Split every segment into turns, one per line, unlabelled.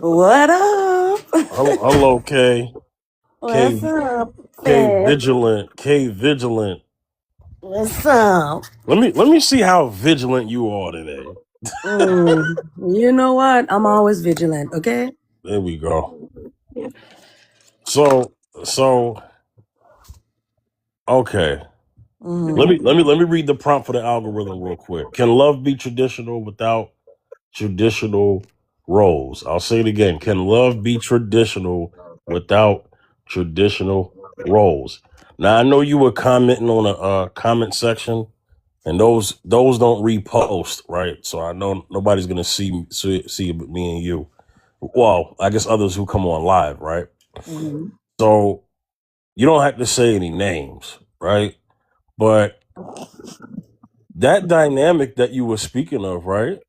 What up?
Hello, K.
What's
K.
up,
K.
Fed?
Vigilant. K. Vigilant.
What's up?
Let me see how vigilant you are today.
You know what? I'm always vigilant, okay?
There we go. So so okay. Let me read the prompt for the algorithm real quick. Can love be traditional without traditional roles? I'll say it again. Can love be traditional without traditional roles? Now I know you were commenting on a comment section, and those don't repost, right? So I know nobody's gonna see but me and you. Well, I guess others who come on live, right?
Mm-hmm.
So you don't have to say any names, right? But that dynamic that you were speaking of, right?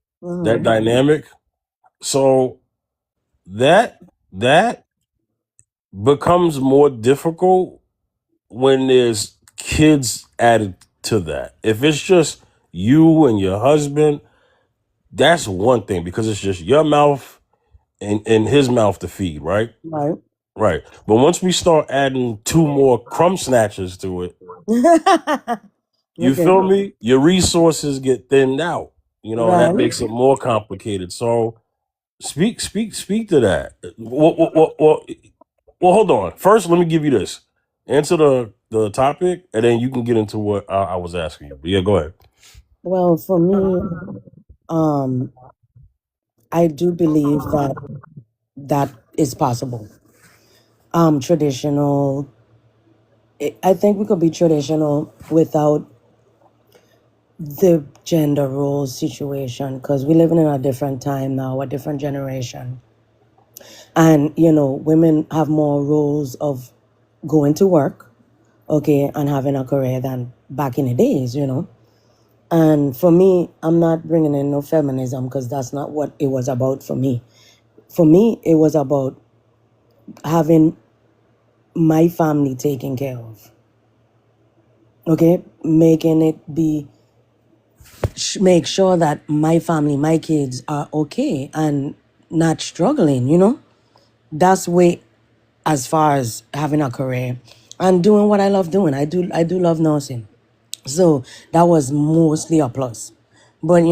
That
Mm-hmm.
dynamic. So that that becomes more difficult when there's kids added to that. If it's just you and your husband, that's one thing because it's just your mouth and his mouth to feed, right?
Right.
Right. But once we start adding two more crumb snatchers to it, you
Okay.
feel me? Your resources get thinned out, and that
Right.
makes it more complicated. So speak to that. Well, hold on. First, let me give you this. Answer the topic, and then you can get into what I was asking you. But yeah, go ahead.
Well, for me, um, I do believe that that is possible. Traditional. I think we could be traditional without the gender role situation because we're living in a different time now, a different generation. And, women have more roles of going to work, okay, and having a career than back in the days. And for me, I'm not bringing in no feminism because that's not what it was about for me. For me, it was about having my family taken care of, okay, making it be make sure that my family, my kids are okay and not struggling. That's way as far as having a career and doing what I love doing. I do love nursing. So that was mostly a plus. But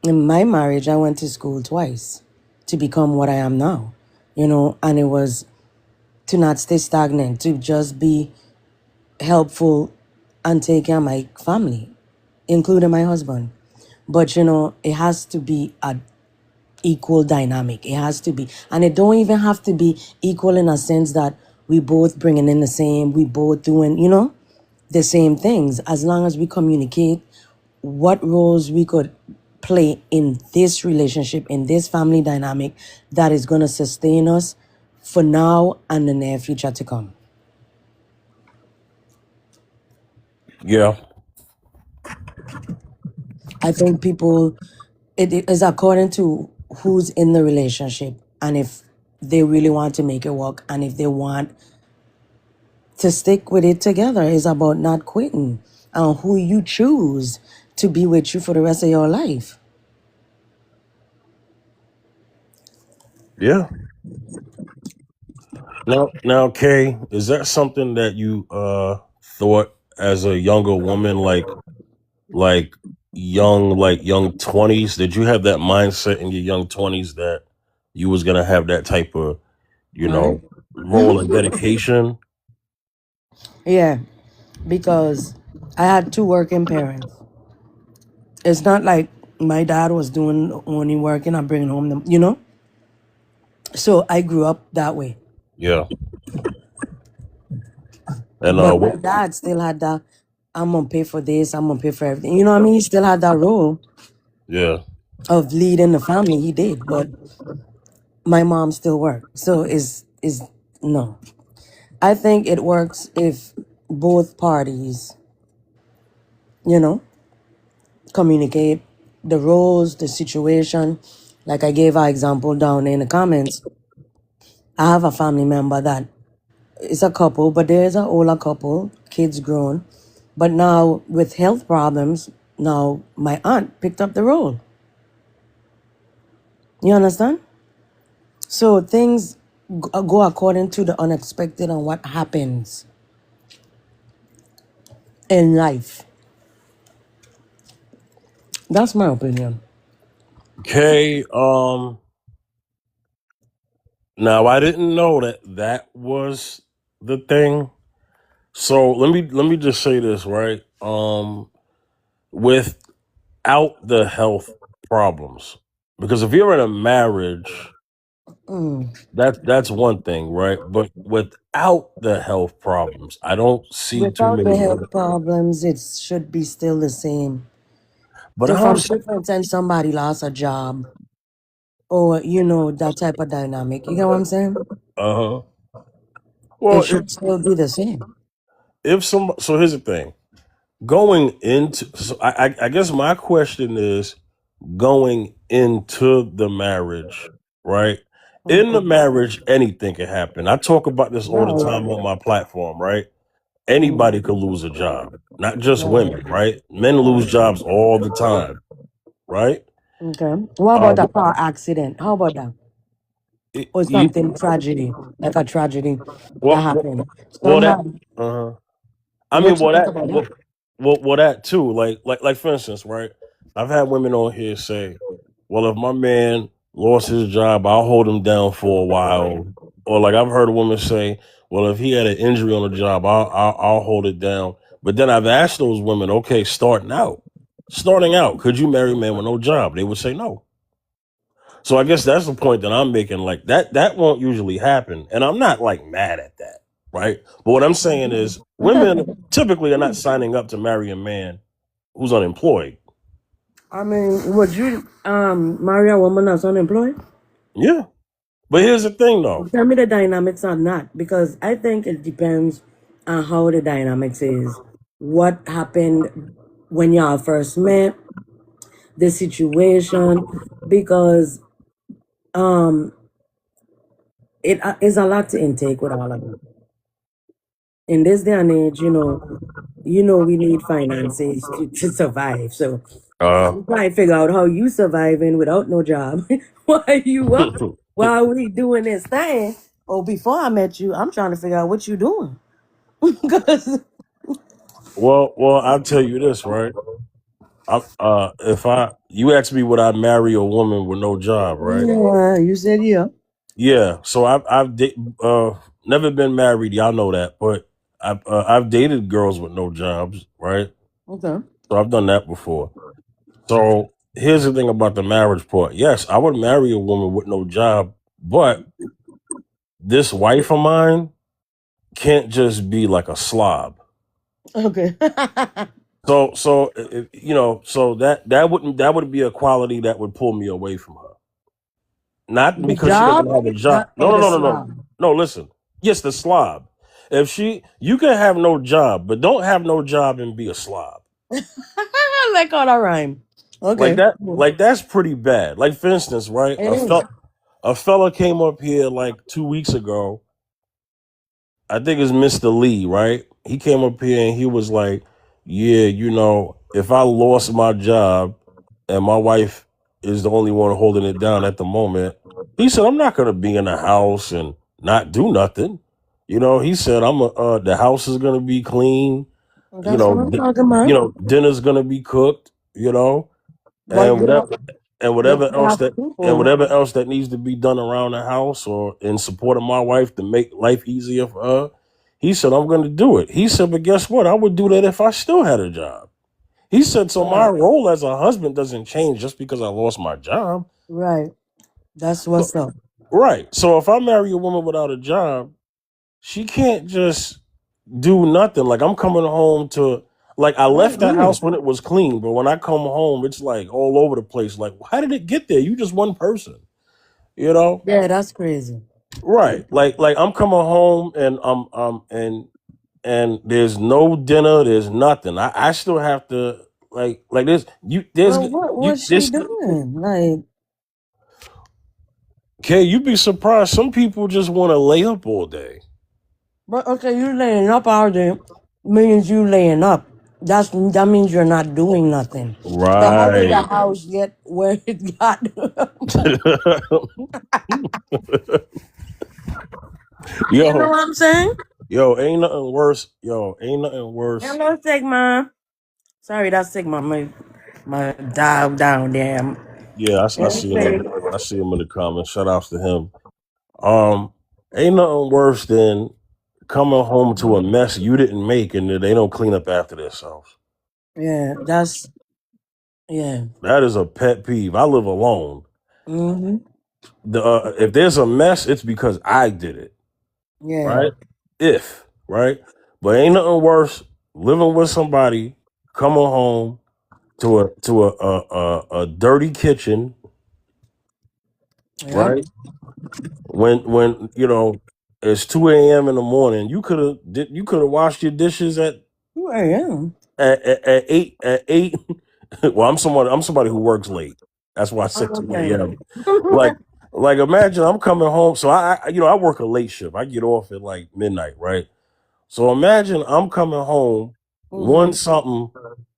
in my marriage I went to school twice to become what I am now. And it was to not stay stagnant, to just be helpful and take care of my family, including my husband. But it has to be a equal dynamic. It has to be, and it don't even have to be equal in a sense that we both bringing in the same, we both doing, the same things. As long as we communicate what roles we could play in this relationship, in this family dynamic, that is going to sustain us for now and the near future to come.
Yeah.
I think people, it is according to who's in the relationship and if they really want to make it work and if they want to stick with it together. Is about not quitting and who you choose to be with you for the rest of your life.
Yeah. Now, Kay, is that something that you thought as a younger woman, like young 20s? Did you have that mindset in your young 20s that you was gonna have that type of you
Right.
know role and dedication?
Yeah, because I had two working parents. It's not like my dad was doing only working and bringing home them. So I grew up that way.
Yeah. And
But my
what?
dad still had that, I'm gonna pay for this, I'm gonna pay for everything. You know what I mean? He still had that role
Yeah.
of leading the family. He did, but my mom still worked. So is no. I think it works if both parties, you know, communicate the roles, the situation. Like I gave our example down in the comments. I have a family member that is a couple, but there's an older couple, kids grown. But now with health problems, Now my aunt picked up the role. You understand? So things go according to the unexpected and what happens in life. That's my opinion.
Okay. Now I didn't know that was the thing. So let me just say this, right? Without the health problems, because if you're in a marriage,
Mm.
that's one thing, right? But without the health problems, I don't see too
Without
many
the
women.
health problems, it should be still the same.
But I'm
Different and somebody lost a job or that type of dynamic. You get what I'm saying?
uh-huh.
It
Well,
should still be the same.
if some so here's the thing. Going into I guess my question is going into the marriage, right? In the
Okay.
marriage, anything can happen. I talk about this all the
Right.
time on my platform, right?
Mm.
Anybody could lose a job, not just
Right.
women, right? Men lose
Right.
jobs all the time, right?
Okay. What about
Um,
a car accident? How about that?
it,
Or
you,
something tragedy, like a tragedy that
well, well,
happened.
well, that,
Somebody,
uh I mean,
what you think about that?
that too. Like for instance, right? I've had women on here say, "Well, if my man lost his job, I'll hold him down for a while." Or like I've heard a woman say, "Well, if he had an injury on the job, I'll hold it down." But then I've asked those women, "Okay, starting out, could you marry a man with no job?" They would say no. So I guess that's the point that I'm making. Like that won't usually happen, and I'm not like mad at that, right? But what I'm saying is, women typically are not signing up to marry a man who's unemployed.
I mean, would you marry a woman that's unemployed?
Yeah, but here's the thing, though.
Tell me the dynamics on that, because I think it depends on how the dynamics is. What happened when y'all first met, the situation, because um it is a lot to intake with all of it. In this day and age, we need finances to survive. So
Uh,
I'm trying to figure out how you surviving without no job. Why you up? While we doing this thing? Oh, before I met you, I'm trying to figure out what you doing. Because
well, I'll tell you this, right? If you ask me would I marry a woman with no job, right?
yeah, you said yeah.
Yeah. So never been married, y'all know that, but I've dated girls with no jobs, right?
Okay.
So I've done that before. So here's the thing about the marriage part. Yes, I would marry a woman with no job, but this wife of mine can't just be like a slob.
Okay.
So that would be a quality that would pull me away from her. Not
The
because she doesn't
job
have a job. No,
or
no,
the
no, no, no.
slob?
No, listen. Yes, the slob. You can have no job, but don't have no job and be a slob.
Like all that rhyme.
Like
Okay.
that,
Cool.
like that's pretty bad. Like for instance, right?
It is.
A fella came up here like 2 weeks ago. I think it's Mr. Lee, right? He came up here and he was like, "Yeah, if I lost my job and my wife is the only one holding it down at the moment," he said, "I'm not gonna be in the house and not do nothing." He said, the house is gonna be clean.
That's what I'm talking about.
Dinner's gonna be cooked.
But
And
if
whatever
you
else
have
that and
people,
whatever else that needs to be done around the house or in support of my wife to make life easier for her, he said, I'm going to do it. He said, but guess what? I would do that if I still had a job. He said, so my
right,
role as a husband doesn't change just because I lost my job.
right. That's
So,
what's up.
right. So if I marry a woman without a job, she can't just do nothing. Like I'm coming home to, like I
I
left the
agree.
house when it was clean, but when I come home, it's like all over the place. Like, how did it get there? You just one person, you know?
Yeah, that's crazy.
Right. Like I'm coming home and there's no dinner, there's nothing. I still have to like there's
Well, what
you
was she
this
doing? Like,
okay, you'd be surprised. Some people just want to lay up all day.
but okay, you laying up all day means you laying up. that means you're not doing nothing. So how did the
Right.
house get where it got? You know
Yo,
what I'm saying?
yo, ain't nothing worse. Yo, ain't nothing worse.
Hello, Sigma. Sorry, that's Sigma. My dog down there.
Yeah, I
Yes,
see him.
babe.
I see him in the comments. Shout outs to him. Ain't nothing worse than coming home to a mess you didn't make and they don't clean up after themselves.
Yeah, yeah.
That is a pet peeve. I live alone.
Mm-hmm.
If there's a mess, it's because I did it,
Yeah.
right? Right? But ain't nothing worse living with somebody, coming home to a dirty kitchen,
Yep.
right? When it's 2 a.m. in the morning, you could have washed your dishes at
2 a.m.
eight. Well, I'm somebody who works late. That's why I said
Oh,
2 a.m.
okay.
Like imagine I'm coming home. So I work a late shift. I get off at like midnight, right? So imagine I'm coming home
Mm-hmm.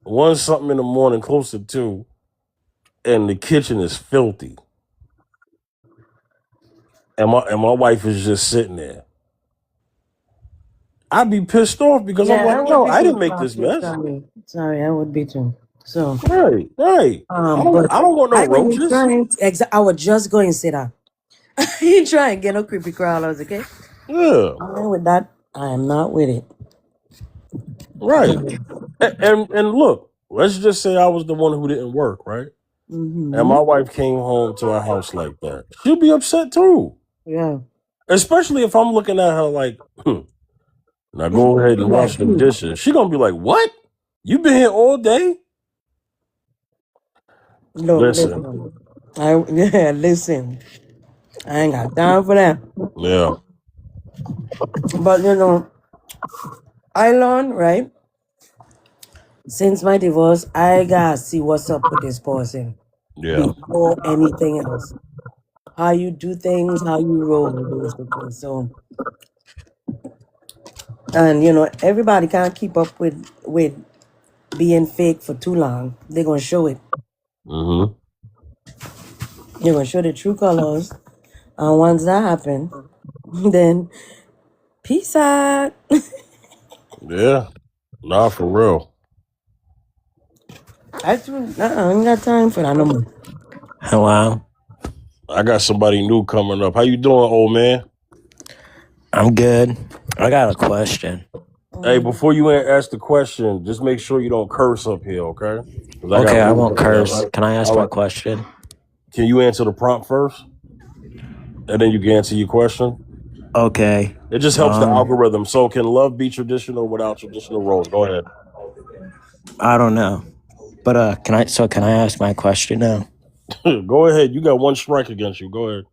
one something in the morning, close to 2, and the kitchen is filthy, and my wife is just sitting there. I'd be pissed off because I'm
Yeah, I
like,
would
yo,
be
I
too.
didn't make this mess.
Sorry, I would be too. So,
Right.
but
I don't want no
I ain't
roaches.
trying. I was just going to say that. I ain't trying to get no creepy crawlers, okay?
Yeah,
I'm not with that. I am not with it.
right. And look, let's just say I was the one who didn't work, right? And
Mm-hmm.
my wife came home to our house like that. She'll be upset too.
Yeah.
Especially if I'm looking at her like, now go ahead and
Like,
wash them dishes. She gonna be like, what? You been here all day?
look,
Listen.
listen. Listen. I ain't got time for that.
Yeah.
But I learned, right? Since my divorce, I gotta see what's up with this person
Yeah.
before anything else. How you do things, how you roll, basically. So, and everybody can't keep up with being fake for too long. They're gonna show it.
Mm-hmm.
They're gonna show the true colors. And once that happen, then peace out.
Yeah. Nah, for real.
I ain't got time for that no more.
Hello,
I got somebody new coming up. How you doing, old man?
I'm good. I got a question.
Hey,
Mm.
before you ask the question, just make sure you don't curse up here, okay? Because I got
Okay, I
rules
won't
up here.
curse. Can I ask
All
my
right.
question?
Can you answer the prompt first? And then you can answer your question?
Okay.
It just helps the
Um,
algorithm. So can love be traditional without traditional roles? Go ahead.
I don't know, but can I ask my question now?
Go ahead. You got one strike against you. Go ahead.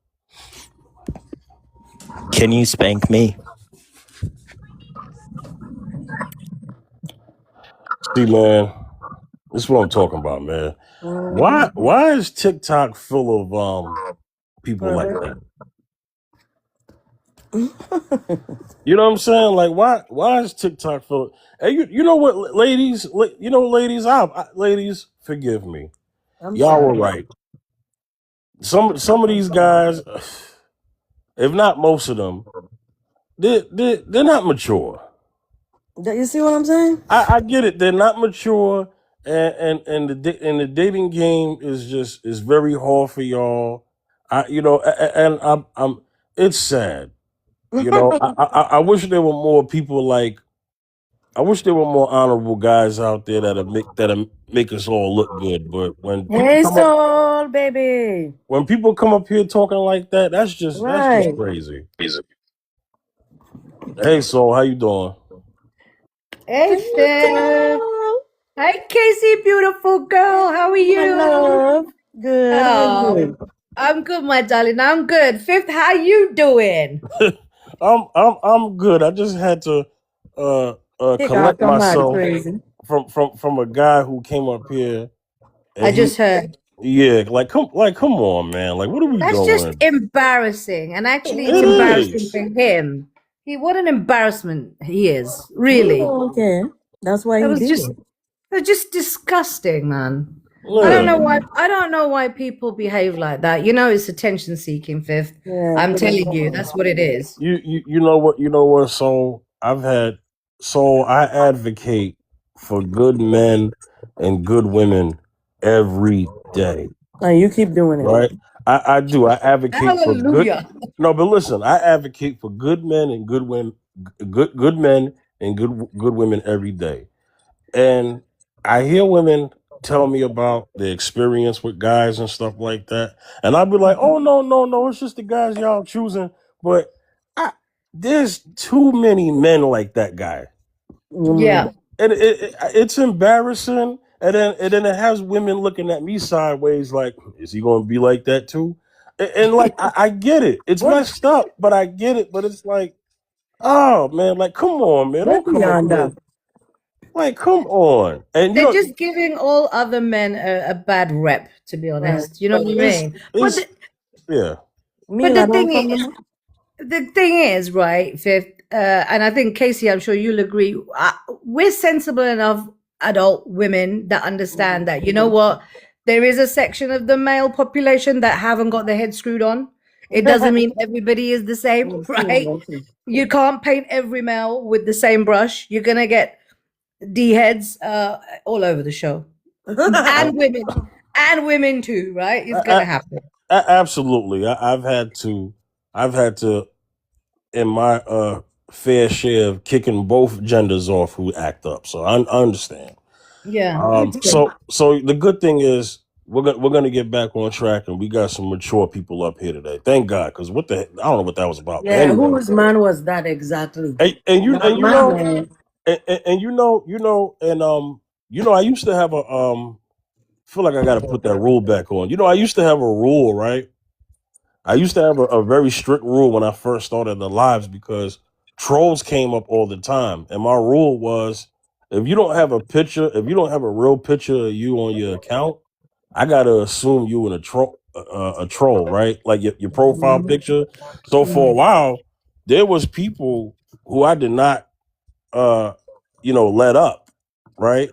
Can you spank me?
See, man, this is what I'm talking about, man.
Mm.
Why is TikTok full of people like
Pervert.
that? You know what I'm saying? Like, why is TikTok full of, hey, you know what, ladies, ladies, ladies, forgive me.
I'm
Y'all were
sorry.
right. Some of these guys, if not most of them, they're not mature.
You see what I'm saying?
I get it. They're not mature, and the dating game is very hard for y'all. And I'm it's sad. I wish there were more people like. I wish there were more honorable guys out there that make us all look good. But
Hey, soul, baby.
when people come up here talking like that, that's just
Right.
crazy. Hey, so how you doing?
Hey,
Hey,
Steph.
soul.
Hey, Casey, beautiful girl. How are
My
you?
love. Good. How you
Oh,
doing?
I'm good, my darling. I'm good. Fifth, how you doing?
I'm good. I just had to
He got
collect
some mad
myself
crazy.
from a guy who came up here
I
and he
just heard.
yeah come on, man, like what are we
That's just
doing?
embarrassing. And actually, it's
It
embarrassing
is.
for him. What an embarrassment he is.
He
Really.
don't care. That's why
That
he
was
did
just
it.
They're just disgusting, man. I don't
Yeah.
know why. I don't know why people behave like that. You know, it's attention seeking. Fifth.
Yeah,
I'm
to the
telling you,
point.
that's what it is.
You know what, so I advocate for good men and good women every day,
And you keep doing it.
right? I do. I advocate for good.
Hallelujah.
No, but listen, I advocate for good men and good women, good men and good women every day. And I hear women tell me about the experience with guys and stuff like that, and I'll be like, "Oh no, it's just the guys y'all choosing." But I, there's too many men like that guy,
Yeah.
and it's embarrassing. And then it has women looking at me sideways, like, "Is he going to be like that too?" And like, I get it. It's
What
messed up, but I get it. But it's like, oh man, like, come on, man,
what
don't come up
beyond
here.
that?
Like, come on. And
They're just giving all other men a bad rep, to be
Right.
honest. You know what I
it's
mean?
it's yeah.
Me,
But
I
the
don't
thing
come
is,
to
right, Fifth, and I think Casey, I'm sure you'll agree. We're sensible enough adult women that understand that. You know what? There is a section of the male population that haven't got their head screwed on. It doesn't mean everybody is the same, right? You can't paint every male with the same brush. You're gonna get D heads all over the show, and women too, right? It's gonna happen.
Absolutely. I've had to in my fair share of kicking both genders off who act up. So I understand.
Yeah.
So the good thing is we're gonna get back on track, and we got some mature people up here today. Thank God, because what the I don't know what that was about. But
Yeah,
anyway,
whose man was that exactly?
and you
Not
and you
my
know
man.
and I used to have a feel like I got to put that rule back on. I used to have a rule, right? I used to have a very strict rule when I first started the lives because trolls came up all the time. And my rule was if you don't have a real picture of you on your account, I got to assume you in a troll, right? Like your profile picture. So for a while, there was people who I did not, let up, right?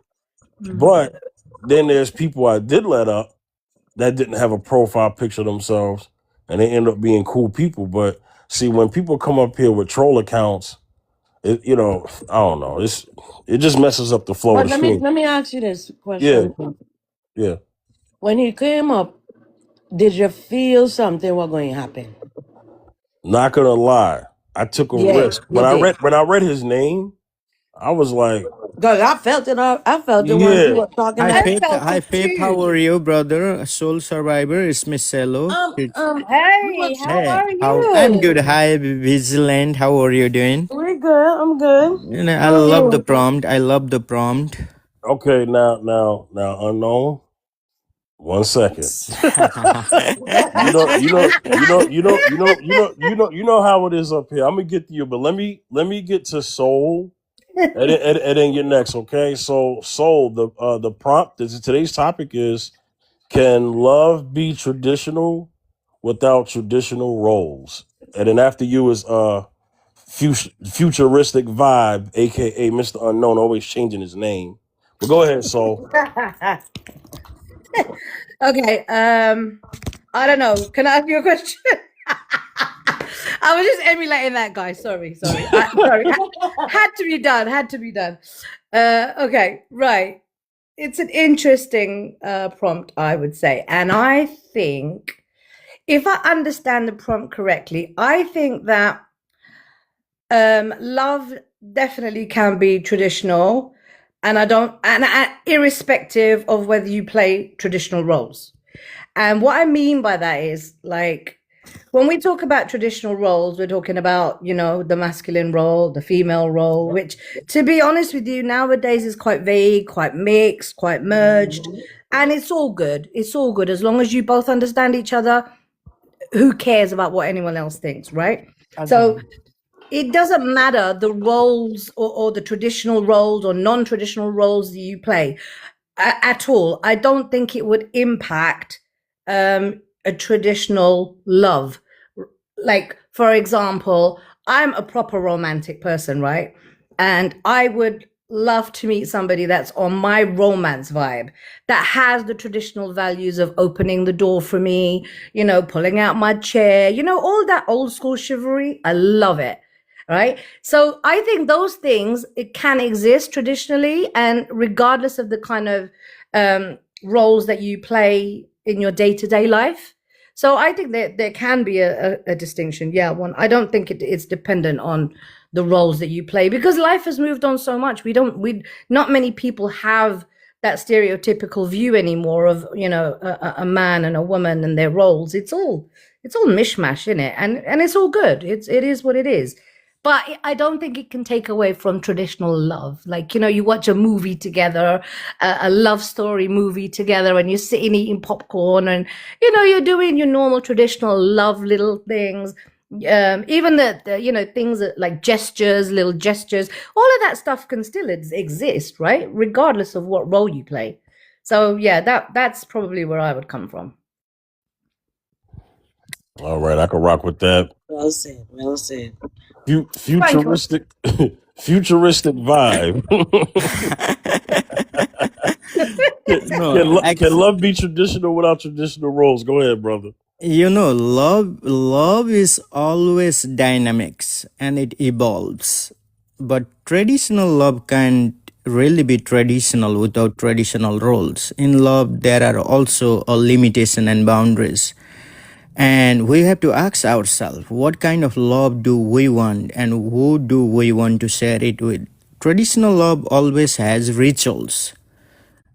But then there's people I did let up that didn't have a profile picture of themselves, and they end up being cool people. But see, when people come up here with troll accounts, I don't know. It just messes up the flow of
But
the
let me
stream.
let me ask you this
Yeah,
question.
yeah.
When he came up, did you feel something was going to happen?
Not gonna lie, I took a
Yeah,
risk
you
when
did.
I read his name. I was like,
Because I felt it. I felt it once you
yeah,
were talking
Hi
that.
Faith,
felt
hi
it
Faith, how
too.
are you, brother? Soul survivor, it's Miss Cello.
We
Hey,
was
how
Hey,
are
how I'm good.
you?
Hi Vigilant, how are you doing?
we good. I'm good.
You know, I
How are
love the
you?
prompt. I love the prompt.
okay. Now, unknown. 1 second. You know how it is up here. I'm gonna get to you, but let me get to Soul, and then get next. Okay, so Soul, the prompt. Today's topic is: can love be traditional without traditional roles? And then after you is futuristic vibe, aka Mr. Unknown, always changing his name. But go ahead, Soul.
Okay, I don't know. Can I ask you a question? I was just emulating that guy. Sorry. Sorry. Had to be done. Had to be done. Okay, right. It's an interesting prompt, I would say. And I think, if I understand the prompt correctly, I think that love definitely can be traditional, and irrespective of whether you play traditional roles. And what I mean by that is, like, when we talk about traditional roles, we're talking about, the masculine role, the female role, which, to be honest with you, nowadays is quite vague, quite mixed, quite merged. And it's all good. It's all good. As long as you both understand each other, who cares about what anyone else thinks, right? So it doesn't matter the roles or the traditional roles or non-traditional roles that you play at all. I don't think it would impact a traditional love. Like, for example, I'm a proper romantic person, right? And I would love to meet somebody that's on my romance vibe, that has the traditional values of opening the door for me, pulling out my chair, all that old school chivalry. I love it. Right. So I think those things, it can exist traditionally, and regardless of the kind of roles that you play in your day-to-day life. So I think that there can be a distinction. Yeah, one. I don't think it's dependent on the roles that you play, because life has moved on so much. Not many people have that stereotypical view anymore of a man and a woman and their roles. It's all mishmash in it, and it's all good. It is what it is. But I don't think it can take away from traditional love. Like, you watch a movie together, a love story movie together, and you're sitting eating popcorn, and, you're doing your normal traditional love little things. Even the things like gestures, little gestures, all of that stuff can still exist, right? Regardless of what role you play. So yeah, that's probably where I would come from.
All right, I can rock with that.
Well said. Well said.
Futuristic, futuristic vibe.
No,
Can love be traditional without traditional roles? Go ahead, brother.
love is always dynamics and it evolves. But traditional love can't really be traditional without traditional roles. In love, there are also a limitation and boundaries. And we have to ask ourselves, what kind of love do we want and who do we want to share it with? Traditional love always has rituals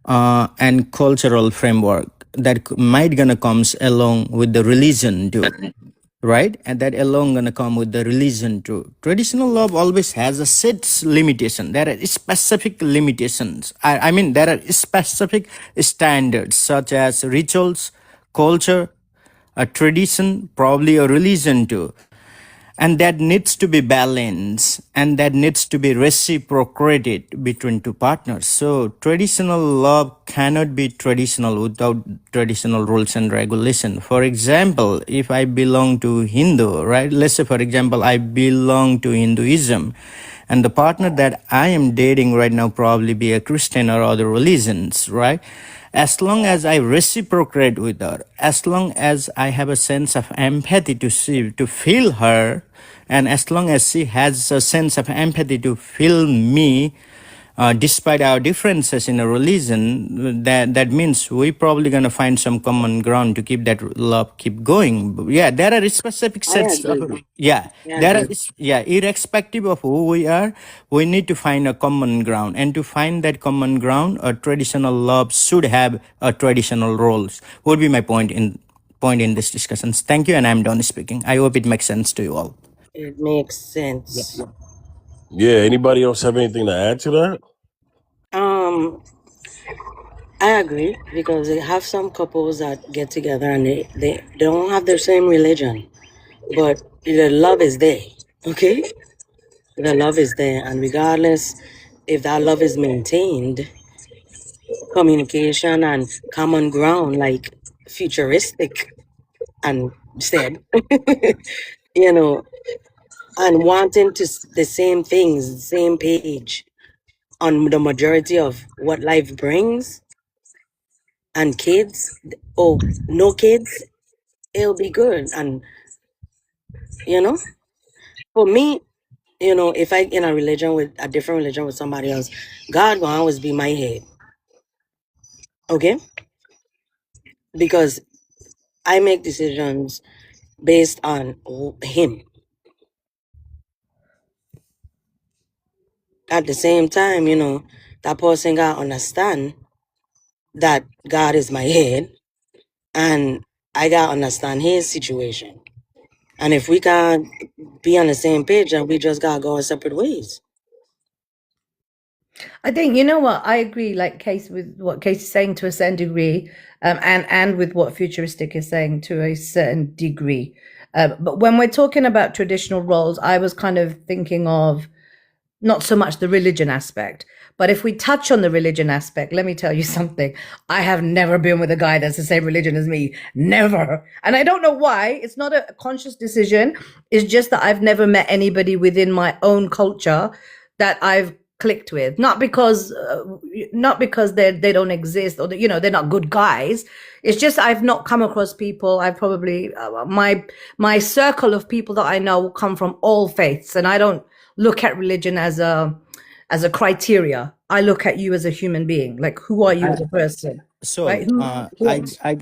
and cultural framework that might gonna comes along with the religion too, right? And that along gonna come with the religion too. Traditional love always has a set limitation. There are specific limitations. I mean, there are specific standards such as rituals, culture, a tradition, probably a religion too. And that needs to be balanced and that needs to be reciprocated between two partners. So traditional love cannot be traditional without traditional rules and regulation. For example, if I belong to Hindu, right? Let's say, for example, I belong to Hinduism, and the partner that I am dating right now probably be a Christian or other religions, right? As long as I reciprocate with her, as long as I have a sense of empathy to feel her, and as long as she has a sense of empathy to feel me, despite our differences in a religion, that means we probably gonna find some common ground to keep that love keep going. Yeah, there are specific sets of irrespective of who we are, we need to find a common ground, and to find that common ground, a traditional love should have a traditional roles. Would be my point in this discussions. Thank you, and I'm done speaking. I hope it makes sense to you all.
It makes sense.
Yeah. Anybody else have anything to add to that?
I agree, because they have some couples that get together and they don't have the same religion, but the love is there. Okay, the love is there, and regardless if that love is maintained, communication and common ground, like futuristic and said, and wanting the same things, the same page on the majority of what life brings, and kids, no kids, it'll be good. And for me, if I in a different religion with somebody else, God will always be my head. Okay, because I make decisions based on him. At the same time, that person gotta understand that God is my head, and I gotta understand his situation. And if we can't be on the same page, then we just gotta go our separate ways.
I think, what, I agree, like Case, with what Case is saying to a certain degree, and with what Futuristic is saying to a certain degree. But when we're talking about traditional roles, I was kind of thinking of not so much the religion aspect, but if we touch on the religion aspect, let me tell you something. I have never been with a guy that's the same religion as me. Never. And I don't know why. It's not a conscious decision. It's just that I've never met anybody within my own culture that I've clicked with, not because they don't exist or that, they're not good guys. It's just I've not come across people. I've probably my circle of people that I know come from all faiths, and I don't look at religion as a criteria. I look at you as a human being. Like, who are you as a person,
So
right?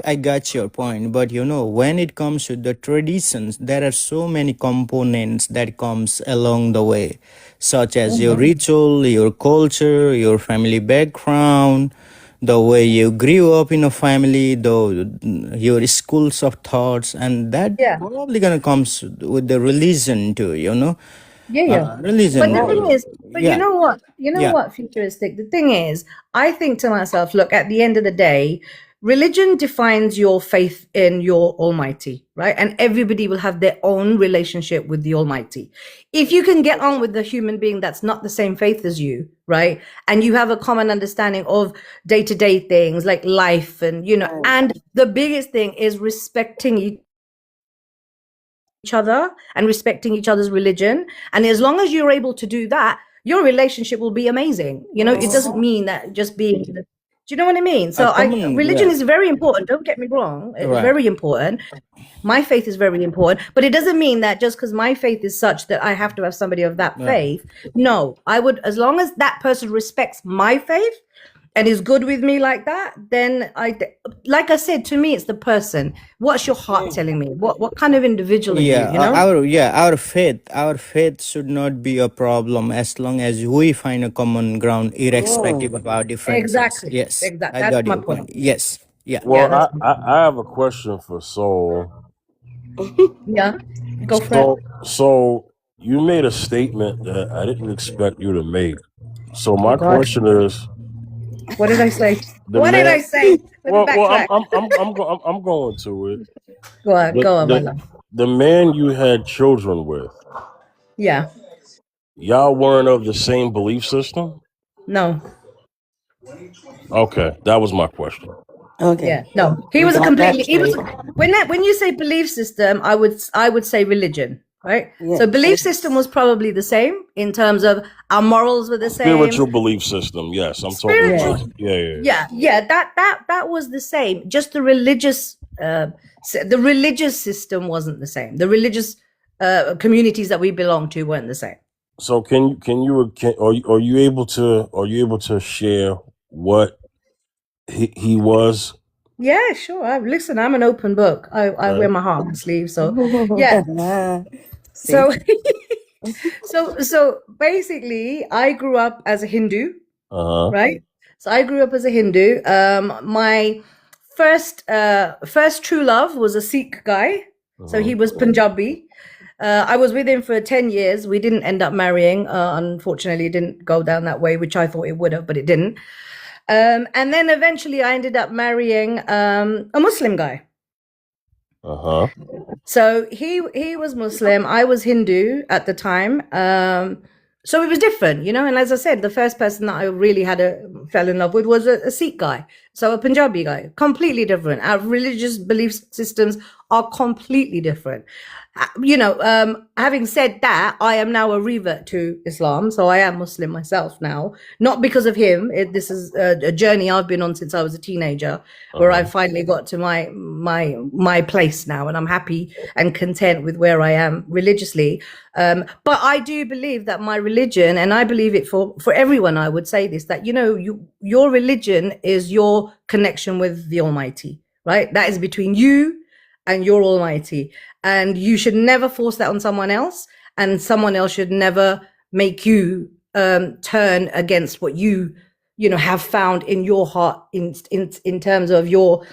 I got your point, but when it comes to the traditions, there are so many components that comes along the way, such as your ritual, your culture, your family background, the way you grew up in a family, your schools of thoughts, and that
Yeah,
probably gonna comes with the religion too.
yeah. But
Religion.
the thing is, but you
Yeah,
know what?
yeah.
Futuristic. The thing is, I think to myself, look, at the end of the day, religion defines your faith in your Almighty, right? And everybody will have their own relationship with the Almighty. If you can get on with the human being that's not the same faith as you, right? And you have a common understanding of day-to-day things like life and, and the biggest thing is respecting each other and respecting each other's religion. And as long as you're able to do that, your relationship will be amazing. It doesn't mean that just being, do you know what I mean? So religion is very important. Don't get me wrong. It's
Right.
very important. My faith is very important, but it doesn't mean that just because my faith is such that I have to have somebody of that faith. No, I would, as long as that person respects my faith and is good with me like that, then like I said, to me, it's the person. What's your heart telling me? What kind of individual are you?
Our faith should not be a problem as long as we find a common ground, irrespective of our differences.
Exactly.
Yes,
Exactly.
I
That's
got
my
your
point.
point. Yes, yeah.
Well,
that's
I have a question for Soul.
yeah. Go for it.
So you made a statement that I didn't expect you to make. So my
God.
question is,
What did I say?
the
What did I
man.
say? Let me
Well,
backtrack.
I'm going to it.
Go on, my love.
The man you had children with,
Yeah.
y'all weren't of the same belief system?
No.
Okay, that was my question.
Okay.
Yeah. No. He
We
was a
got
completely.
that
He was
straight.
when you say belief system, I would say religion, right?
Yeah.
So belief system was probably the same in terms of our morals were the same.
Spiritual belief system, yes. I'm talking
Spiritual.
about. Yeah.
Yeah. That was the same. Just the religious system wasn't the same. The religious communities that we belong to weren't the same.
So are you able to share what he was?
Yeah, sure. Listen, I'm an open book. I wear my heart on my sleeve. So yeah.
See?
So so basically, I grew up as a Hindu, right? So I grew up as a Hindu. My first true love was a Sikh guy. So he was Punjabi. I was with him for 10 years. We didn't end up marrying. Unfortunately, it didn't go down that way, which I thought it would have, but it didn't. And then eventually I ended up marrying a Muslim guy. So he was Muslim. I was Hindu at the time. So it was different, and as I said, the first person that I really fell in love with was a Sikh guy. So a Punjabi guy, completely different. Our religious belief systems are completely different. Having said that, I am now a revert to Islam. So I am Muslim myself now, not because of him. This is a journey I've been on since I was a teenager, where I finally got to my place now, and I'm happy and content with where I am religiously. But I do believe that my religion, and I believe it for everyone, I would say this, that, your religion is your connection with the Almighty, right? That is between you and your Almighty. And you should never force that on someone else, and someone else should never make you turn against what you have found in your heart in terms of your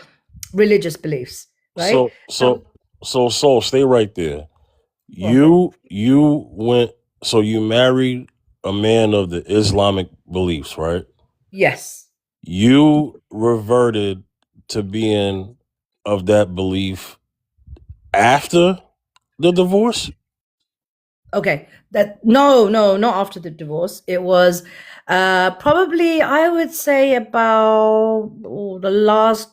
religious beliefs, right?
So stay right there. You married a man of the Islamic beliefs, right?
Yes.
You reverted to being of that belief after the divorce?
Okay. No, not after the divorce. It was probably, I would say, about the last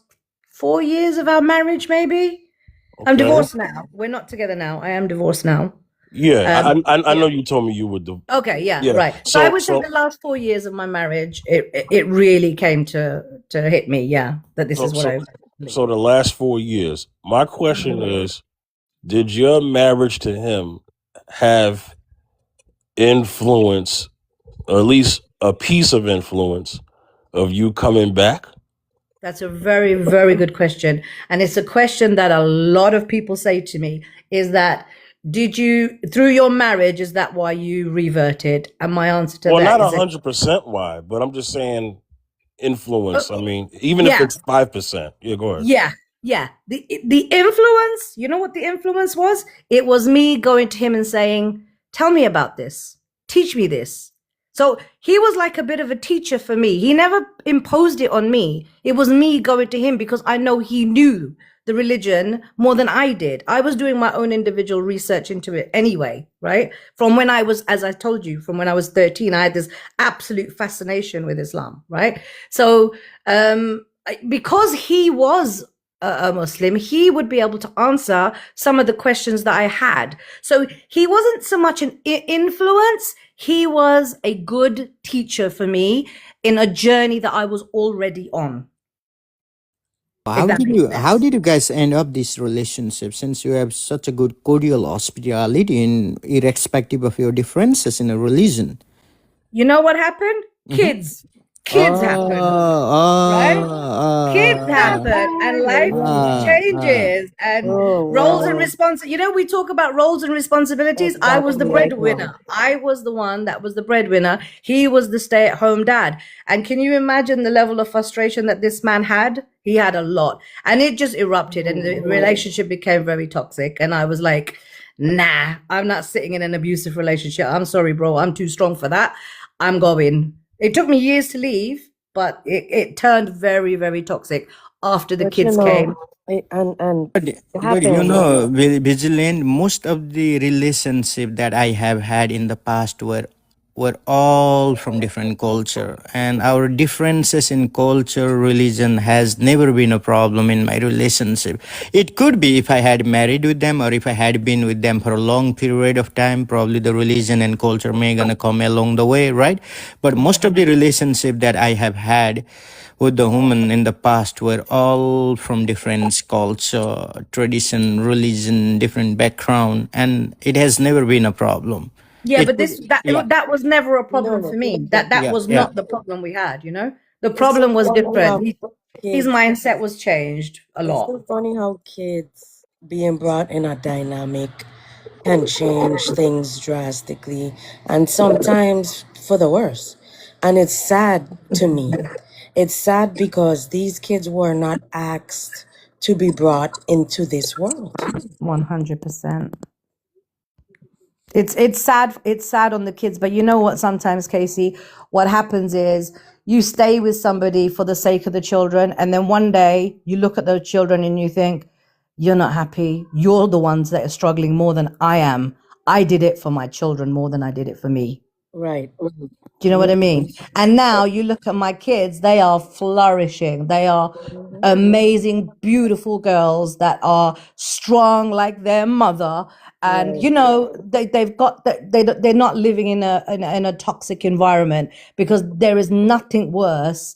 4 years of our marriage, maybe. I'm
Okay.
divorced now. We're not together now. I am divorced now.
Yeah,
Um,
I know
yeah.
you told me you would do.
Okay. Yeah.
Yeah.
Right. So I would say
So
the last 4 years of my marriage, it really came to hit me. Yeah, that this
so
is what
so
I believe.
so the last 4 years. My question is, did your marriage to him have influence, or at least a piece of influence, of you coming back?
That's a very, very good question. And it's a question that a lot of people say to me is that, did you, through your marriage, is that why you reverted? And my answer to
Well,
that
not
is that,
100% why, but I'm just saying
uh,
influence. I mean, even if
yeah,
it's 5%. Yeah, go ahead.
yeah, yeah. The influence, you know what the influence was? It was me going to him and saying, tell me about this. Teach me this. So he was like a bit of a teacher for me. He never imposed it on me. It was me going to him because I know he knew the religion more than I did. I was doing my own individual research into it anyway, right? From when I was, as I told you, from when I was 13, I had this absolute fascination with Islam, right? So, because he was a Muslim, he would be able to answer some of the questions that I had. So he wasn't so much an influence. He was a good teacher for me in a journey that I was already on. If that makes
How
sense.
did you guys end up this relationship, since you have such a good cordial hospitality in irrespective of your differences in a religion?
You know what happened?
Mm-hmm.
Kids happened, right? Kids happen and life changes and
Oh,
roles and
wow.
you know, we talk about roles and responsibilities. I was the
Exactly right now.
breadwinner. I was the one that was the breadwinner. He was the stay-at-home dad. And can you imagine the level of frustration that this man had? He had a lot. And it just erupted and the relationship became very toxic. And I was like, nah, I'm not sitting in an abusive relationship. I'm sorry, bro. I'm too strong for that. I'm going. It took me years to leave, but it turned very, very toxic after the
But you
kids
know,
came.
and
But
it
you
happened.
know, Vigilant, most of the relationship that I have had in the past were all from different culture, and our differences in culture, religion has never been a problem in my relationship. It could be if I had married with them or if I had been with them for a long period of time, probably the religion and culture may gonna come along the way, right? But most of the relationship that I have had with the women in the past were all from different culture, tradition, religion, different background, and it has never been a problem.
Yeah,
It
but
could, yeah,
that was never a problem for
No,
me. That
yeah,
was
yeah.
not the problem we had, you know? The
it's so
problem was
funny
different.
how
His
kids.
mindset was changed a
It's
lot.
so funny how kids being brought in a dynamic can change things drastically, and sometimes for the worse. And it's sad to me. It's sad because these kids were not asked to be brought into this world.
100%. It's sad. It's sad on the kids, but you know what? Sometimes, Casey, what happens is you stay with somebody for the sake of the children, and then one day you look at those children and you think, you're not happy. You're the ones that are struggling more than I am. I did it for my children more than I did it for me.
Right.
Do you know what I mean? And now you look at my kids, they are flourishing. They are amazing, beautiful girls that are strong like their mother. And,
Right.
you know, they've got, they're not living in a toxic environment, because there is nothing worse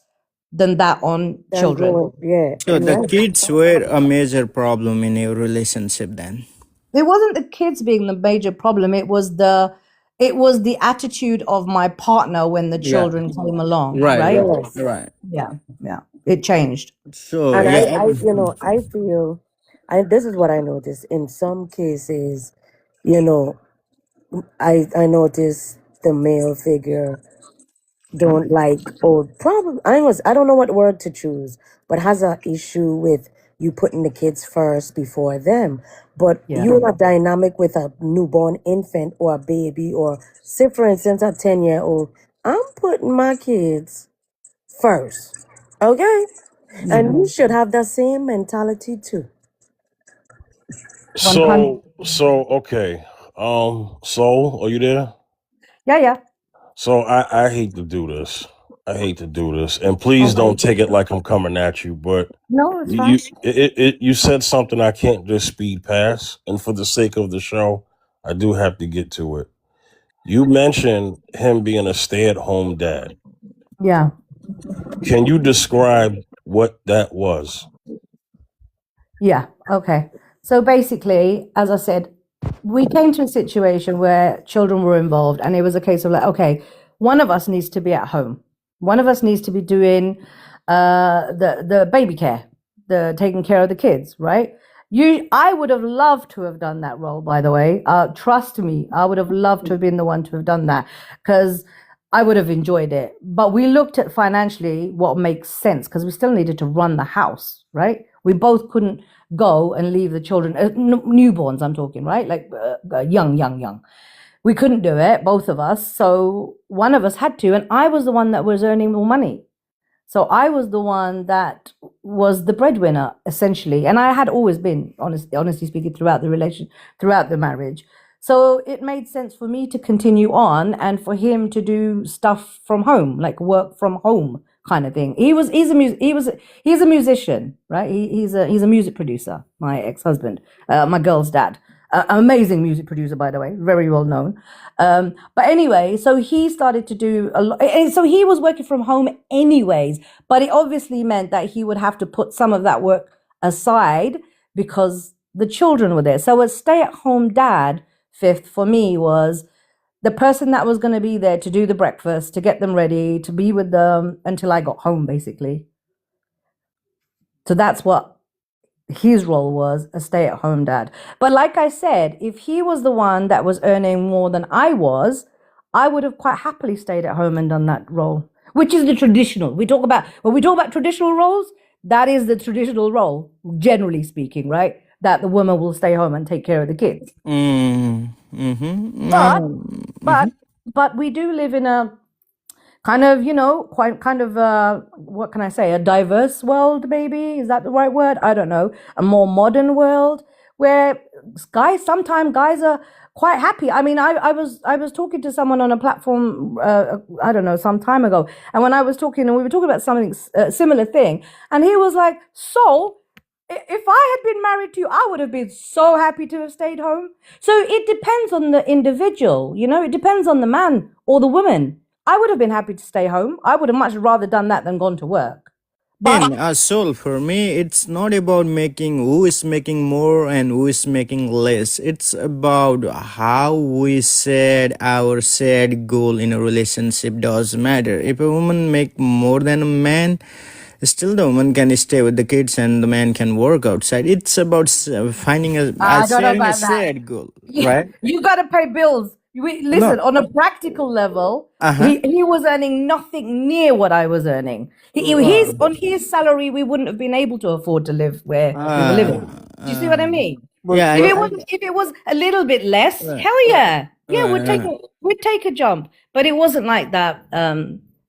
than that on
Then
children.
going, yeah,
So the
right.
kids were a major problem in your relationship then.
It wasn't the kids being the major problem. It was the attitude of my partner when the
Yeah.
children came along,
Right,
right?
right,
Yes.
right.
Yeah. It changed.
So
And
yeah,
I feel, this is what I notice. In some cases, I notice the male figure don't like, or probably, I don't know what word to choose, but has a issue with you putting the kids first before them. But
Yeah.
you're a dynamic with a newborn infant or a baby, or say for instance a 10-year-old. I'm putting my kids first. Okay? And you should have that same mentality too.
100.
So okay. Soul, are you there?
Yeah.
So I hate to do this. I hate to do this, and please don't take it like I'm coming at you. But
No, it's
you
fine.
you said something I can't just speed past, and for the sake of the show, I do have to get to it. You mentioned him being a stay-at-home dad.
Yeah.
Can you describe what that was?
Yeah. Okay. So basically, as I said, we came to a situation where children were involved, and it was a case of like, okay, one of us needs to be at home. One of us needs to be doing the baby care, the taking care of the kids, right? I would have loved to have done that role, by the way. Trust me, I would have loved to have been the one to have done that because I would have enjoyed it. But we looked at financially what makes sense because we still needed to run the house, right? We both couldn't go and leave the children, newborns, I'm talking, right? Like young. We couldn't do it, both of us. So one of us had to, and I was the one that was earning more money. So I was the one that was the breadwinner, essentially. And I had always been, honestly speaking, throughout the marriage. So it made sense for me to continue on and for him to do stuff from home, like work from home kind of thing. He's a musician, right? He's a music producer, my ex-husband, my girl's dad. Amazing music producer, by the way, very well known. But anyway, so he started to do a lot. So he was working from home anyways, but it obviously meant that he would have to put some of that work aside because the children were there. So a stay-at-home dad, fifth, for me was the person that was going to be there to do the breakfast, to get them ready, to be with them until I got home, basically. So that's what his role was, a stay-at-home dad. But like I said, if he was the one that was earning more than I was, I would have quite happily stayed at home and done that role, which is the traditional. When we talk about traditional roles, that is the traditional role, generally speaking, right? That the woman will stay home and take care of the kids. But we do live in a kind of, what can I say, a diverse world, maybe? Is that the right word? I don't know. A more modern world where sometimes guys are quite happy. I mean, I was talking to someone on a platform, I don't know, some time ago. And when I was talking, and we were talking about something, similar thing. And he was like, so if I had been married to you, I would have been so happy to have stayed home. So it depends on the individual, it depends on the man or the woman. I would have been happy to stay home. I would have much rather done that than gone to work. But
Soul, for me, it's not about making who is making more and who is making less. It's about how we set our set goal in a relationship does matter. If a woman make more than a man, still the woman can stay with the kids and the man can work outside. It's about finding
I don't know
setting a
about that.
set goal, right?
You got to pay bills. Listen, on a practical level, he was earning nothing near what I was earning. On his salary, we wouldn't have been able to afford to live where we were living. Do you see what I mean?
Yeah,
If it was a little bit less, hell yeah, we'd take a jump. But it wasn't like that.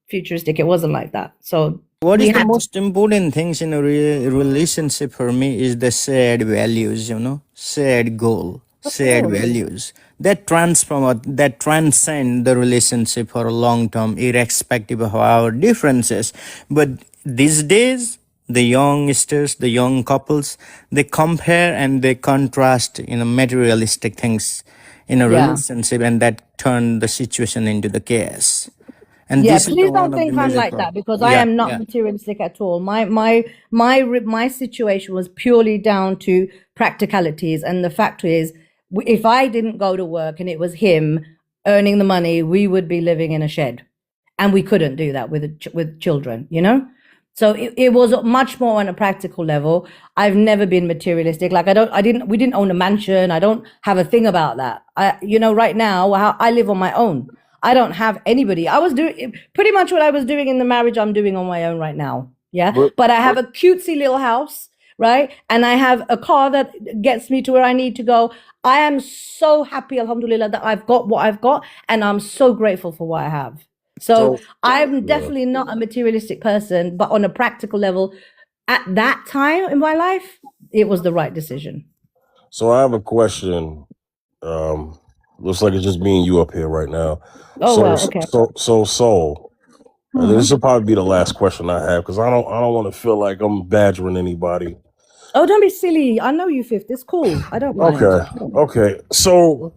Futuristic. It wasn't like that. So
what is the most important things in a relationship for me is the shared values, shared goal, shared values that transcend the relationship for a long term, irrespective of our differences. But these days, the youngsters, the young couples, they compare and they contrast, materialistic things in a relationship, and that turn the situation into the chaos. And this
please don't think I'm like that because I am not materialistic at all. My situation was purely down to practicalities, and the fact is, if I didn't go to work and it was him earning the money, we would be living in a shed, and we couldn't do that with children, So it was much more on a practical level. I've never been materialistic. Like we didn't own a mansion. I don't have a thing about that. Right now, I live on my own. I don't have anybody. I was doing pretty much what I was doing in the marriage. I'm doing on my own right now. Yeah. But I have a cutesy little house, right? And I have a car that gets me to where I need to go. I am so happy, alhamdulillah, that I've got what I've got. And I'm so grateful for what I have. So I'm definitely not a materialistic person, but on a practical level, at that time in my life, it was the right decision.
So I have a question. Looks like it's just me and you up here right now.
Okay.
So Soul, this will probably be the last question I have because I don't want to feel like I'm badgering anybody.
Oh, don't be silly. I know you, Fifth. It's cool. I don't mind.
Okay. So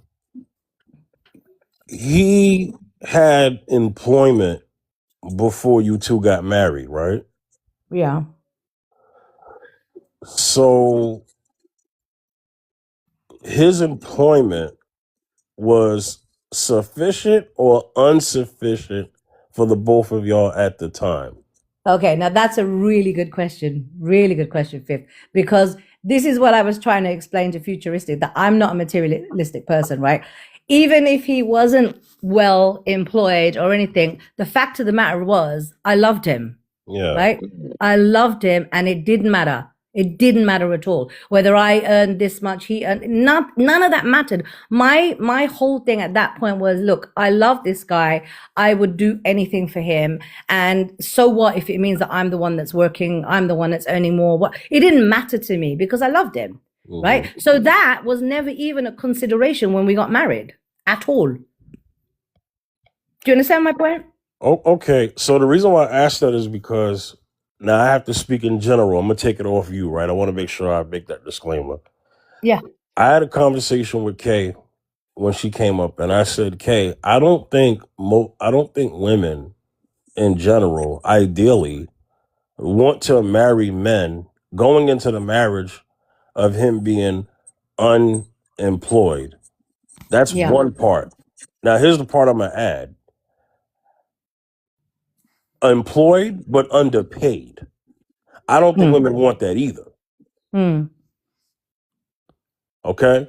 he had employment before you two got married, right?
Yeah.
So his employment was sufficient or insufficient for the both of y'all at the time?
Okay, now that's a really good question. Really good question, Fifth, because this is what I was trying to explain to Futuristic, that I'm not a materialistic person, right? Even if he wasn't well employed or anything, the fact of the matter was I loved him,
Yeah.
right? I loved him, and it didn't matter. It didn't matter at all whether I earned this much, he earned none of that mattered. My whole thing at that point was, look, I love this guy. I would do anything for him. And so what if it means that I'm the one that's working, I'm the one that's earning more? What, it didn't matter to me because I loved him. Right? So that was never even a consideration when we got married at all. Do you understand my point?
Oh, okay. So the reason why I asked that is because now I have to speak in general. I'm gonna take it off you, right? I want to make sure I make that disclaimer.
Yeah.
I had a conversation with Kay when she came up, and I said, Kay, I don't think women in general, ideally, want to marry men going into the marriage of him being unemployed. That's
Yeah.
one part. Now, here's the part I'm gonna add. Employed but underpaid. I don't think women want that either. Okay?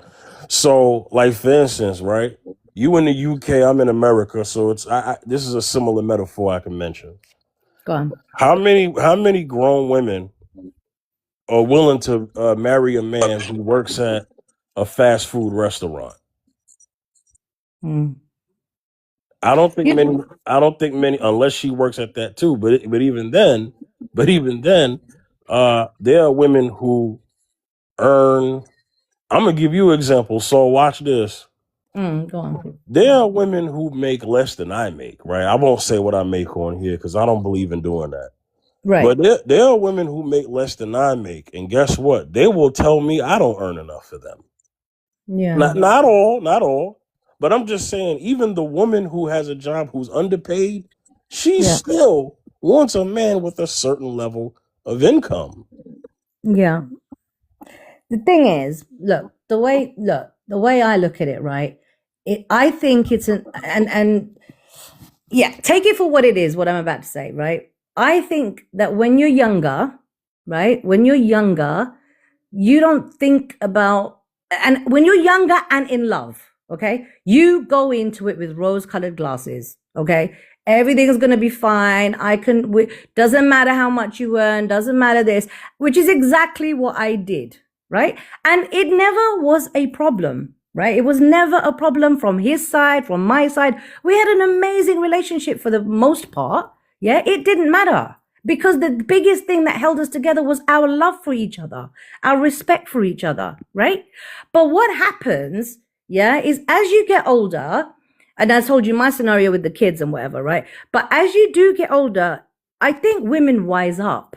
So, like for instance, right? You in the UK, I'm in America, so it's this is a similar metaphor I can mention.
Go on.
How many grown women are willing to marry a man who works at a fast food restaurant? I don't think many, unless she works at that too. But even then, there are women who earn. I'm gonna give you an example. So watch this.
Go on.
There are women who make less than I make, right? I won't say what I make on here because I don't believe in doing that.
Right.
But there are women who make less than I make, and guess what? They will tell me I don't earn enough for them.
Yeah.
Not all. But I'm just saying, even the woman who has a job who's underpaid, she still wants a man with a certain level of income.
Yeah. The thing is, look, the way I look at it, right? I think it's and take it for what it is, what I'm about to say, right? I think that when you're younger, right? When you're younger, you don't think about, and when you're younger and in love, okay, you go into it with rose-colored glasses, okay? Everything's going to be fine. Doesn't matter how much you earn, doesn't matter this, which is exactly what I did, right? And it never was a problem, right? It was never a problem from his side, from my side. We had an amazing relationship for the most part. Yeah, it didn't matter. Because the biggest thing that held us together was our love for each other, our respect for each other, right? But what happens, is as you get older, and I told you my scenario with the kids and whatever, right? But as you do get older, I think women wise up.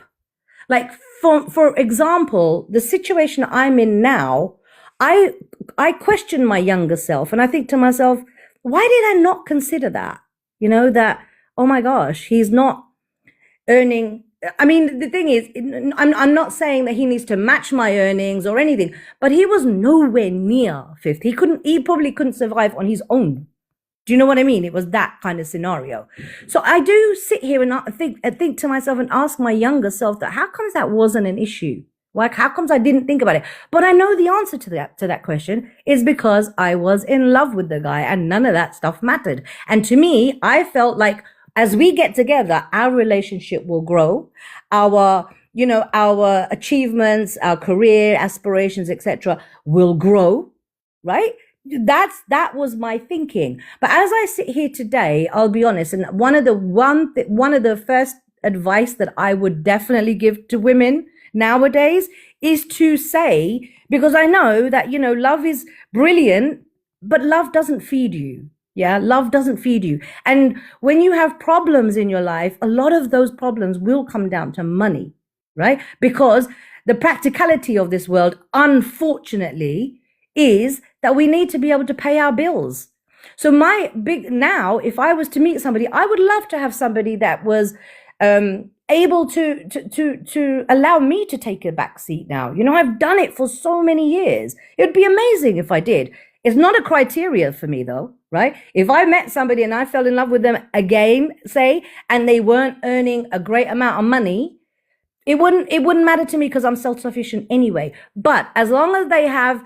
Like, for example, the situation I'm in now, I question my younger self, and I think to myself, why did I not consider that? You know, that, oh my gosh, he's not earning. I mean, the thing is, I'm not saying that he needs to match my earnings or anything, but he was nowhere near Fifth. He probably couldn't survive on his own. Do you know what I mean? It was that kind of scenario. So I do sit here and think to myself and ask my younger self that how comes that wasn't an issue? Like, how comes I didn't think about it? But I know the answer to that question is because I was in love with the guy and none of that stuff mattered. And to me, I felt like, as we get together, our relationship will grow, our achievements, our career aspirations, etc., will grow, right? That was my thinking. But as I sit here today, I'll be honest, and one of the first advice that I would definitely give to women nowadays is to say, because I know that, love is brilliant, but love doesn't feed you. Yeah, love doesn't feed you. And when you have problems in your life, a lot of those problems will come down to money, right? Because the practicality of this world, unfortunately, is that we need to be able to pay our bills. So my big now, if I was to meet somebody, I would love to have somebody that was able to allow me to take a back seat now. You know, I've done it for so many years. It would be amazing if I did. It's not a criteria for me though, right? If I met somebody and I fell in love with them again, say, and they weren't earning a great amount of money, it wouldn't matter to me because I'm self-sufficient anyway. But as long as they have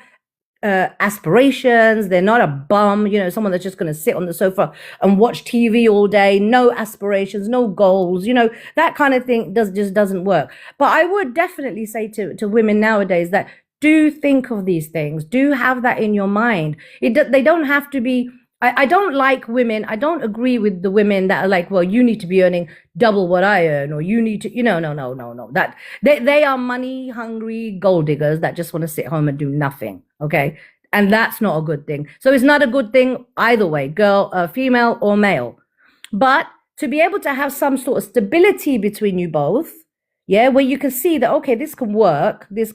aspirations, they're not a bum, you know, someone that's just going to sit on the sofa and watch TV all day, no aspirations, no goals, you know, that kind of thing just doesn't work. But I would definitely say to women nowadays that do think of these things, do have that in your mind. They don't have to be. I don't like women. I don't agree with the women that are like, well, you need to be earning double what I earn, or you need to, you know, no. That they are money hungry gold diggers that just want to sit home and do nothing. Okay. And that's not a good thing. So it's not a good thing either way, girl, female or male. But to be able to have some sort of stability between you both, yeah, where you can see that, okay, this can work, then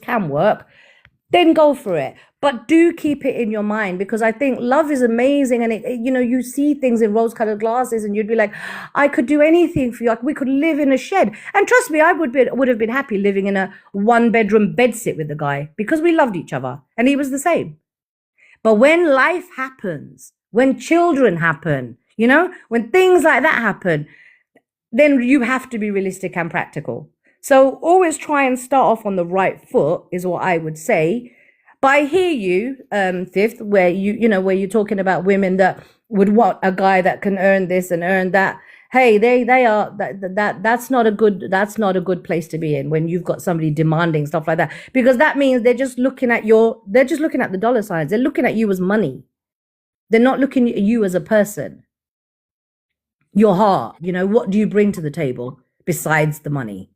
go for it. But do keep it in your mind, because I think love is amazing. And you know, you see things in rose-colored glasses and you'd be like, I could do anything for you. Like, we could live in a shed. And trust me, I would have been happy living in a 1-bedroom bedsit with the guy, because we loved each other and he was the same. But when life happens, when children happen, you know, when things like that happen, then you have to be realistic and practical. So always try and start off on the right foot is what I would say. But I hear you, Fifth, where where you're talking about women that would want a guy that can earn this and earn that. Hey, they are that's not a good place to be in when you've got somebody demanding stuff like that, because that means they're just looking at the dollar signs. They're looking at you as money. They're not looking at you as a person. Your heart, you know, what do you bring to the table besides the money?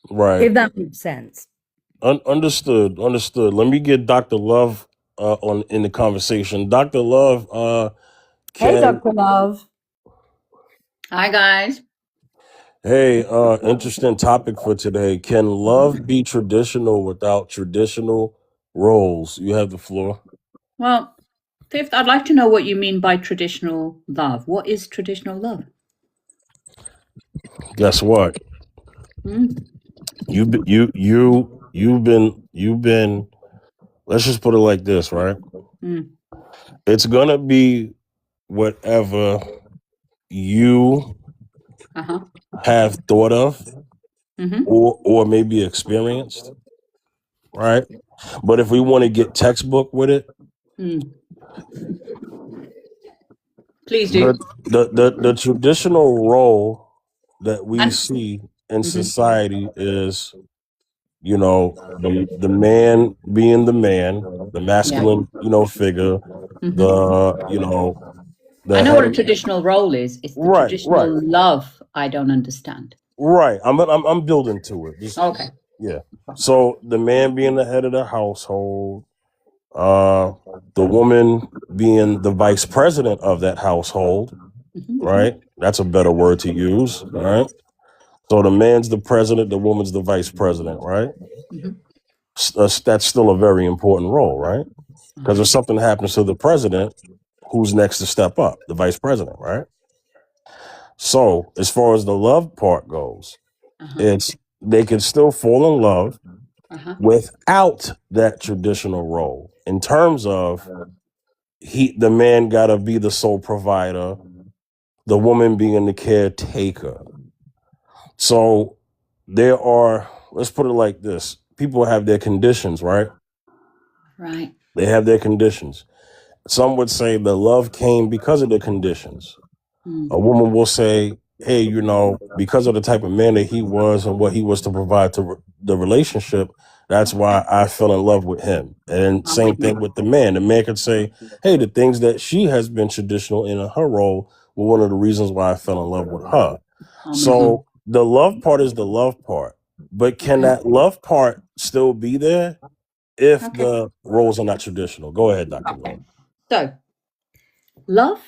Right.
If that makes sense.
Understood. Let me get Dr. Love in the conversation. Dr. Love,
Hey, Dr. Love.
Hi, guys.
Hey, interesting topic for today. Can love be traditional without traditional roles? You have the floor.
Well, Fifth, I'd like to know what you mean by traditional love. What is traditional love?
Guess what? You've been. Let's just put it like this, right? It's gonna be whatever you have thought of or maybe experienced, right? But if we want to get textbook with it,
please do.
The traditional role that we see in society is, you know, the man being the man, the masculine, you know, figure,
I know what a traditional role is. It's the traditional love I don't understand.
Right. I'm building to it.
Okay.
Yeah. So the man being the head of the household, the woman being the vice president of that household, right? That's a better word to use, right? So the man's the president, the woman's the vice president, right? That's still a very important role, right? Because if something happens to the president, who's next to step up? The vice president, right? So as far as the love part goes, it's they can still fall in love without that traditional role, in terms of the man gotta be the sole provider, the woman being the caretaker. So there are, let's put it like this, people have their conditions, right?
Right.
They have their conditions. Some would say the love came because of the conditions. A woman will say, hey, you know, because of the type of man that he was and what he was to provide to the relationship, that's why I fell in love with him. And same thing with the man. The man could say, hey, the things that she has been traditional in her role were one of the reasons why I fell in love with her. So the love part is the love part. But can that love part still be there if the roles are not traditional? Go ahead, Dr. Love.
So, love,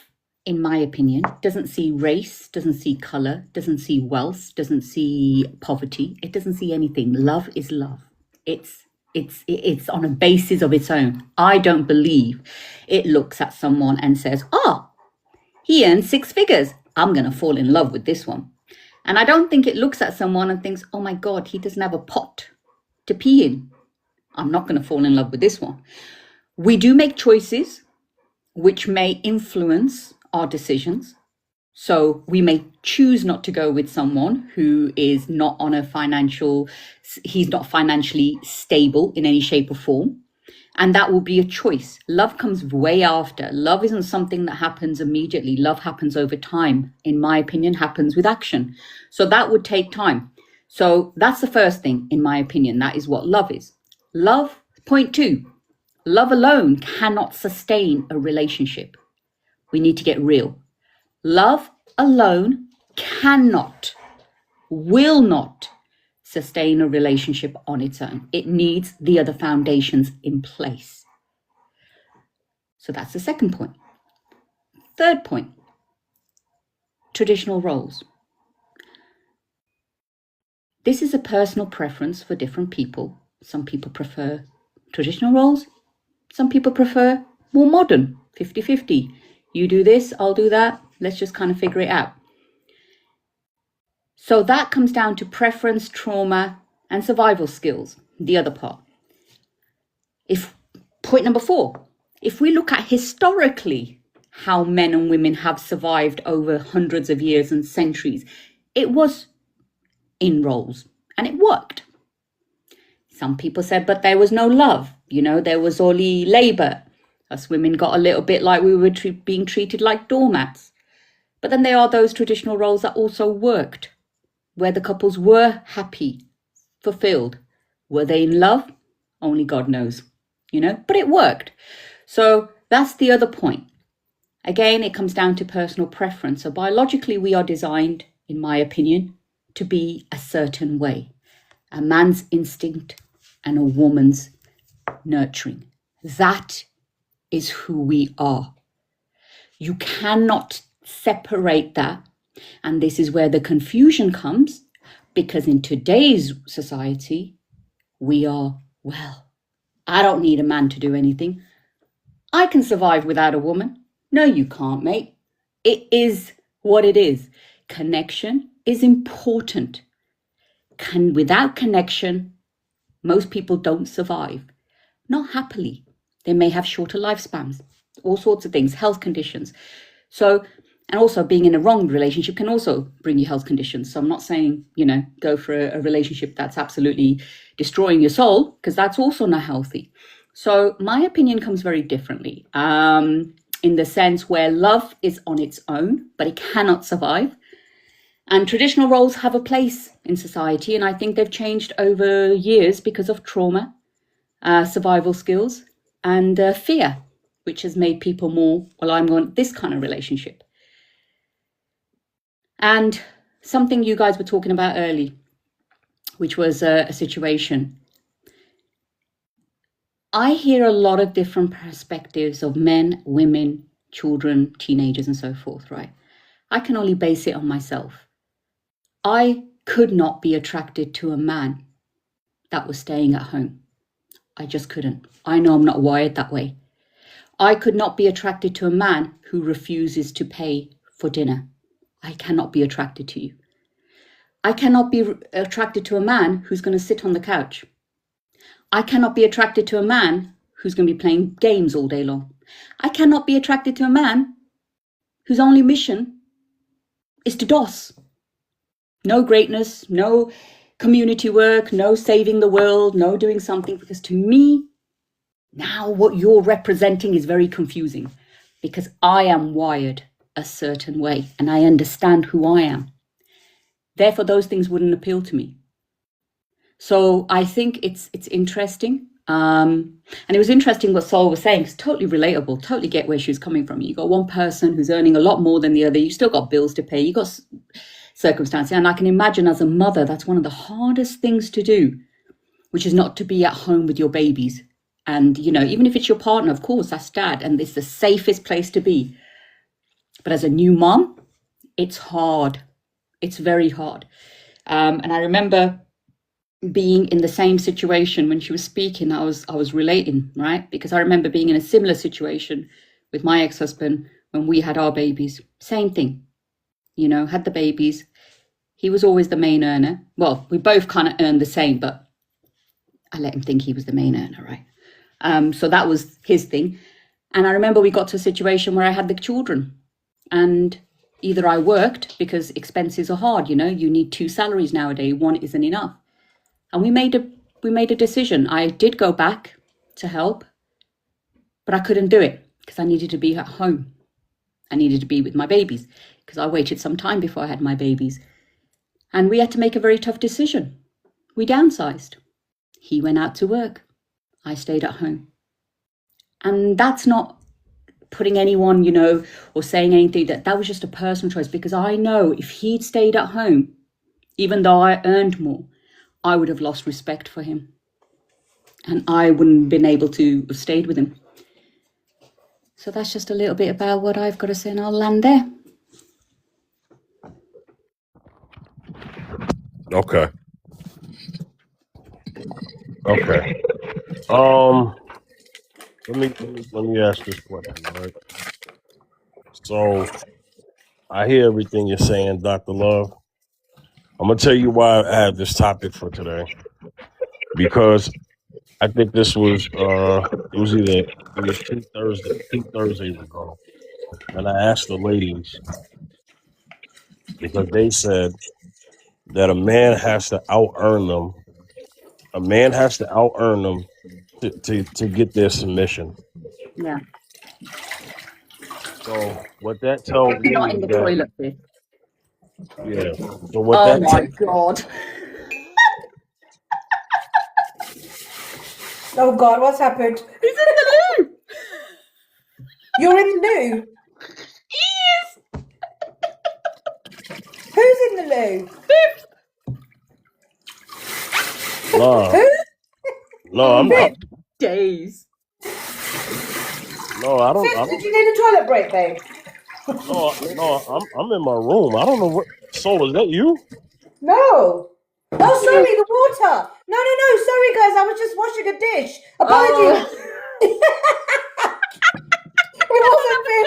in my opinion, doesn't see race, doesn't see color, doesn't see wealth, doesn't see poverty. It doesn't see anything. Love is love. It's It's on a basis of its own. I don't believe it looks at someone and says, oh, he earns 6 figures, I'm going to fall in love with this one. And I don't think it looks at someone and thinks, oh my God, he doesn't have a pot to pee in, I'm not going to fall in love with this one. We do make choices which may influence our decisions. So we may choose not to go with someone who is not on a he's not financially stable in any shape or form. And that will be a choice. Love comes way after. Love isn't something that happens immediately. Love happens over time. In my opinion, happens with action. So that would take time. So that's the first thing, in my opinion. That is what love is. Love, point 2, love alone cannot sustain a relationship. We need to get real. Love alone cannot, will not sustain a relationship on its own. It needs the other foundations in place. So that's the second point. Third point, traditional roles. This is a personal preference for different people. Some people prefer traditional roles. Some people prefer more modern, 50-50. You do this, I'll do that. Let's just kind of figure it out. So that comes down to preference, trauma, and survival skills, the other part. Point number 4, if we look at historically how men and women have survived over hundreds of years and centuries, it was in roles and it worked. Some people said, but there was no love. There was only labor. Us women got a little bit like we were being treated like doormats. But then there are those traditional roles that also worked, where the couples were happy, fulfilled. Were they in love? Only God knows, but it worked. So that's the other point. Again, it comes down to personal preference. So biologically, we are designed, in my opinion, to be a certain way. A man's instinct and a woman's nurturing. That is who we are. You cannot separate that. And this is where the confusion comes, because in today's society, we are, well, I don't need a man to do anything. I can survive without a woman. No, you can't, mate. It is what it is. Connection is important. Without connection, most people don't survive. Not happily. They may have shorter lifespans, all sorts of things, health conditions. So, and also being in a wrong relationship can also bring you health conditions. So I'm not saying, go for a relationship that's absolutely destroying your soul, because that's also not healthy. So my opinion comes very differently, in the sense where love is on its own, but it cannot survive. And traditional roles have a place in society, and I think they've changed over years because of trauma, survival skills, and fear, which has made people more, well, I'm going this kind of relationship. And something you guys were talking about early, which was a situation. I hear a lot of different perspectives of men, women, children, teenagers, and so forth, right? I can only base it on myself. I could not be attracted to a man that was staying at home. I just couldn't. I know I'm not wired that way. I could not be attracted to a man who refuses to pay for dinner. I cannot be attracted to you. I cannot be attracted to a man who's going to sit on the couch. I cannot be attracted to a man who's going to be playing games all day long. I cannot be attracted to a man whose only mission is to DOS. No greatness, no community work, no saving the world, no doing something. Because to me, now what you're representing is very confusing, because I am wired a certain way and I understand who I am. Therefore, those things wouldn't appeal to me. So I think it's interesting. And it was interesting what Sol was saying. It's totally relatable, totally get where she was coming from. You got one person who's earning a lot more than the other. You still got bills to pay. You got circumstances. And I can imagine as a mother, that's one of the hardest things to do, which is not to be at home with your babies. And, even if it's your partner, of course, that's dad. And it's the safest place to be. But as a new mom, it's hard. It's very hard. And I remember being in the same situation when she was speaking, I was relating, right? Because I remember being in a similar situation with my ex-husband when we had our babies. Same thing, had the babies. He was always the main earner. Well, we both kind of earned the same, but I let him think he was the main earner, right? So that was his thing. And I remember we got to a situation where I had the children, and either I worked because expenses are hard, you need 2 salaries nowadays, one isn't enough. And we made a decision. I did go back to help, but I couldn't do it because I needed to be at home. I needed to be with my babies because I waited some time before I had my babies. And we had to make a very tough decision. We downsized. He went out to work. I stayed at home. And that's not putting anyone, or saying anything. That was just a personal choice, because I know if he'd stayed at home, even though I earned more, I would have lost respect for him. And I wouldn't have been able to have stayed with him. So that's just a little bit about what I've got to say, and I'll land there.
Okay. Let me ask this question, right? So I hear everything you're saying, Dr. Love. I'm gonna tell you why I have this topic for today. Because I think this was it was 2 Thursdays ago. And I asked the ladies, because they said that a man has to out earn them. A man has to out earn them to get their submission.
Yeah.
So what that tells me
Not
is
in the
that,
toilet, Biff.
yeah. So what
Oh
that
my God.
Oh God, what's happened?
He's in the loo.
You're in the loo?
He is.
Who's in the loo?
Biff.
no,
Who?
no, I'm
Days.
no, I
Did
don't,
you need a toilet break, babe?
no, I'm in my room. I don't know what. Soul, is that you?
No. Oh, sorry, the water. No. Sorry, guys. I was just washing a dish. Apologies. It wasn't me.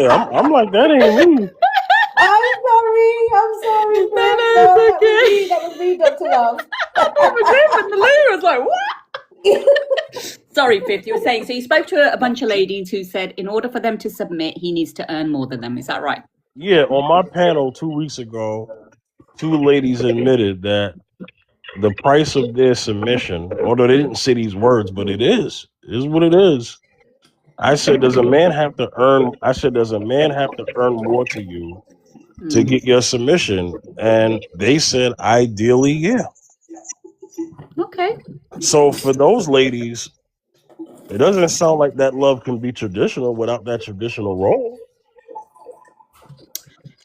Yeah, I'm like, that ain't me.
I'm sorry.
No, it's okay.
That was me, Dr. Love.
I was Biff in the loo. I was like, what? Sorry, Biff. You were saying, so you spoke to a bunch of ladies who said in order for them to submit, he needs to earn more than them. Is that right?
Yeah, on my panel 2 weeks ago, 2 ladies admitted that the price of their submission, although they didn't say these words, but it is what it is. I said, does a man have to earn more to you to get your submission? And they said, ideally, yeah.
Okay.
So for those ladies, it doesn't sound like that love can be traditional without that traditional role.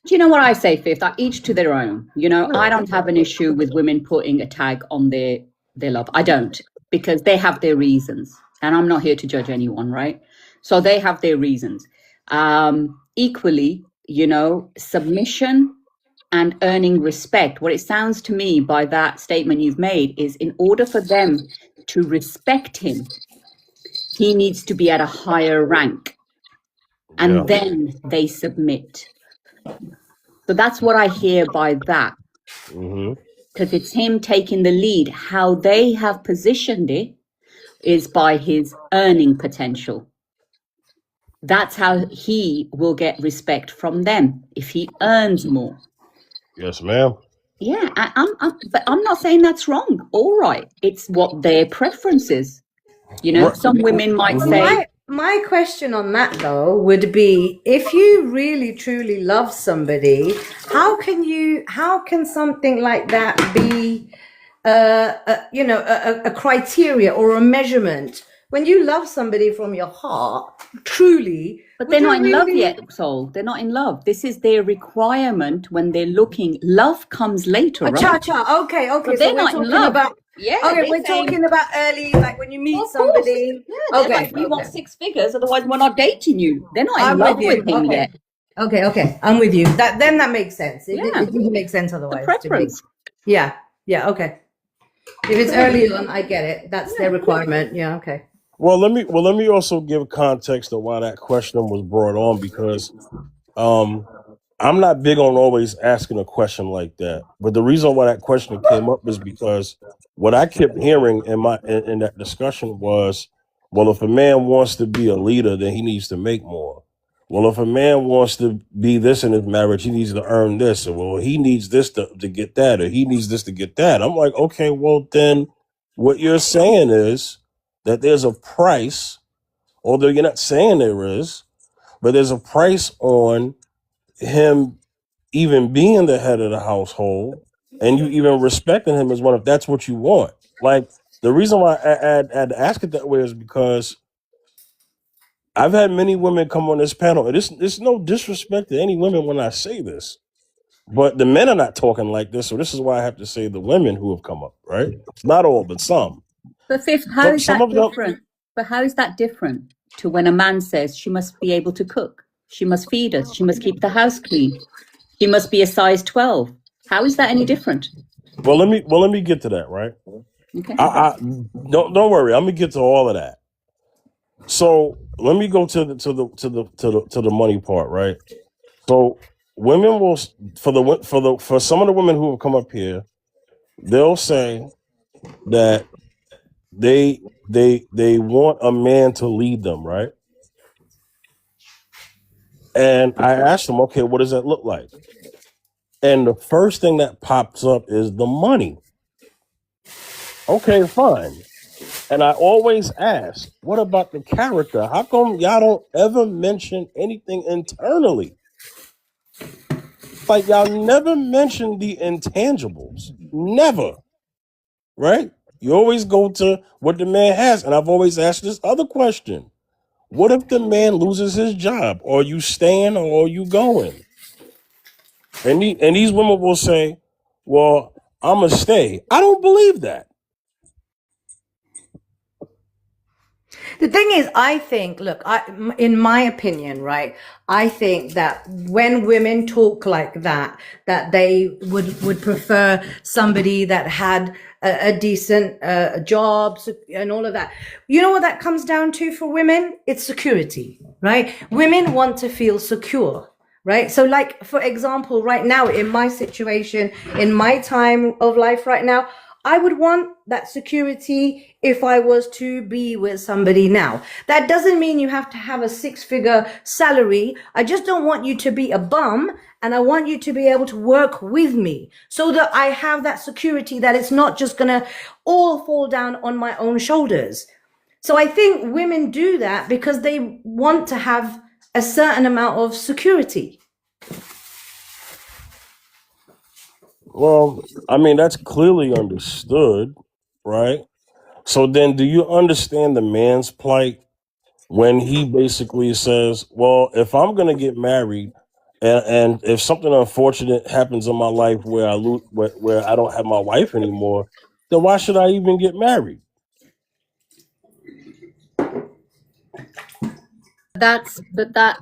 Do you know what I say, Fifth? Each to their own. I don't have an issue with women putting a tag on their love. I don't, because they have their reasons. And I'm not here to judge anyone, right? So they have their reasons. Equally, submission and earning respect. What it sounds to me by that statement you've made is, in order for them to respect him, he needs to be at a higher rank. And then they submit. So that's what I hear by that. Because it's him taking the lead. How they have positioned it is by his earning potential. That's how he will get respect from them, if he earns more.
Yes, ma'am.
Yeah, but I'm not saying that's wrong. All right, it's what their preference is. Some women might say.
My question on that, though, would be, if you really truly love somebody, how can something like that be a criteria or a measurement? When you love somebody from your heart, truly.
But they're not in love yet, Soul. They're not in love. This is their requirement when they're looking. Love comes later, right?
Okay.
But
So
they're
we're
not in
talking
love.
about.
Yeah.
Okay, we're talking about early, like when you meet
Of course.
somebody.
Yeah, they're like, we want 6 figures, otherwise we're not dating you. They're not in
I'm
love
with you.
with him
Okay.
yet.
Okay, I'm with you. That makes sense. It
Yeah,
didn't make sense
the
otherwise to me.
preference.
Yeah, okay. If it's early on, I get it. That's their requirement. Yeah, okay.
Well, let me also give context to why that question was brought on, because um I'm not big on always asking a question like that. But the reason why that question came up is because what I kept hearing in that discussion was, well, if a man wants to be a leader, then he needs to make more. Well, if a man wants to be this in his marriage, he needs to earn this. Or, well, he needs this to get that, or he needs this to get that. I'm like, okay, well, then what you're saying is that there's a price, although you're not saying there is, but there's a price on him even being the head of the household, and you even respecting him as one, if that's what you want. Like, the reason why I had to ask it that way is because I've had many women come on this panel, and it's no disrespect to any women when I say this, but the men are not talking like this, so this is why I have to say the women who have come up, right? Not all, but some.
But Fifth, how
Some,
is
some
that
of them,
different? But how is that different to when a man says she must be able to cook, she must feed us, she must keep the house clean, she must be a size 12? How is that any different?
well, let me get to that, right?
Okay.
I don't worry, I'm gonna get to all of that. So let me go to the money part, right? So women will, for some of the women who have come up here, they'll say that they want a man to lead them, right? And I asked them, okay, what does that look like? And the first thing that pops up is the money. Okay, fine. And I always ask, what about the character? How come y'all don't ever mention anything internally? Like, y'all never mention the intangibles. Never. Right? You always go to what the man has. And I've always asked this other question. What if the man loses his job? Are you staying or are you going? And these women will say, well, I'm going to stay. I don't believe that.
The thing is, I think, look, in my opinion, right, I think that when women talk like that they would prefer somebody that had a decent job and all of that. You know what that comes down to for women? It's security, right? Women want to feel secure. Right. So like, for example, right now in my situation, in my time of life right now, I would want that security if I was to be with somebody now. That doesn't mean you have to have a 6-figure salary. I just don't want you to be a bum, and I want you to be able to work with me so that I have that security, that it's not just going to all fall down on my own shoulders. So I think women do that because they want to have a certain amount of security.
Well, I mean, that's clearly understood, right? So then do you understand the man's plight when he basically says, well, if I'm going to get married and if something unfortunate happens in my life where I lose, where I don't have my wife anymore, then why should I even get married?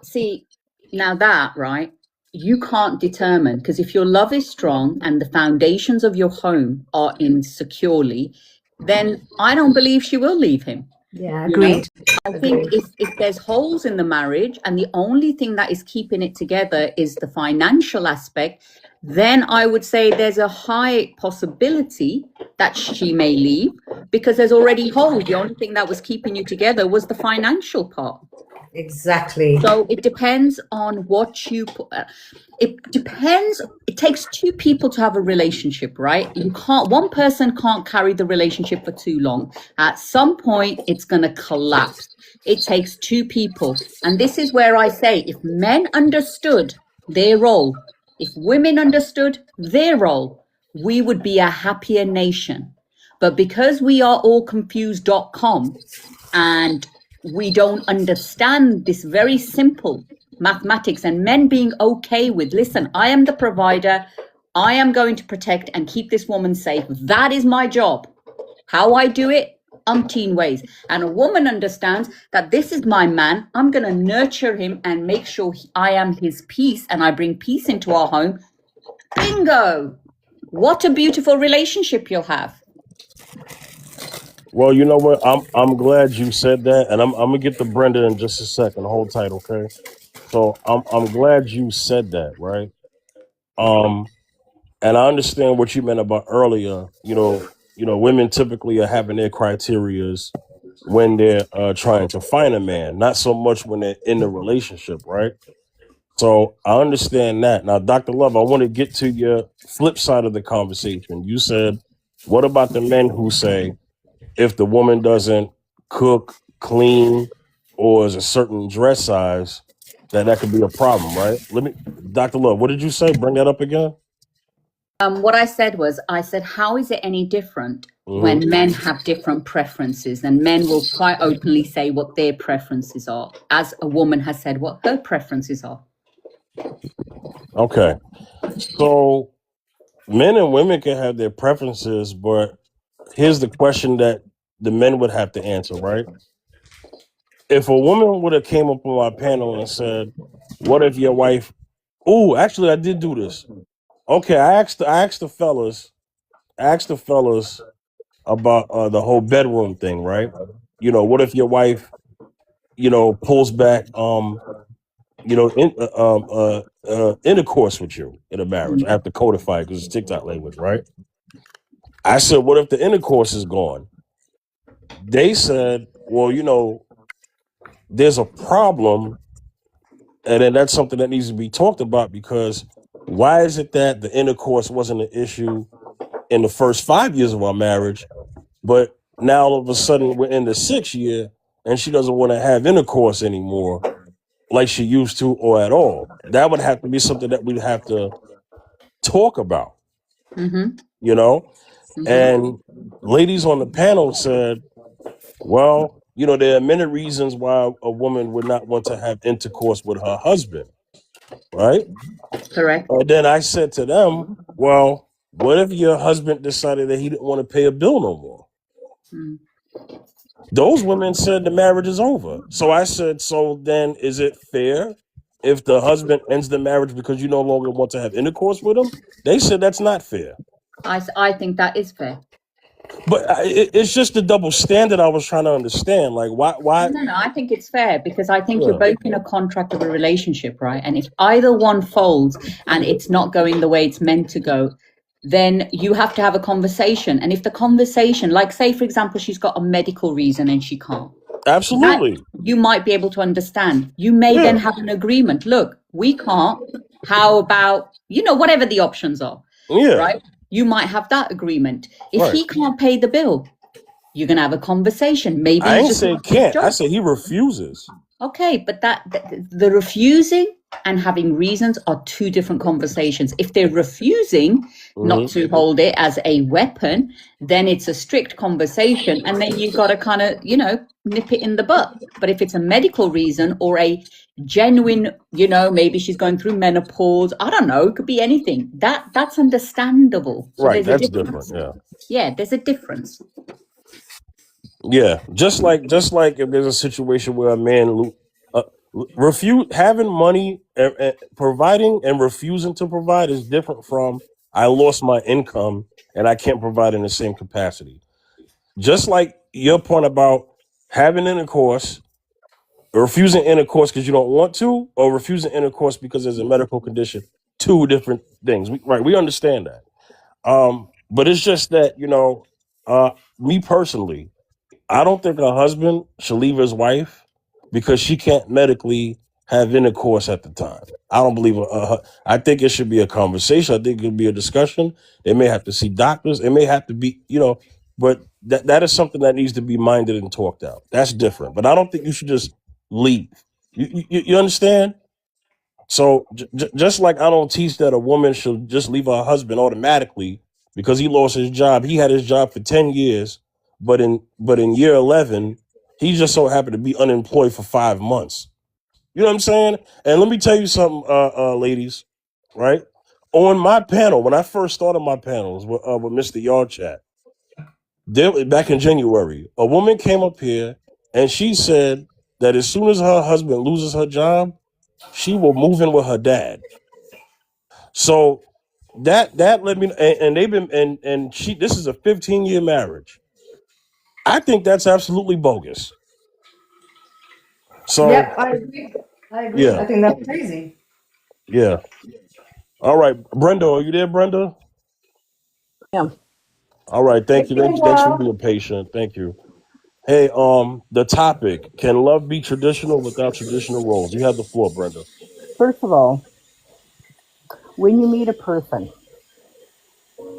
See, now that, right, you can't determine, because if your love is strong and the foundations of your home are in securely, then I don't believe she will leave him.
Yeah,
You know,
agreed.
I think if there's holes in the marriage and the only thing that is keeping it together is the financial aspect, then I would say there's a high possibility that she may leave because there's already holes. The only thing that was keeping you together was the financial part.
Exactly.
So it depends on what you put. It depends. It takes two people to have a relationship, right? One person can't carry the relationship for too long. At some point, it's going to collapse. It takes two people. And this is where I say, if men understood their role, if women understood their role, we would be a happier nation. But because we are all confused.com and we don't understand this very simple mathematics, and men being okay with, listen, I am the provider, I am going to protect and keep this woman safe. That is my job. How I do it, umpteen ways. And a woman understands that this is my man. I'm going to nurture him and make sure I am his peace and I bring peace into our home. Bingo! What a beautiful relationship you'll have.
Well, you know what? I'm glad you said that, and I'm gonna get to Brenda in just a second. Hold tight, okay? So I'm glad you said that, right? Um, and I understand what you meant about earlier. Women typically are having their criterias when they're trying to find a man, not so much when they're in the relationship, right? So I understand that. Now, Dr. Love, I want to get to your flip side of the conversation. You said, what about the men who say, if the woman doesn't cook, clean, or is a certain dress size, that could be a problem, right? Dr. Love, what did you say? Bring that up again.
What I said, how is it any different when men have different preferences? And men will quite openly say what their preferences are, as a woman has said what her preferences are.
Okay. So men and women can have their preferences, but here's the question that the men would have to answer, right? If a woman would have came up on my panel and said, what if your wife... Oh, actually, I did do this. Okay, I asked the fellas about the whole bedroom thing, right? What if your wife, pulls back, intercourse with you in a marriage? I have to codify it because it's TikTok language, right? I said, what if the intercourse is gone? They said, well, there's a problem, and then that's something that needs to be talked about, because why is it that the intercourse wasn't an issue in the first 5 years of our marriage, but now all of a sudden we're in the 6th year and she doesn't want to have intercourse anymore like she used to or at all? That would have to be something that we'd have to talk about, And ladies on the panel said, well, there are many reasons why a woman would not want to have intercourse with her husband, right?
Correct.
And then I said to them, well, what if your husband decided that he didn't want to pay a bill no more? Those women said the marriage is over. So I said, so then is it fair if the husband ends the marriage because you no longer want to have intercourse with him? They said that's not fair.
I think that is fair.
But it's just the double standard I was trying to understand. Like, why?
No, I think it's fair, because I think you're both in a contract of a relationship, right? And if either one folds and it's not going the way it's meant to go, then you have to have a conversation. And if the conversation, like, say, for example, she's got a medical reason and she can't.
Absolutely.
You might be able to understand. You may then have an agreement. Look, we can't. How about, whatever the options are, right? You might have that agreement. If he can't pay the bill, you're going to have a conversation. Maybe
I ain't say can't. I say he refuses.
Okay, but the refusing and having reasons are two different conversations. If they're refusing not to hold it as a weapon, then it's a strict conversation, and then you've got to kind of, nip it in the butt. But if it's a medical reason or a genuine, maybe she's going through menopause, I don't know, it could be anything. That's understandable. So
right, that's different.
Yeah, there's a difference.
Yeah, just like if there's a situation where a man having money and providing and refusing to provide is different from I lost my income and I can't provide in the same capacity. Just like your point about having intercourse, refusing intercourse because you don't want to, or refusing intercourse because there's a medical condition. Two different things. We understand that. But it's just that, me personally, I don't think a husband should leave his wife because she can't medically have intercourse at the time. I don't believe I think it should be a conversation. I think it could be a discussion. They may have to see doctors. It may have to be, but that is something that needs to be minded and talked out. That's different. But I don't think you should just leave. You understand? So just like I don't teach that a woman should just leave her husband automatically because he lost his job. He had his job for 10 years, but in year 11, he just so happened to be unemployed for 5 months. You know what I'm saying? And let me tell you something, ladies, right? On my panel, when I first started my panels with Mr. Yarchat, back in January, a woman came up here and she said that as soon as her husband loses her job, she will move in with her dad. So that let me, and they've been, and she, this is a 15-year marriage. I think that's absolutely bogus. So
Yep, I agree. I agree.
yeah,
I think that's crazy.
yeah. All right, Brenda, are you there, Brenda?
Yeah.
All right, thank
Take
you.
it a
Thanks for
while.
being patient. Thank you. Hey, the topic: can love be traditional without traditional roles? You have the floor, Brenda.
First of all, when you meet a person,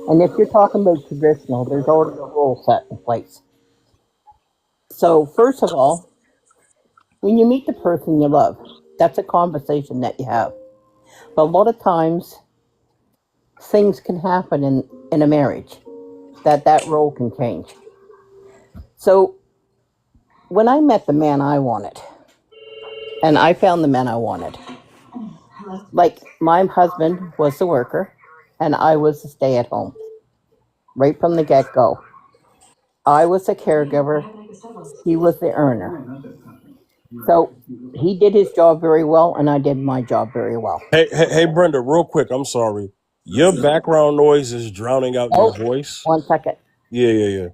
and if you're talking about traditional, there's already a rule set in place. So, first of all, when you meet the person you love, that's a conversation that you have. But a lot of times, things can happen in a marriage that role can change. So, when I met the man I wanted, and I found the man I wanted, like my husband was the worker, and I was the stay at home right from the get go. I was the caregiver, he was the earner. So he did his job very well, and I did my job very well.
Hey, Brenda, real quick. I'm sorry. Your background noise is drowning out your
Oh,
voice.
1 second.
Yeah.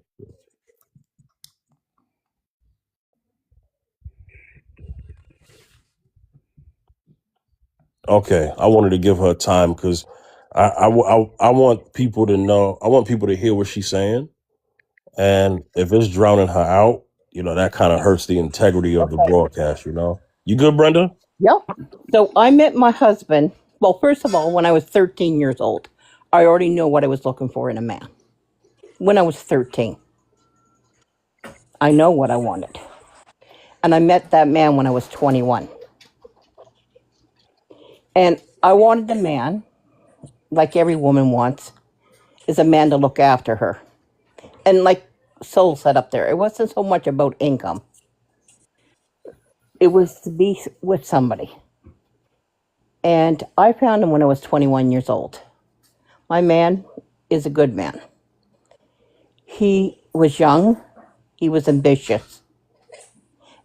Okay, I wanted to give her time because I want people to know. I want people to hear what she's saying, and if it's drowning her out, that kind of hurts the integrity of the
Okay.
broadcast. You good, Brenda?
Yep. So I met my husband. Well, first of all, when I was 13 years old, I already knew what I was looking for in a man. When I was 13, I know what I wanted. And I met that man when I was 21. And I wanted a man, like every woman wants, is a man to look after her. And like Soul said up there, it wasn't so much about income. It was to be with somebody. And I found him when I was 21 years old. My man is a good man. He was young, he was ambitious,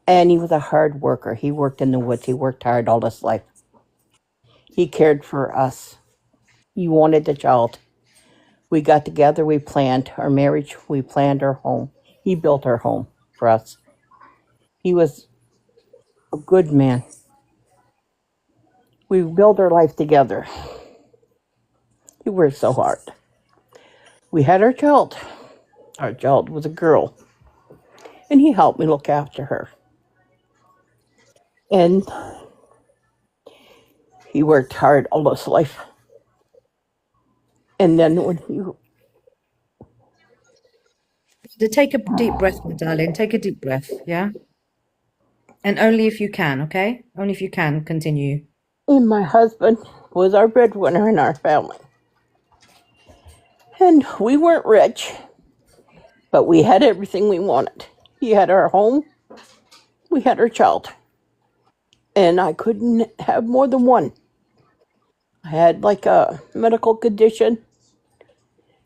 and he was a hard worker. He worked in the woods, he worked hard all his life. He cared for us. He wanted a child. We got together, we planned our marriage, we planned our home. He built our home for us. He was a good man. We built our life together. He worked so hard. We had our child. Our child was a girl. And he helped me look after her. And he worked hard all his life. And then when he
Take a deep breath, my darling. Take a deep breath, yeah? And only if you can, okay? Only if you can, continue.
and my husband was our breadwinner in our family. And we weren't rich, but we had everything we wanted. He had our home, we had our child. And I couldn't have more than one. I had like a medical condition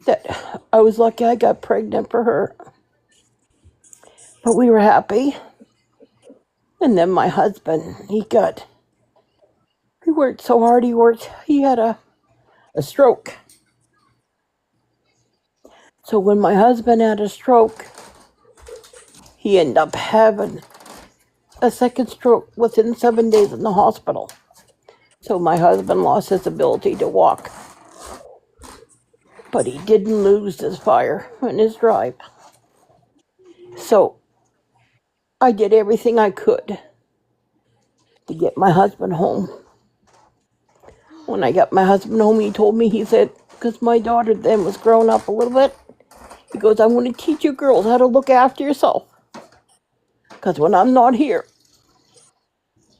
that I was lucky I got pregnant for her. But we were happy. And then my husband, he worked so hard, he had a stroke. So when my husband had a stroke, he ended up having a second stroke within 7 days in the hospital. So my husband lost his ability to walk. But he didn't lose his fire and his drive. So I did everything I could to get my husband home. When I got my husband home, he told me, he said, because my daughter then was growing up a little bit, he goes, I'm going to teach you girls how to look after yourself. Because when I'm not here,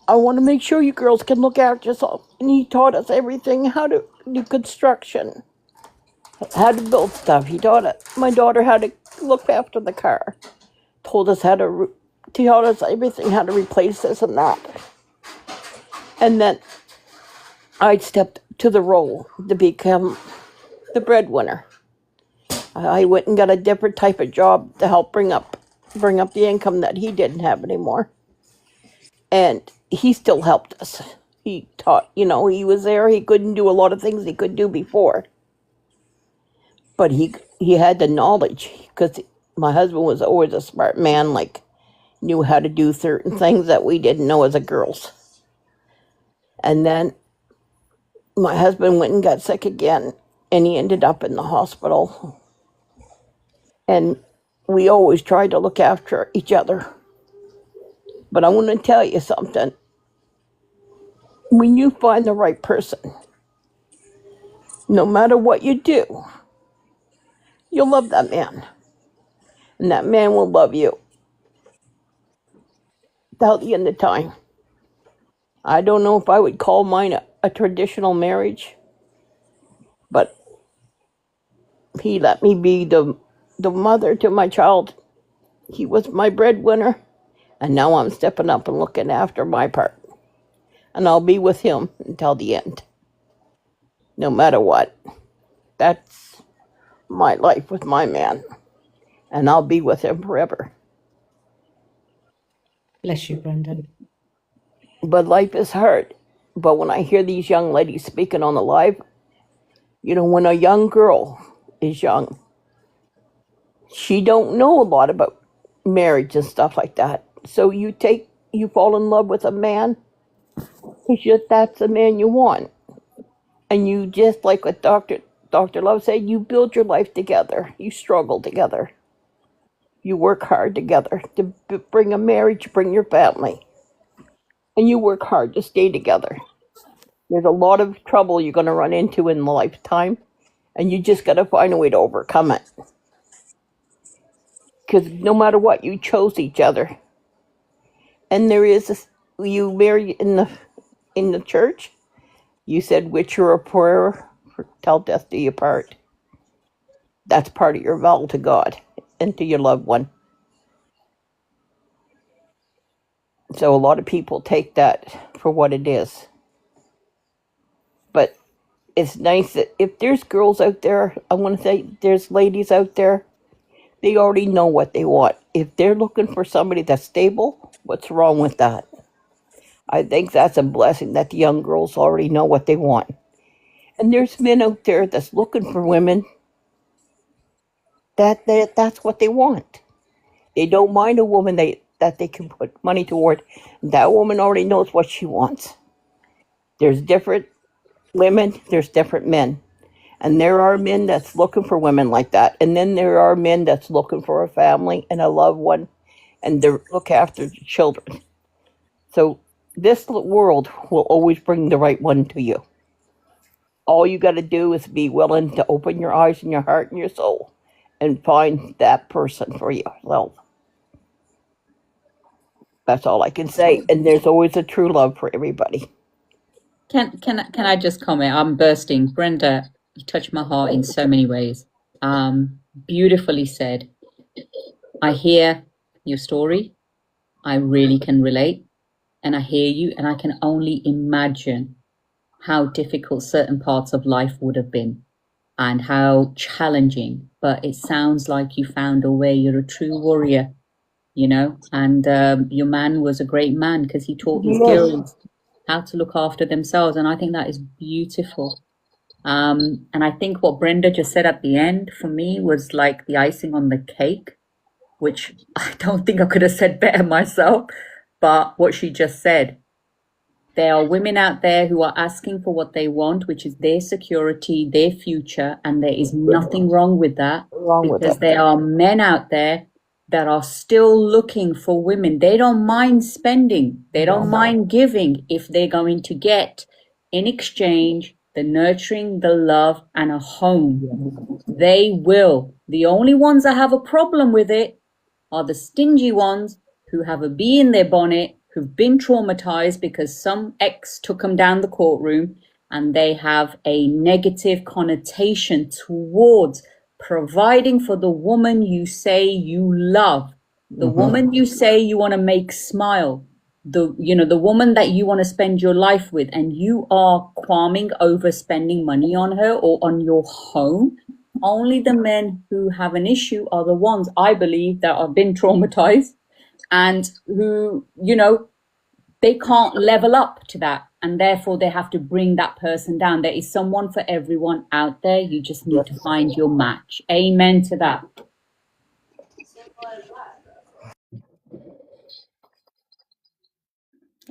I want to make sure you girls can look after yourself. And he taught us everything, how to do construction, how to build stuff. He taught my daughter how to look after the car. Told us taught us everything, how to replace this and that. And then I stepped to the role to become the breadwinner. I went and got a different type of job to help bring up the income that he didn't have anymore. And he still helped us. He taught, he was there. He couldn't do a lot of things he could do before, but he had the knowledge because my husband was always a smart man, like knew how to do certain things that we didn't know as a girls. And then my husband went and got sick again, and he ended up in the hospital. And we always tried to look after each other. But I want to tell you something. When you find the right person, no matter what you do, you'll love that man. And that man will love you till the end of time. I don't know if I would call mine a traditional marriage, but he let me be the mother to my child. He was my breadwinner, and now I'm stepping up and looking after my part. And I'll be with him until the end, no matter what. That's my life with my man, and I'll be with him forever.
Bless you, Brendan.
But life is hard. But when I hear these young ladies speaking on the live, when a young girl is young, she don't know a lot about marriage and stuff like that. So you fall in love with a man because that's the man you want. And you, just like what Dr. Love said, you build your life together. You struggle together. You work hard together to bring a marriage, bring your family. And you work hard to stay together. There's a lot of trouble you're going to run into in the lifetime, and you just got to find a way to overcome it. Because no matter what, you chose each other. And there is you marry in the church. You said, which you're a prayer till death do you part. That's part of your vow to God and to your loved one. So a lot of people take that for what it is. But it's nice that if there's girls out there, I want to say there's ladies out there, they already know what they want. If they're looking for somebody that's stable, what's wrong with that? I think that's a blessing that the young girls already know what they want. And there's men out there that's looking for women that's what they want. They don't mind a woman that they can put money toward. That woman already knows what she wants. There's different women, there's different men. And there are men that's looking for women like that. And then there are men that's looking for a family and a loved one and to look after the children. So this world will always bring the right one to you. All you got to do is be willing to open your eyes and your heart and your soul and find that person for yourself. That's all I can say. And there's always a true love for everybody.
Can I just comment? I'm bursting. Brenda, you touch my heart in so many ways. Beautifully said. I hear your story. I really can relate. And I hear you, and I can only imagine how difficult certain parts of life would have been and how challenging. But it sounds like you found a way. You're a true warrior, and your man was a great man because he taught his girls how to look after themselves. And I think that is beautiful. And I think what Brenda just said at the end for me was like the icing on the cake, which I don't think I could have said better myself. But what she just said, there are women out there who are asking for what they want, which is their security, their future. And there is nothing wrong with that, because there are men out there that are still looking for women. They don't mind spending. They don't mind giving if they're going to get in exchange the nurturing, the love, and a home. They will. The only ones that have a problem with it are the stingy ones who have a bee in their bonnet, who've been traumatized because some ex took them down the courtroom, and they have a negative connotation towards providing for the woman you say you love, the woman you say you want to make smile, the woman that you want to spend your life with, and you are qualming over spending money on her or on your home. Only the men who have an issue are the ones, I believe, that have been traumatized and who, they can't level up to that. And therefore, they have to bring that person down. There is someone for everyone out there. You just need to find your match. Amen to that.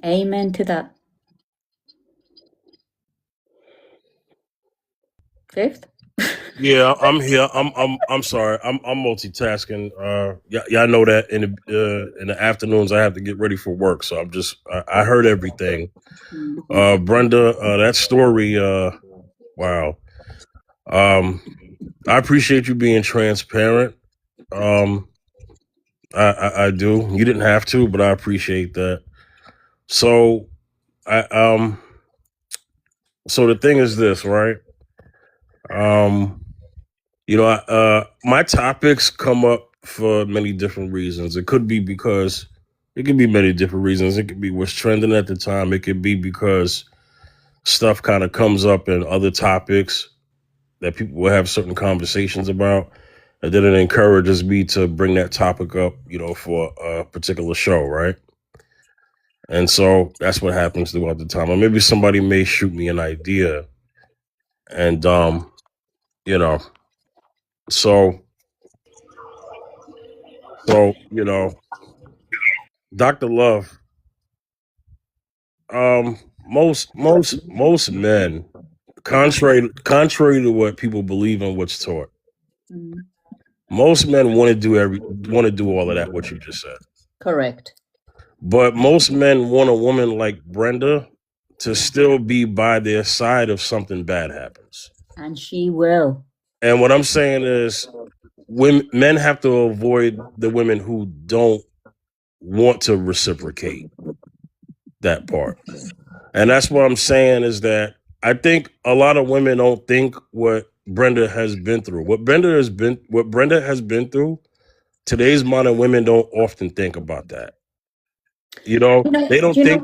Amen to that. Fifth?
Yeah, I'm here. I'm sorry. I'm multitasking. Y'all know that in the afternoons I have to get ready for work, so I heard everything. Brenda, that story. Wow. I appreciate you being transparent. I do. You didn't have to, but I appreciate that. So so the thing is this, right? My topics come up for many different reasons. It could be because it could be many different reasons. It could be what's trending at the time. It could be because stuff kind of comes up in other topics that people will have certain conversations about. And then it encourages me to bring that topic up, for a particular show, right? And so that's what happens throughout the time. Or maybe somebody may shoot me an idea, and so Dr. Love, most men, contrary to what people believe and what's taught, most men want to do all of that, what you just said.
Correct.
But most men want a woman like Brenda to still be by their side if something bad happens.
And she will.
And what I'm saying is, men have to avoid the women who don't want to reciprocate that part. And that's what I'm saying is that I think a lot of women don't think what Brenda has been through. What Brenda has been through, today's modern women don't often think about that. They don't think.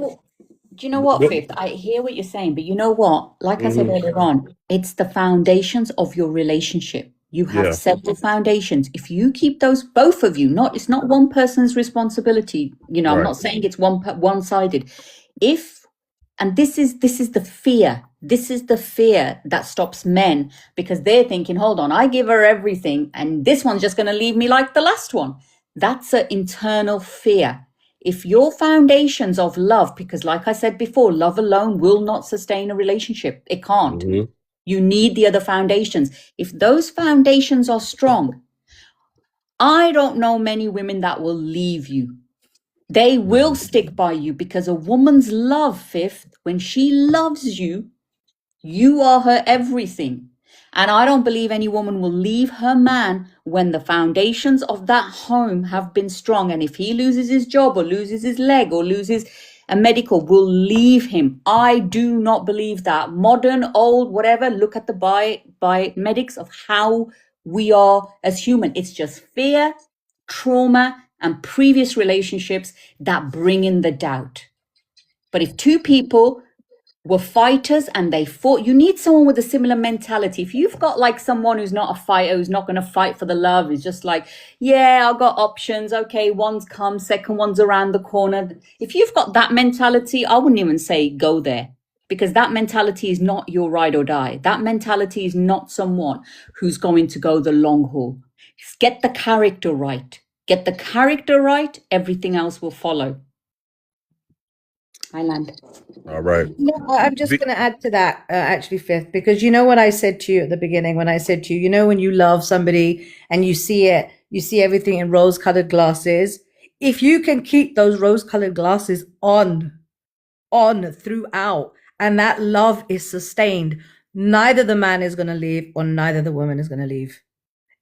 Do you know what, Fifth? I hear what you're saying, but you know what? Like I said earlier on, it's the foundations of your relationship. You have several foundations. If you keep those, both of you, it's not one person's responsibility. I'm not saying it's one-sided. And this is the fear. This is the fear that stops men, because they're thinking, hold on, I give her everything and this one's just going to leave me like the last one. That's an internal fear. If your foundations of love, because like I said before, love alone will not sustain a relationship. It can't. You need the other foundations. If those foundations are strong, I don't know many women that will leave you. They will stick by you, because a woman's love, Fifth, when she loves you, you are her everything. And I don't believe any woman will leave her man when the foundations of that home have been strong. And if he loses his job or loses his leg or loses a medical, will leave him. I do not believe that. Modern, old, whatever, look at the biomedics of how we are as human. It's just fear, trauma, and previous relationships that bring in the doubt. But if two people were fighters and they fought, you need someone with a similar mentality. If you've got like someone who's not a fighter, who's not going to fight for the love, who's just like, yeah, I've got options. Okay, one's come, second one's around the corner. If you've got that mentality, I wouldn't even say go there, because that mentality is not your ride or die. That mentality is not someone who's going to go the long haul. Get the character right. Get the character right, everything else will follow. I land.
All right.
I'm just going to add to that, actually, Fifth, because you know what I said to you at the beginning when I said to you, when you love somebody and you see everything in rose-colored glasses. If you can keep those rose-colored glasses on throughout, and that love is sustained, neither the man is going to leave or neither the woman is going to leave.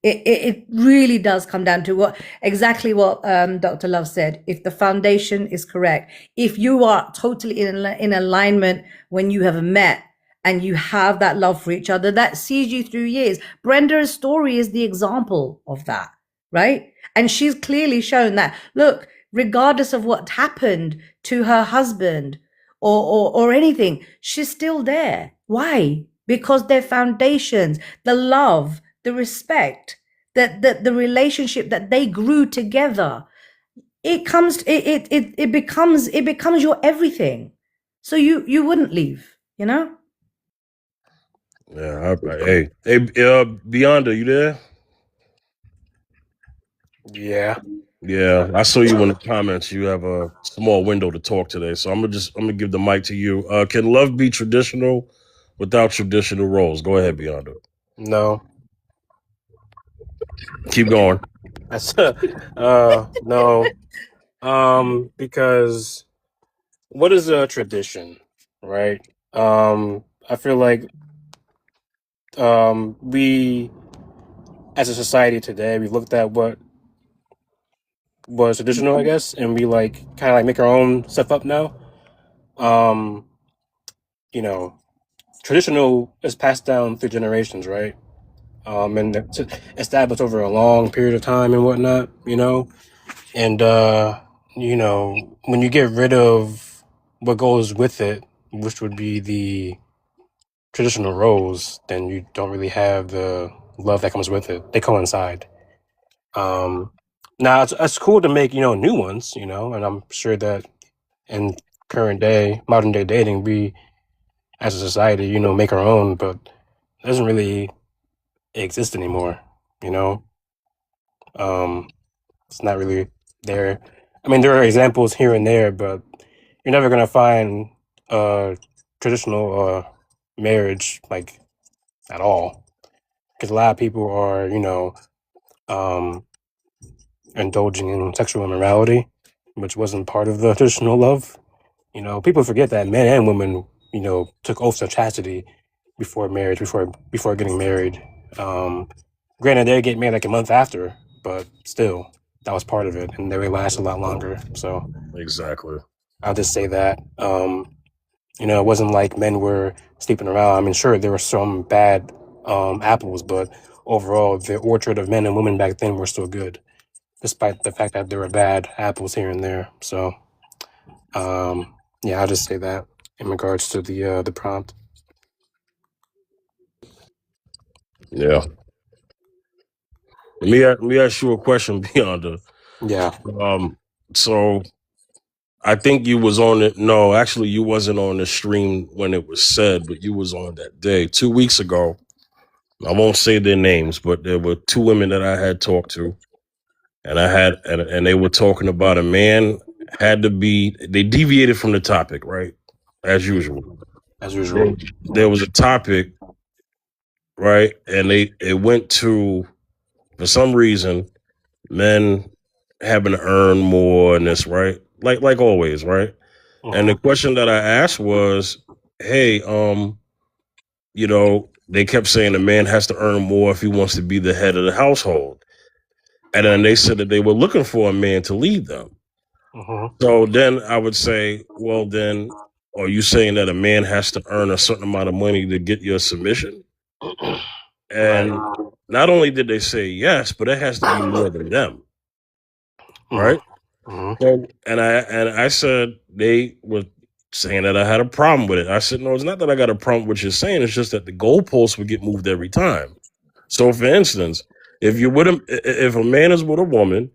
It really does come down to exactly what Dr. Love said. If the foundation is correct, if you are totally in alignment when you have met and you have that love for each other, that sees you through years. Brenda's story is the example of that, right? And she's clearly shown that, look, regardless of what happened to her husband or anything, she's still there. Why? Because their foundations, the love, the respect, that the relationship that they grew together, it becomes your everything. So you wouldn't leave, you know?
Yeah. Hey, Beyonda, you there?
Yeah.
Yeah, I saw you in the comments. You have a small window to talk today, so I'm gonna give the mic to you. Can love be traditional without traditional roles? Go ahead, Beyonda.
No.
Keep going.
That's no. Because what is a tradition, right? I feel like we as a society today, we looked at what was traditional, I guess, and we like kind of like make our own stuff up now. Um, you know, traditional is passed down through generations, right? And it's established over a long period of time and whatnot, you know. And you know, when you get rid of what goes with it, which would be the traditional roles, then you don't really have the love that comes with it. They coincide. Now it's cool to make, you know, new ones, you know, and I'm sure that in current day, modern day dating, we as a society, you know, make our own, but it doesn't really exist anymore, you know. It's not really there. I mean, there are examples here and there, but you're never gonna find a traditional marriage like at all, because a lot of people are, you know, indulging in sexual immorality, which wasn't part of the traditional love. You know, people forget that men and women, you know, took oaths of chastity before marriage, before getting married. Granted, they get married like a month after, but still, that was part of it, and they would last a lot longer. So
Exactly.
I'll just say that. You know, it wasn't like men were sleeping around. I mean, sure, there were some bad apples, but overall, the orchard of men and women back then were still good, despite the fact that there were bad apples here and there. So, yeah, I'll just say that in regards to the prompt.
Yeah. Let me ask you a question, Beyonda.
Yeah.
So I think you was on it. No, actually, you wasn't on the stream when it was said, but you was on that day 2 weeks ago. I won't say their names, but there were two women that I had talked to, and and they were talking about a man had to be. They deviated from the topic, right? As usual.
As usual.
There was a topic, right, and it went to, for some reason, men having to earn more and this, right? Like always, right? And the question that I asked was, hey, you know, they kept saying the man has to earn more if he wants to be the head of the household. And then they said that they were looking for a man to lead them. So then I would say, well, then, are you saying that a man has to earn a certain amount of money to get your submission? And not only did they say yes, but it has to be more than them, right? So, and I said they were saying that I had a problem with it. I said, no, it's not that I got a problem with what you're saying. It's just that the goalposts would get moved every time. So, for instance, if a man is with a woman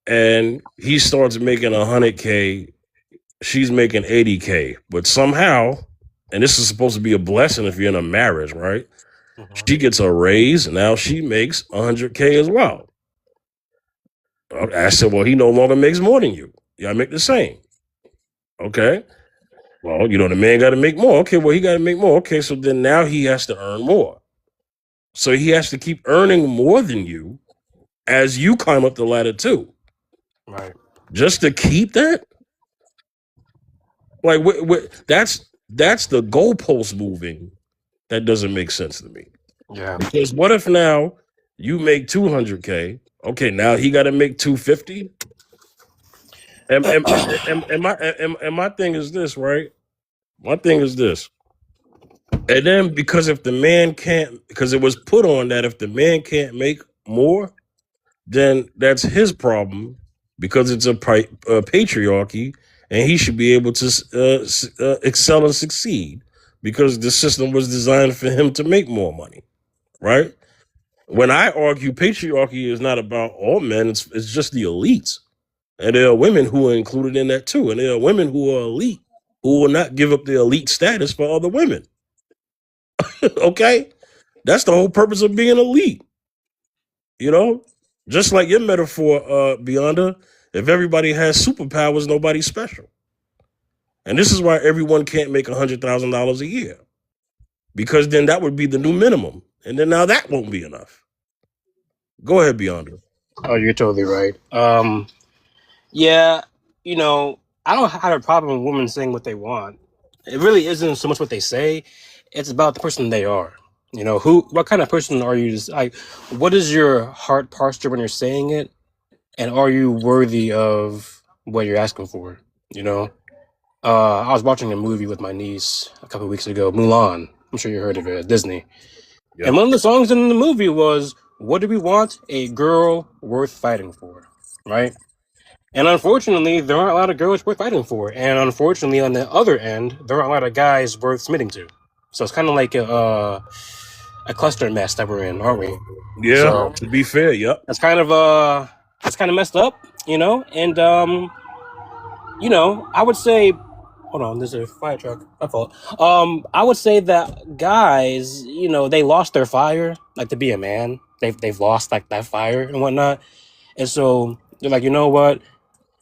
and he starts making 100K, she's making 80K, but somehow, and this is supposed to be a blessing if you're in a marriage, right? She gets a raise, and now she makes 100K as well. I said, well, he no longer makes more than you. Y'all make the same. Okay. Well, you know, the man got to make more. Okay, well, he got to make more. Okay, so then now he has to earn more. So he has to keep earning more than you as you climb up the ladder too.
Right.
Just to keep that? Like, that's the goalpost moving. That doesn't make sense to me.
Yeah.
Because what if now you make 200K? Okay, now he got to make 250. And my thing is this, right? My thing is this. And then because if the man can't, because it was put on that if the man can't make more, then that's his problem because it's a patriarchy, and he should be able to excel and succeed because the system was designed for him to make more money, right? When I argue patriarchy is not about all men, it's just the elites. And there are women who are included in that too. And there are women who are elite who will not give up their elite status for other women. Okay? That's the whole purpose of being elite. You know? Just like your metaphor, Beyonda, if everybody has superpowers, nobody's special. And this is why everyone can't make $100,000 a year. Because then that would be the new minimum. And then now that won't be enough. Go ahead, Beyonda.
Oh, you're totally right. Yeah, you know, I don't have a problem with women saying what they want. It really isn't so much what they say; it's about the person they are. You know, what kind of person are you? Like, what is your heart posture when you're saying it, and are you worthy of what you're asking for? You know, I was watching a movie with my niece a couple of weeks ago, Mulan. I'm sure you heard of it, Disney.
Yep.
And one of the songs in the movie was, "What do we want? A girl worth fighting for," right? And unfortunately, there aren't a lot of girls worth fighting for. And unfortunately, on the other end, there aren't a lot of guys worth submitting to. So it's kind of like a cluster mess that we're in, aren't we?
Yeah,
So
to be fair, yep.
that's kind of messed up, you know. And you know, I would say, hold on, there's a fire truck. My fault. I would say that guys, you know, they lost their fire, like to be a man. They've lost like that fire and whatnot. And so they're like, you know what?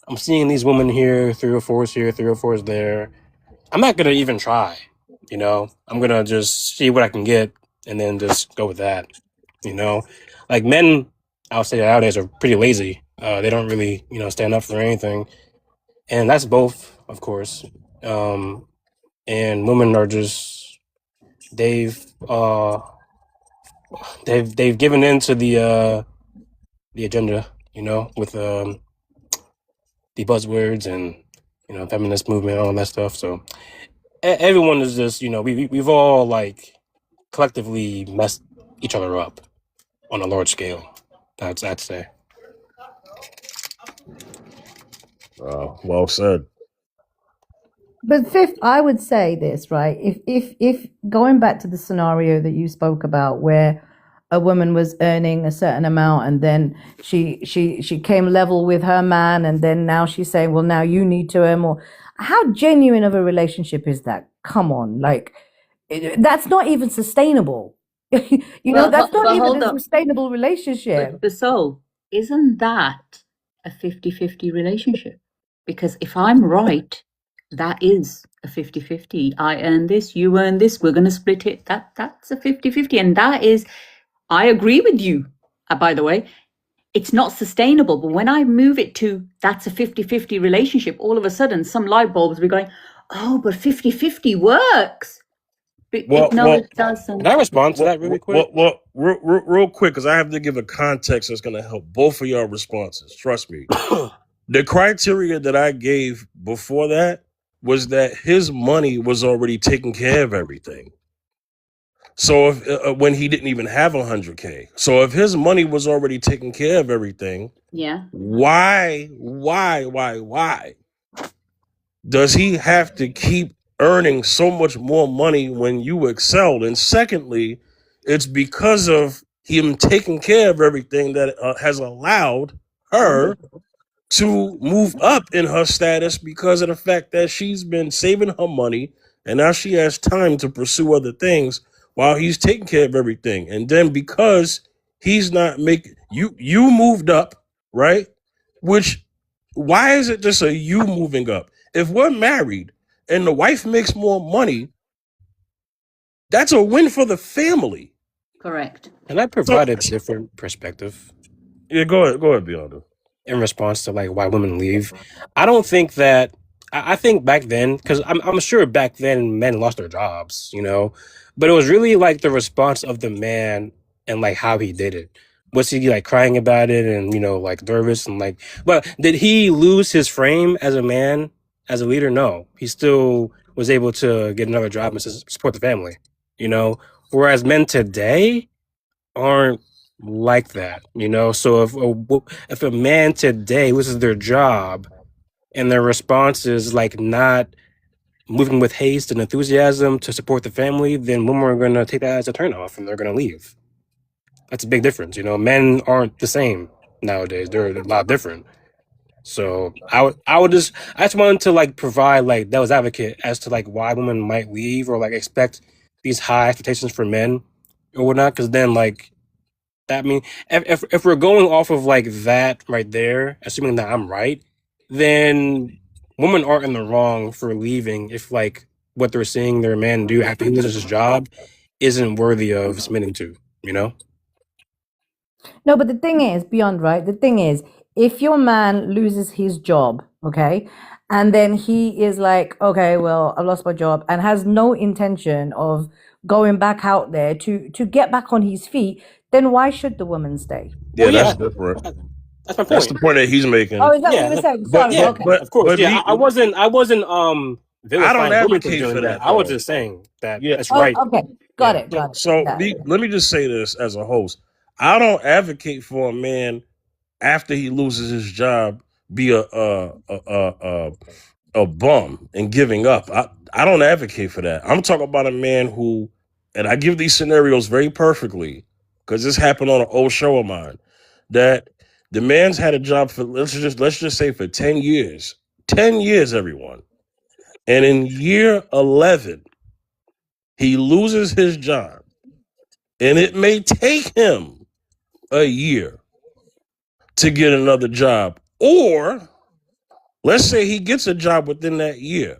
I'm seeing these women here, 3 or 4s here, 3 or 4s there. I'm not gonna even try, you know. I'm gonna just see what I can get and then just go with that, you know. Like men, I'll say nowadays are pretty lazy. They don't really, you know, stand up for anything, and that's both, of course. And women are just they've given in to the agenda, you know, with the buzzwords and, you know, feminist movement, all that stuff. So everyone is just, you know, we've all like collectively messed each other up on a large scale. I'd say.
Well said.
But fifth, I would say this, right? If going back to the scenario that you spoke about, where a woman was earning a certain amount and then she came level with her man, and then now she's saying, well, now you need to earn more. How genuine of a relationship is that? Come on, like that's not even sustainable. You know, that's not even
hold
a
up.
sustainable relationship.
But so, isn't that a 50-50 relationship? Because if I'm right, that is a 50-50. I earn this, you earn this, we're going to split it. That's a 50-50. And that is, I agree with you, by the way. It's not sustainable. But when I move it to that's a 50-50 relationship, all of a sudden some light bulbs will be going, oh, but 50-50 works. But it doesn't.
Can I respond to that really quick?
Well, real quick, because I have to give a context that's going to help both of your responses. Trust me. The criteria that I gave before that was that his money was already taking care of everything. So if when he didn't even have $100K, so if his money was already taking care of everything,
Yeah.
why does he have to keep earning so much more money when you excelled? And secondly, it's because of him taking care of everything that has allowed her to move up in her status, because of the fact that she's been saving her money and now she has time to pursue other things while he's taking care of everything. And then because he's not making you moved up, right? Which, why is it just a you moving up? If we're married and the wife makes more money, that's a win for the family.
Correct.
And I provide a different perspective.
Yeah, go ahead, Beyonda.
In response to like why women leave, I don't think that. I think back then, because I'm sure back then men lost their jobs, you know, but it was really like the response of the man and like how he did it. Was he like crying about it and, you know, like nervous and like, but did he lose his frame as a man, as a leader? No, he still was able to get another job and support the family, you know, whereas men today aren't like that, you know. So if a man today loses their job and their response is like not moving with haste and enthusiasm to support the family, then women are going to take that as a turnoff and they're going to leave. That's a big difference. You know, men aren't the same nowadays. They're a lot different. So I just wanted to like provide like devil's advocate as to like why women might leave or like expect these high expectations for men or whatnot. Because then like that mean if we're going off of like that right there, assuming that I'm right, then women aren't in the wrong for leaving if like what they're seeing their man do after he loses his job isn't worthy of submitting to. You know.
No, but the thing is, beyond right, the thing is, if your man loses his job, okay, and then he is like, okay, well, I've lost my job, and has no intention of going back out there to get back on his feet, then why should the woman stay?
Yeah,
Well,
that's
yeah,
different.
that's my
That's
point.
the point that he's making.
Oh, is that what you
Yeah,
were saying?
But
Sorry,
yeah,
okay.
but
of course.
but
Yeah,
me,
I wasn't
I don't
vilifying women for
advocate
doing
for
that.
that
I was
though.
just saying that
Yeah.
that's
Oh,
right.
okay. Got
Yeah.
it. Got it.
So
Yeah.
let me just say this as a host. I don't advocate for a man after he loses his job be a bum and giving up. I don't advocate for that. I'm talking about a man who, and I give these scenarios very perfectly because this happened on an old show of mine. That the man's had a job for let's just say for 10 years. 10 years, everyone. And in year 11, he loses his job. And it may take him a year to get another job. Or let's say he gets a job within that year.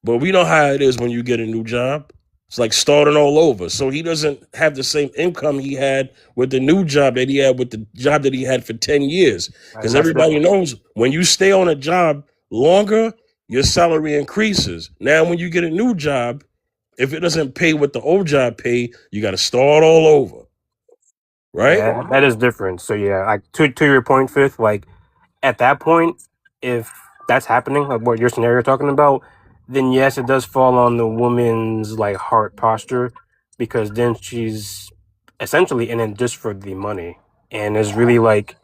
But we know how it is when you get a new job. It's like starting all over. So he doesn't have the same income he had with the new job that he had with the job that he had for 10 years. Because
That's
everybody
different.
knows when you stay on a job longer, your salary increases. Now, when you get a new job, if it doesn't pay what the old job paid, you got to start all over. Right?
Yeah, that is different. So yeah, like to your point, Fifth, like at that point, if that's happening, like what your scenario you're talking about, then yes, it does fall on the woman's like heart posture because then she's essentially in it just for the money and is really like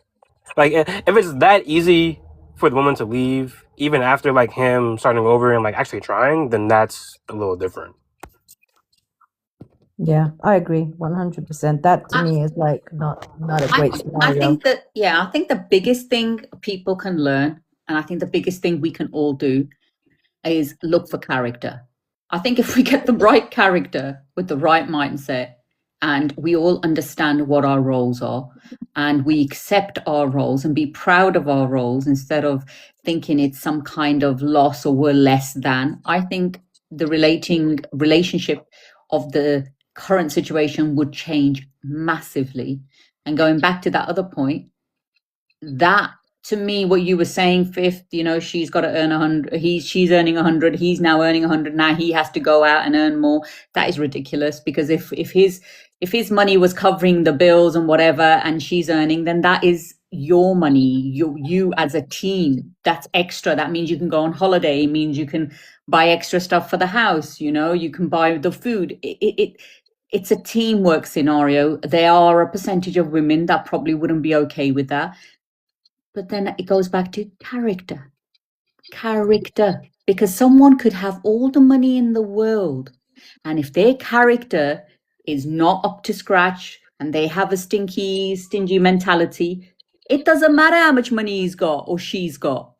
if it's that easy for the woman to leave even after like him starting over and like actually trying, then that's a little different.
Yeah, I agree 100%. That to
I,
me is like not a
I,
great
I
scenario.
think that, yeah, I think the biggest thing people can learn, and I think the biggest thing we can all do is look for character. I think if we get the right character with the right mindset and we all understand what our roles are and we accept our roles and be proud of our roles instead of thinking it's some kind of loss or we're less than, I think the relationship of the current situation would change massively. And going back to that other point, that to me, what you were saying, Fifth, she's got to earn 100. She's earning 100. He's now earning 100. Now he has to go out and earn more. That is ridiculous because if his money was covering the bills and whatever, and she's earning, then that is your money. You as a team. That's extra. That means you can go on holiday. It means you can buy extra stuff for the house. You can buy the food. It's a teamwork scenario. There are a percentage of women that probably wouldn't be okay with that. But then it goes back to character. Because someone could have all the money in the world, and if their character is not up to scratch and they have a stingy mentality, it doesn't matter how much money he's got or she's got.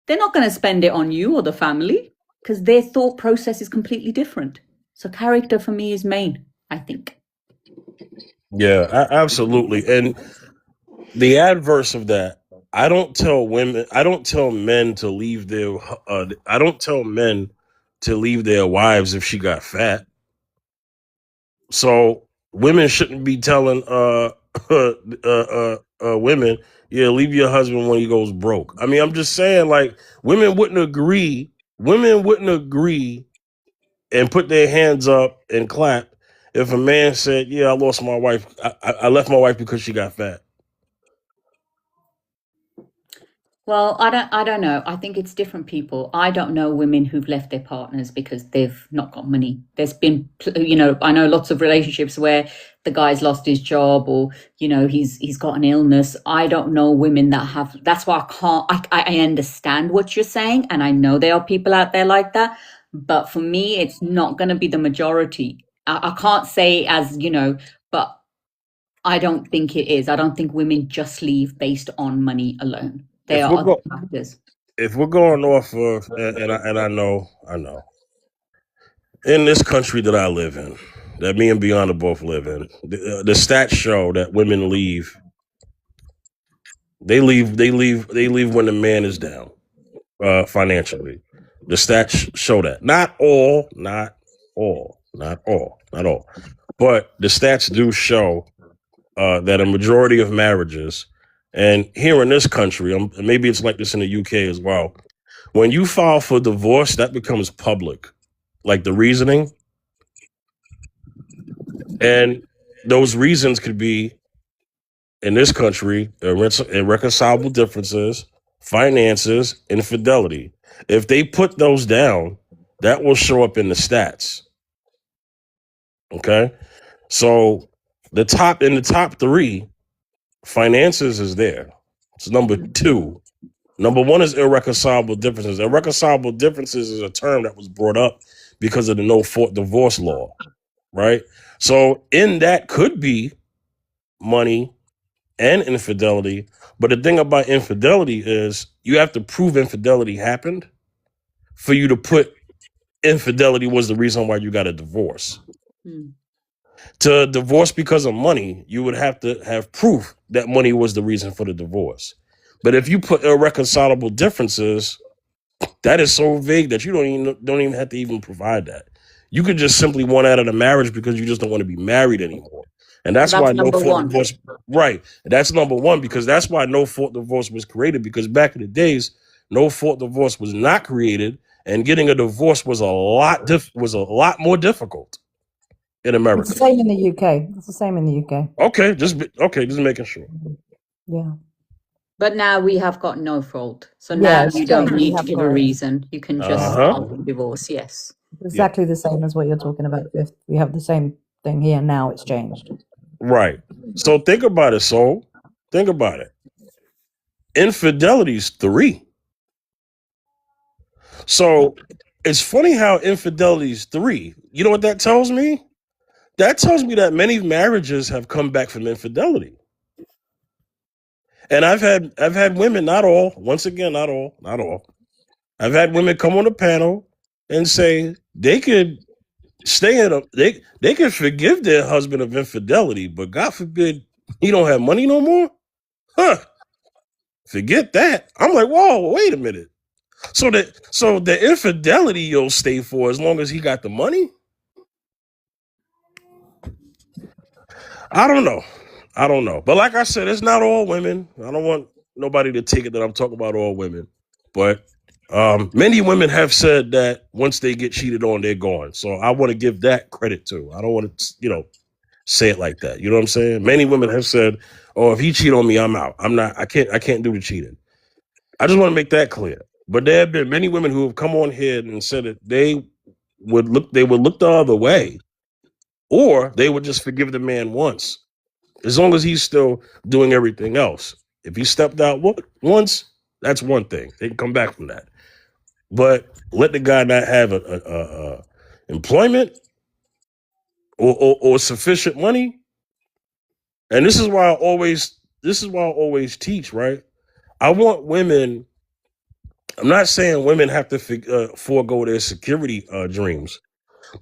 They're not going to spend it on you or the family because their thought process is completely different. So character for me is main, I think.
Yeah, absolutely. And the adverse of that, I don't tell men to leave their I don't tell men to leave their wives if she got fat. So women shouldn't be telling women, yeah, leave your husband when he goes broke. I mean, I'm just saying, like, women wouldn't agree and put their hands up and clap if a man said, yeah, I lost my wife. I left my wife because she got fat.
Well, I don't know. I think it's different people. I don't know women who've left their partners because they've not got money. There's been, I know lots of relationships where the guy's lost his job or, he's got an illness. I don't know women that have. That's why I understand what you're saying, and I know there are people out there like that. But for me, it's not going to be the majority. I can't say but I don't think it is. I don't think women just leave based on money alone. There
If
are
we're
other
go,
factors.
if we're going off of, and I know, in this country that I live in, that me and Beyonce both live in, the stats show that women leave. They leave when the man is down, financially. The stats show that. Not all, but the stats do show that a majority of marriages, and here in this country, maybe it's like this in the UK as well. When you file for divorce, that becomes public, like the reasoning, and those reasons could be, in this country, irreconcilable differences, finances, infidelity. If they put those down, that will show up in the stats. Okay, so the top three, finances is there. It's number two. Number one is irreconcilable differences. Irreconcilable differences is a term that was brought up because of the no-fault divorce law, right? So in that could be money and infidelity. But the thing about infidelity is you have to prove infidelity happened for you to put infidelity was the reason why you got a divorce. To divorce because of money, you would have to have proof that money was the reason for the divorce. But if you put irreconcilable differences, that is so vague that you don't even have to even provide that. You could just simply want out of the marriage because you just don't want to be married anymore. And that's why
That's
no
number
fault
one.
divorce, right? That's number one, because that's why no fault divorce was created, because back in the days, no fault divorce was not created, and getting a divorce was a lot more difficult in
It's
America.
the same in the UK. It's the same in the UK.
Okay, just making sure.
Yeah.
But now we have got no fault. So
Yeah,
now
it's
you don't
changed. We
need to
have
give
got
a
it.
reason. You can just
Uh-huh.
file for divorce. Yes.
Exactly the same as what you're talking about. If we have the same thing here now, it's changed.
Right. So think about it, Soul. Think about it. Infidelity's 3. So it's funny how infidelity's 3. You know what that tells me? That tells me that many marriages have come back from infidelity. And I've had women, not all, once again, not all. I've had women come on the panel and say they could stay in they could forgive their husband of infidelity, but God forbid he don't have money no more. Huh. Forget that. I'm like, whoa, wait a minute. So the infidelity you'll stay for as long as he got the money? I don't know. But like I said, it's not all women. I don't want nobody to take it that I'm talking about all women. But many women have said that once they get cheated on, they're gone. So I want to give that credit too. I don't want to, say it like that. You know what I'm saying? Many women have said, "Oh, if he cheat on me, I'm out. I can't do the cheating." I just want to make that clear. But there have been many women who have come on here and said that they would look the other way, or they would just forgive the man once, as long as he's still doing everything else. If he stepped out once, that's one thing. They can come back from that. But let the guy not have a employment or sufficient money. And this is why I always teach, right? I want women. I'm not saying women have to forego their security dreams,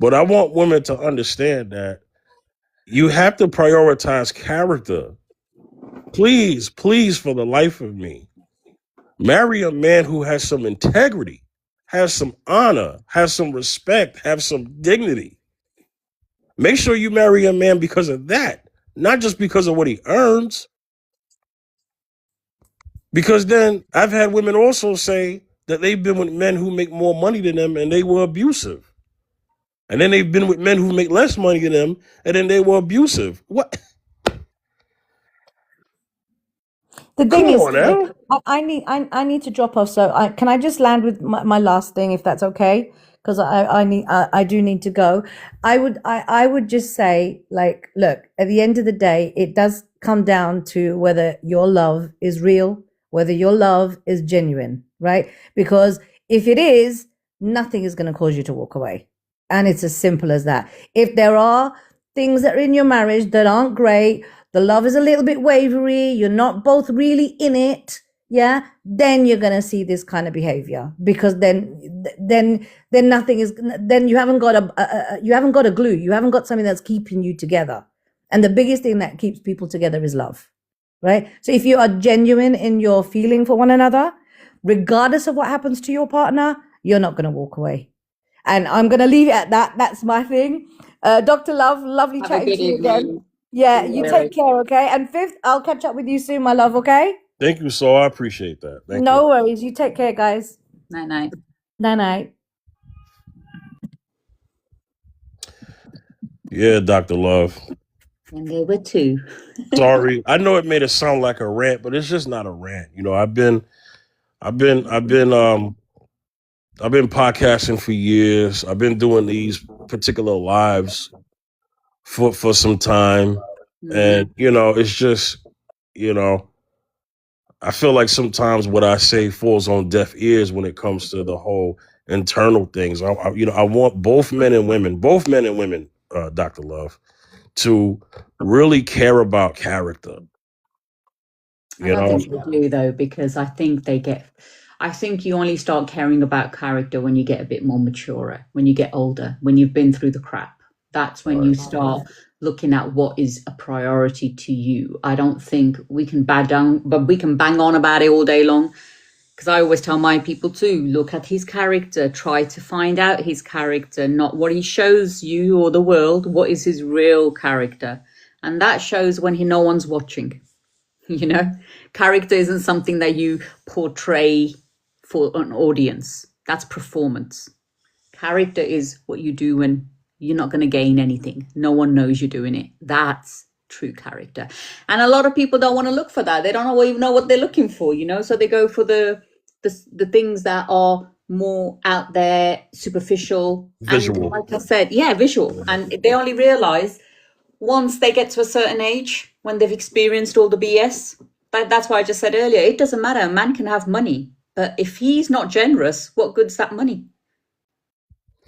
but I want women to understand that you have to prioritize character. Please, for the life of me, marry a man who has some integrity, has some honor, has some respect, have some dignity. Make sure you marry a man because of that, not just because of what he earns. Because then I've had women also say that they've been with men who make more money than them and they were abusive. And then they've been with men who make less money than them and then they were abusive. What?
The
Come
thing is,
on now.
I need to drop off. So can I just land with my last thing, if that's okay? Because I do need to go. I would just say, like, look, at the end of the day, it does come down to whether your love is real, whether your love is genuine, right? Because if it is, nothing is going to cause you to walk away. And it's as simple as that. If there are things that are in your marriage that aren't great, the love is a little bit wavery, you're not both really in it, yeah, then you're going to see this kind of behavior, because then nothing is, then you haven't got a glue, you haven't got something that's keeping you together. And the biggest thing that keeps people together is love, right? So if you are genuine in your feeling for one another, regardless of what happens to your partner, you're not going to walk away. And I'm going to leave it at that. That's my thing. Dr. Love, lovely
Have a
chatting
good
to you again.
evening.
Yeah, you take care, okay? And Fifth, I'll catch up with you soon, my love, okay?
Thank you, so I appreciate that. Thank you.
No worries. You take care, guys.
Night night.
Night-night.
Yeah, Dr. Love.
And there were two.
Sorry. I know it made it sound like a rant, but it's just not a rant. You know, I've been podcasting for years. I've been doing these particular lives for some time. And, you know, it's just, you know, I feel like sometimes what I say falls on deaf ears when it comes to the whole internal things. I want both men and women, Dr. Love, to really care about character.
I don't think they do, though, because I think you only start caring about character when you get a bit more mature, when you get older, when you've been through the crap. That's when you start looking at what is a priority to you. I don't think we can bang on about it all day long, because I always tell my people too, look at his character, try to find out his character, not what he shows you or the world. What is his real character? And that shows when no one's watching. You know, character isn't something that you portray for an audience. That's performance. Character is what you do when you're not going to gain anything. No one knows you're doing it. That's true character. And a lot of people don't want to look for that. They don't even know what they're looking for, you know, so they go for the things that are more out there, superficial,
visual.
And like I said, visual. And they only realize once they get to a certain age, when they've experienced all the BS. That's why I just said earlier, it doesn't matter. A man can have money, but if he's not generous, what good's that money?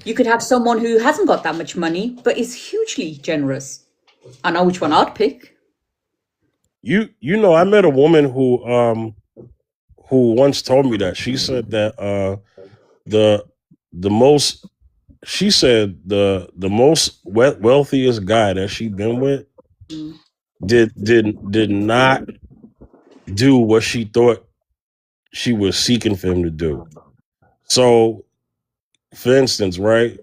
You could have someone who hasn't got that much money, but is hugely generous. I know which one I'd pick.
You know, I met a woman who once told me that. She said that the most wealthiest guy that she'd been with did not do what she thought she was seeking for him to do. So, for instance, right?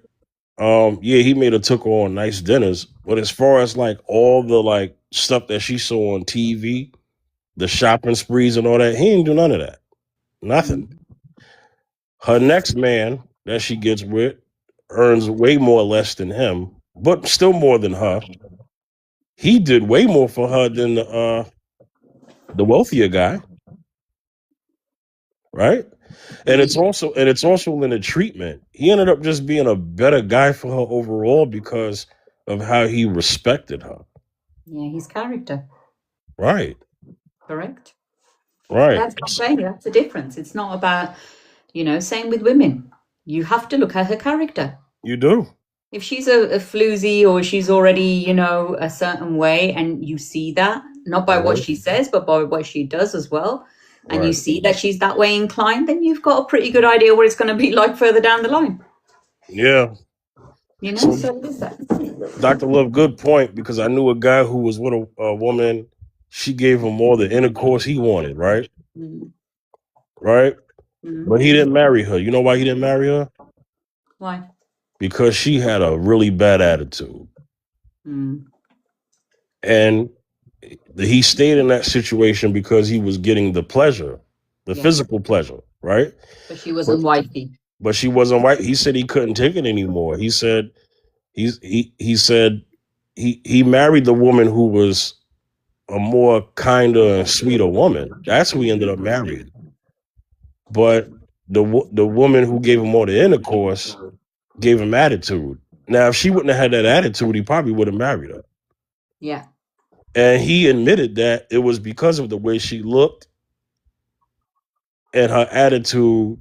He made her took her on nice dinners, but as far as like all the like stuff that she saw on TV, the shopping sprees and all that, he didn't do none of that. Nothing. Her next man that she gets with earns way more or less than him, but still more than her. He did way more for her than the wealthier guy, right? And it's also in the treatment. He ended up just being a better guy for her overall because of how he respected her.
Yeah, his character.
Right.
Correct.
Right.
That's what I'm saying. That's the difference. It's not about, same with women. You have to look at her character.
You do.
If she's a floozy or she's already, a certain way, and you see that, not by what she says, but by what she does as well, and you see that she's that way inclined, then you've got a pretty good idea what it's going to be like further down the line.
Yeah.
So it is that.
Dr. Love, good point, because I knew a guy who was with a woman. She gave him all the intercourse he wanted, right? Right? But he didn't marry her. You know why he didn't marry her?
Why?
Because she had a really bad attitude. And he stayed in that situation because he was getting the pleasure, the physical pleasure, right?
But she wasn't wifey.
But she wasn't white. He said he couldn't take it anymore. He said he married the woman who was a more kinder and sweeter woman. That's who he ended up marrying. But the woman who gave him all the intercourse gave him attitude. Now, if she wouldn't have had that attitude, he probably would have married her.
Yeah.
And he admitted that it was because of the way she looked and her attitude.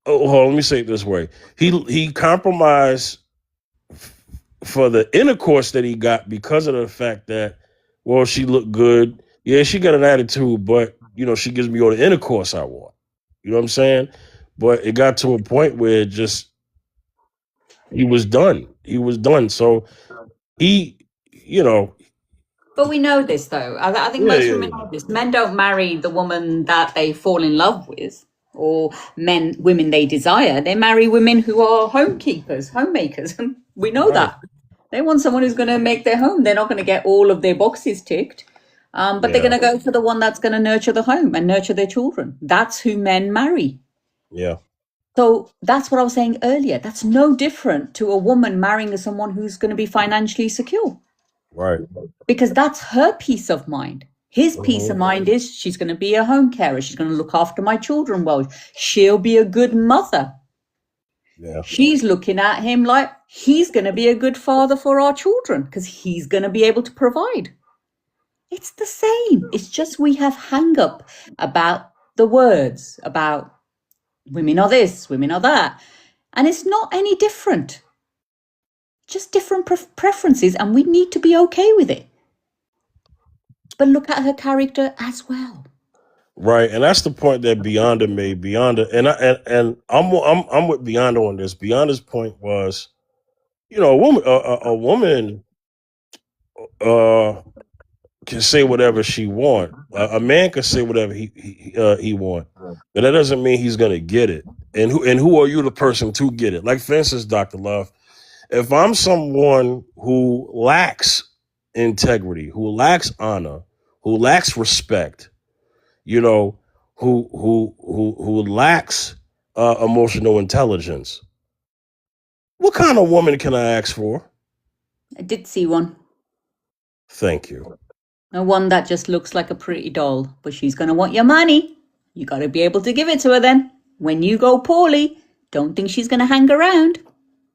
Oh, hold on, let me say it this way. He compromised for the intercourse that he got because of the fact that well, she looked good. Yeah, she got an attitude, but she gives me all the intercourse I want. You know what I'm saying? But it got to a point where it just he was done. He was done. So he, you know,
But we know this, though. I think
yeah,
most
yeah,
women know this. Men don't marry the woman that they fall in love with, or women they desire. They marry women who are homekeepers, homemakers. We know
right,
that. They want someone who's going to make their home. They're not going to get all of their boxes ticked, but they're
yeah,
going to go for the one that's going to nurture the home and nurture their children. That's who men marry.
yeah,
So that's what I was saying earlier. That's no different to a woman marrying someone who's going to be financially secure,
right.
because that's her peace of mind. His peace of
Mhm.
mind is she's going to be a home carer. She's going to look after my children well. She'll be a good mother.
Yeah,
She's looking at him like he's going to be a good father for our children because he's going to be able to provide. It's the same. It's just we have hang up about the words, about women are this, women are that. And it's not any different. Just different preferences, and we need to be okay with it. But look at her character as well.
right. And that's the point that Beyonda made. Beyonda, and I'm with Beyonda on this. Beyonda's point was, a woman can say whatever she want. A man can say whatever he want, but that doesn't mean he's gonna get it. And who are you, the person to get it? Like, for instance, Dr. Love, if I'm someone who lacks integrity, who lacks honor, who lacks respect, who lacks emotional intelligence, what kind of woman can I ask for?
I did see one.
Thank you.
One that just looks like a pretty doll, but she's going to want your money. You got to be able to give it to her then. When you go poorly, don't think she's going to hang around.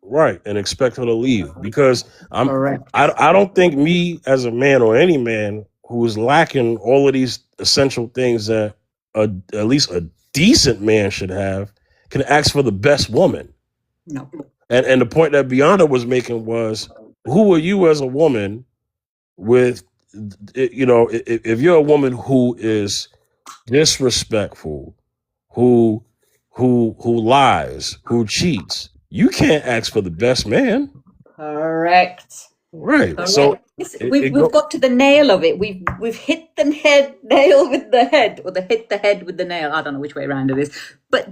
Right, and expect her to leave, because
Correct.
I don't think me as a man, or any man who is lacking all of these essential things that at least a decent man should have, can ask for the best woman.
No.
And the point that Beyonda was making was, who are you as a woman with, if you're a woman who is disrespectful, who lies, who cheats, you can't ask for the best man.
Correct.
Right.
Correct.
So
We've got to the nail of it. We've hit the nail with the head, or hit the head with the nail. I don't know which way around it is, but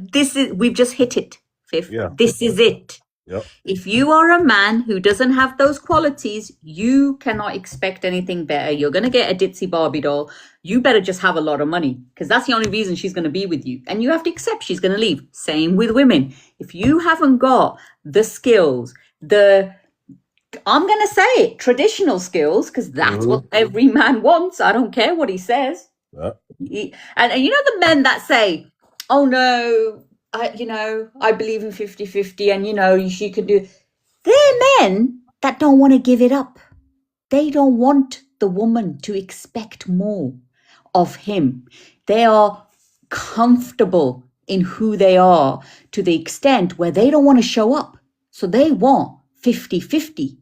we've just hit it. Fifth.
Yeah.
This is it.
Yep.
If you are a man who doesn't have those qualities, you cannot expect anything better. You're going to get a ditzy Barbie doll. You better just have a lot of money, because that's the only reason she's going to be with you. And you have to accept she's going to leave. Same with women. If you haven't got the skills, I'm going to say it, traditional skills, because that's what every man wants. I don't care what he says.
Yeah.
And the men that say, oh no, I believe in 50-50 and, she could do. They're men that don't want to give it up. They don't want the woman to expect more of him. They are comfortable in who they are to the extent where they don't want to show up. So they want 50-50,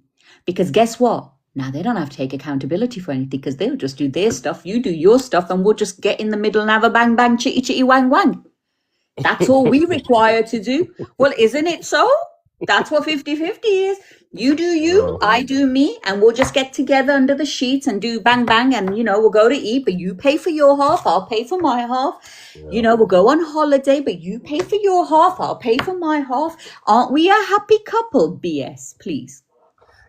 because guess what? Now they don't have to take accountability for anything, because they'll just do their stuff. You do your stuff, and we'll just get in the middle and have a bang, bang, chitty, chitty, wang, wang. That's all we require to do. Well, isn't it so? That's what 50-50 is. You do you, I do me, and we'll just get together under the sheets and do bang, bang, and, we'll go to eat, but you pay for your half, I'll pay for my half.
Yeah.
We'll go on holiday, but you pay for your half, I'll pay for my half. Aren't we a happy couple? BS, please.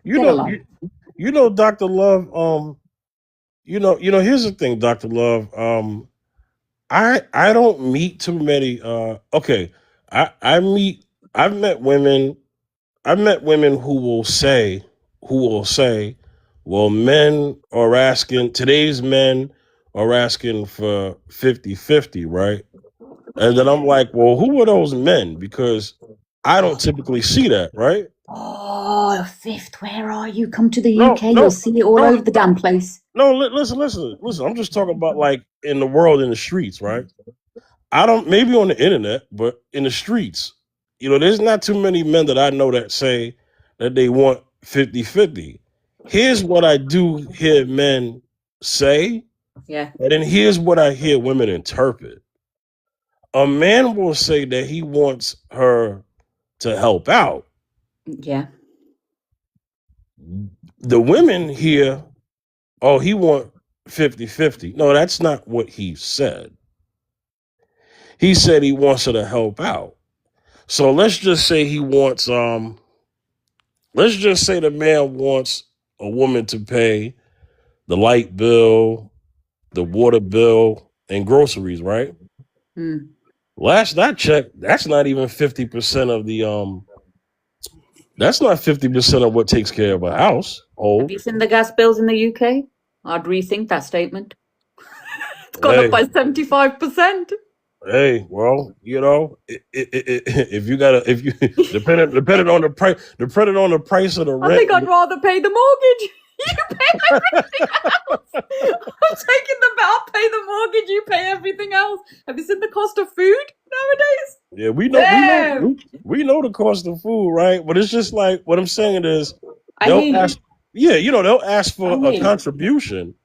Dr. Love, here's the thing, Dr. Love. I don't meet too many. I've met women who will say, well, today's men are asking for 50-50, right? And then I'm like, well, who are those men? Because I don't typically see that, right?
Oh, Fifth, where are you? Come to the
No,
UK, you'll see it all over the damn place.
No, listen. I'm just talking about, like, in the world, in the streets, right? Maybe on the internet, but in the streets, there's not too many men that I know that say that they want 50-50. Here's what I do hear men say,
Yeah.
and then here's what I hear women interpret. A man will say that he wants her to help out.
Yeah.
The women hear, oh, he want 50-50. No, that's not what he said. He said he wants her to help out. So let's just say he wants let's just say the man wants a woman to pay the light bill, the water bill, and groceries, right?
Mm.
Last I checked, that's not even 50% of the that's not 50% of what takes care of a
Have
household.
you seen the gas bills in the UK? I'd rethink that statement. It's gone up
Hey,
by 75%.
hey, well, you know, if you gotta, if you depending on the price of the
I think I'd
rent.
rather pay the mortgage. You pay everything else. I'm taking the bet. I'll pay the mortgage. You pay everything else. Have you seen the cost of food nowadays?
Yeah,
Damn.
we know the cost of food, right? But it's just like what I'm saying is
I
they'll
hear you.
ask, yeah, you know, they'll ask
I
for
hear
a
you.
contribution,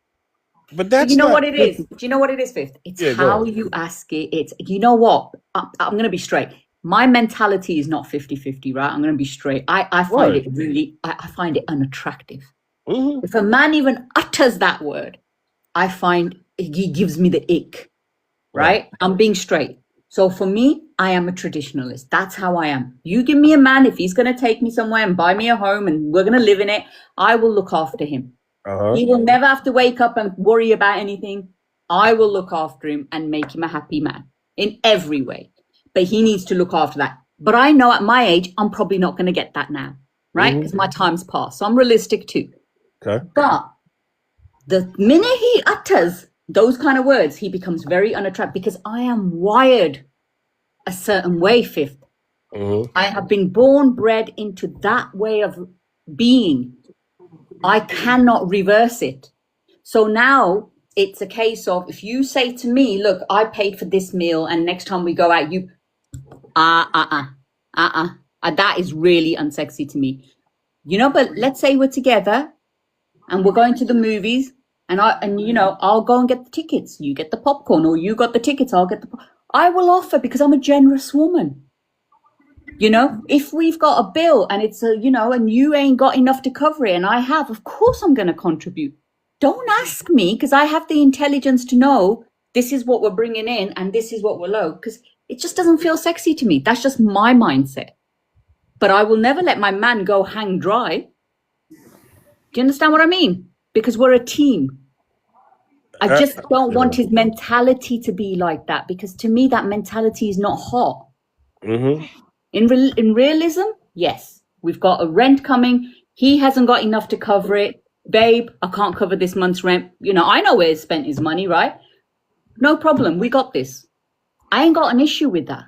but
But you
that's
know
not
what it
50.
is? Do you know what it is, Fifth? It's
Yeah, go
how
ahead.
you ask it. It's, you know what? I'm going to be straight. My mentality is not 50-50, right? I'm going to be straight. I find
Right.
it really, I find it unattractive.
Hmm.
If a man even utters that word, I find he gives me the ick, right? I'm being straight. So for me, I am a traditionalist. That's how I am. You give me a man, if he's going to take me somewhere and buy me a home and we're going to live in it, I will look after him.
Uh-huh.
He will never have to wake up and worry about anything. I will look after him and make him a happy man in every way. But he needs to look after that. But I know at my age, I'm probably not going to get that now, right? Because my time's passed. So I'm realistic too.
Okay.
But the minute he utters those kind of words, he becomes very unattractive because I am wired a certain way, Fifth.
Hmm.
I have been born, bred into that way of being. I cannot reverse it. So now it's a case of if you say to me, look, I paid for this meal and next time we go out, you, that is really unsexy to me. You know, but let's say we're together and we're going to the movies and you know, I'll go and get the tickets. You get the popcorn, or you got the tickets, I'll get I will offer because I'm a generous woman. You know, if we've got a bill and it's a, you know, and you ain't got enough to cover it and I have, of course I'm going to contribute. Don't ask me because I have the intelligence to know this is what we're bringing in and this is what we're low, because it just doesn't feel sexy to me. That's just my mindset. But I will never let my man go hang dry. Do you understand what I mean? Because we're a team. I just don't want his mentality to be like that, because to me that mentality is not hot.
Hmm.
In realism, yes, we've got a rent coming. He hasn't got enough to cover it. Babe, I can't cover this month's rent. You know, I know where he spent his money, right? No problem. We got this. I ain't got an issue with that.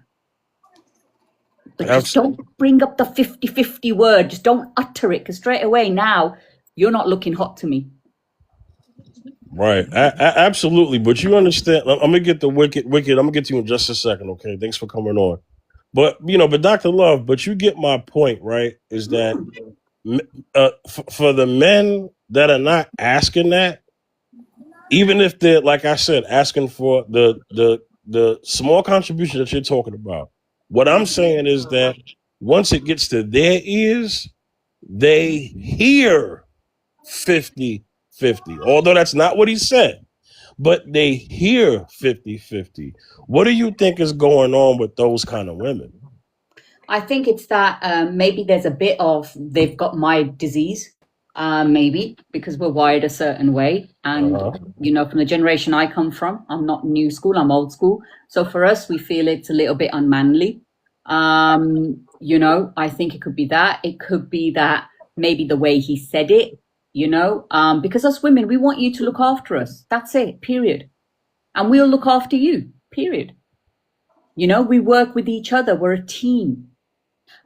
But just don't bring up the 50-50 word. Just don't utter it, because straight away now you're not looking hot to me.
Right. Absolutely. But you understand, I'm going to get the wicked. I'm going to get to you in just a second. Okay. Thanks for coming on. But, you know, but Dr. Love, but you get my point, right? Is that for the men that are not asking that, even if they're, like I said, asking for the small contribution that you're talking about, what I'm saying is that once it gets to their ears, they hear 50-50, although that's not what he said, but they hear 50-50. What do you think is going on with those kind of women?
I think it's that maybe there's a bit of they've got my disease, maybe because we're wired a certain way. And, you know, from the generation I come from, I'm not new school, I'm old school. So for us, we feel it's a little bit unmanly. You know, I think it could be that. It could be that maybe the way he said it, you know, because us women, we want you to look after us. That's it, period. And we'll look after you, period. You know, we work with each other. We're a team.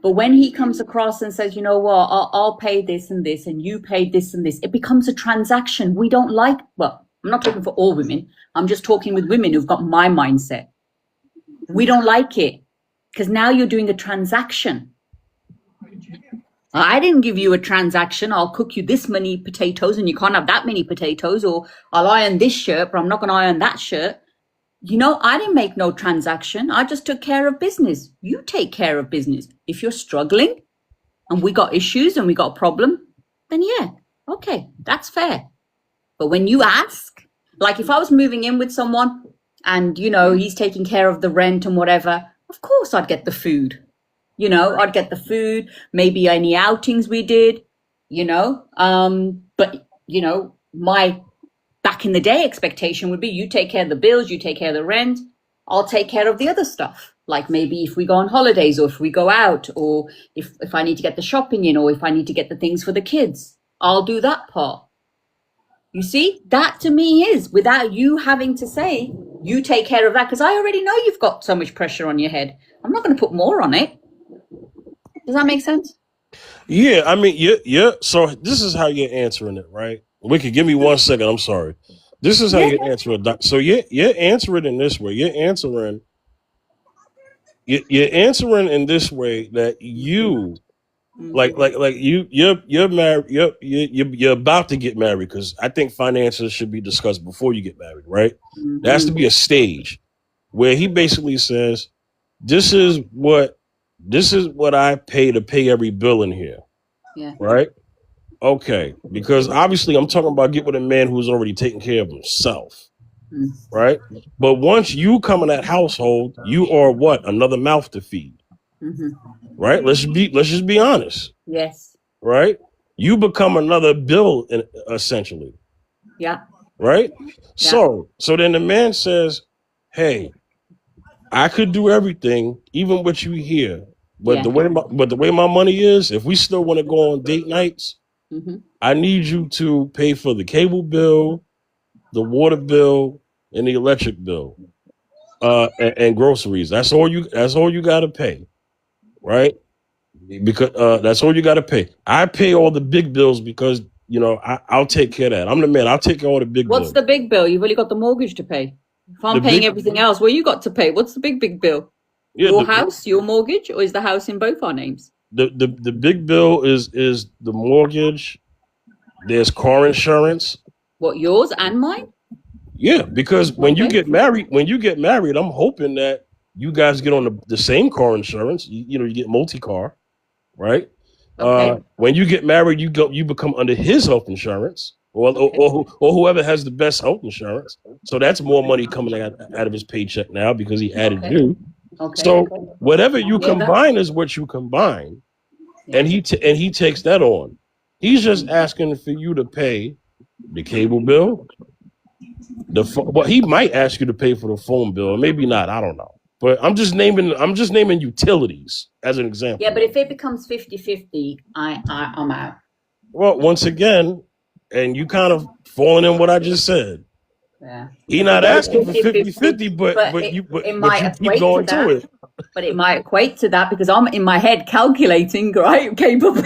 But when he comes across and says, you know what, I'll pay this and this, and you pay this and this, it becomes a transaction. We don't like, well, I'm not talking for all women. I'm just talking with women who've got my mindset. We don't like it because now you're doing a transaction. I didn't give you a transaction. I'll cook you this many potatoes and you can't have that many potatoes, or I'll iron this shirt, but I'm not going to iron that shirt. You know, I didn't make no transaction. I just took care of business. You take care of business. If you're struggling and we got issues and we got a problem, then yeah, okay, that's fair. But when you ask, like if I was moving in with someone and, you know, he's taking care of the rent and whatever, of course I'd get the food. You know, I'd get the food, maybe any outings we did, you know. But, you know, my back in the day expectation would be you take care of the bills, you take care of the rent, I'll take care of the other stuff. Like maybe if we go on holidays or if we go out or if I need to get the shopping in or if I need to get the things for the kids, I'll do that part. You see, that to me is without you having to say, you take care of that, because I already know you've got so much pressure on your head. I'm not going to put more on it. Does that make sense?
Yeah, I mean, yeah. So this is how you're answering it, right? Wiki, give me 1 second. I'm sorry. This is how you answer it. So you're answering in this way. You're answering in this way that you like you're married. You're about to get married, because I think finances should be discussed before you get married, right? There has to be a stage where he basically says, this is what I pay to pay every bill in here.
Yeah.
Right? Okay. Because obviously I'm talking about get with a man who's already taking care of himself. Right? But once you come in that household, you are what? Another mouth to feed. Right? Let's just be honest.
Yes.
Right? You become another bill essentially.
Yeah.
Right? Yeah. So then the man says, hey, I could do everything, even with you here. But the way my money is, if we still want to go on date nights, I need you to pay for the cable bill, the water bill, and the electric bill, and groceries. That's all you got to pay, right? Because that's all you got to pay. I pay all the big bills because I'll take care of that. I'm the man. I'll take care of all the big bills.
What's the big bill? You've only got the mortgage to pay. If I'm paying everything else, what you got to pay? What's the big bill? Yeah, your house, your mortgage, or is the house in both our names?
The big bill is the mortgage. There's car insurance.
What, yours and mine?
Yeah, because when you get married, I'm hoping that you guys get on the same car insurance. You get multi-car, right? Okay. When you get married, you become under his health insurance, or whoever has the best health insurance. So that's more money coming out of his paycheck now because he added you. Okay. So whatever you combine is what you combine, and he takes that on. He's just asking for you to pay the cable bill. He might ask you to pay for the phone bill, or maybe not. I don't know. But I'm just naming utilities as an example.
Yeah, but if it becomes 50-50, I'm out.
Well, once again, and you kind of falling in what I just said.
Yeah.
He's not asking for 50-50, but you keep going to it.
But it might equate to that because I'm in my head calculating, right? Cable bill,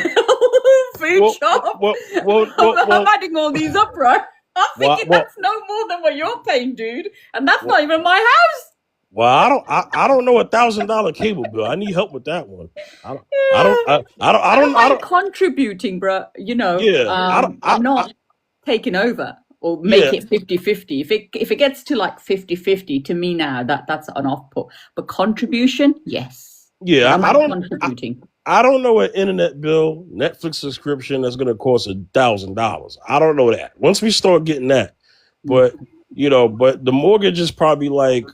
food shop. I'm adding all these up, right? I'm thinking that's no more than what you're paying, dude, and that's not even my house.
Well, I don't know $1,000 cable bill. I need help with that one. I don't
contributing, bro.
Yeah.
I'm not taking over or make it 50-50. If it gets to like 50-50, to me now that's an off put. But contribution, yes.
Yeah,
I don't contributing.
I don't know an internet bill, Netflix subscription that's going to cost $1,000. I don't know that. Once we start getting that, but the mortgage is probably like,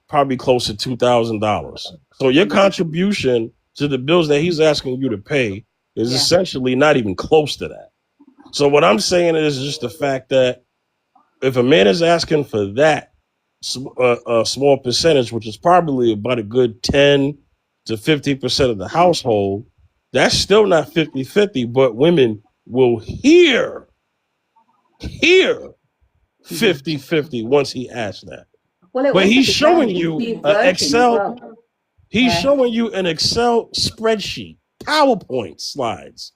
probably close to $2,000. So your contribution to the bills that he's asking you to pay is essentially not even close to that. So what I'm saying is just the fact that if a man is asking for that a small percentage, which is probably about a good 10 to 50% of the household, that's still not 50-50, but women will hear 50-50 once he asks that. But he's showing you an Excel. He's showing you an Excel spreadsheet, PowerPoint slides.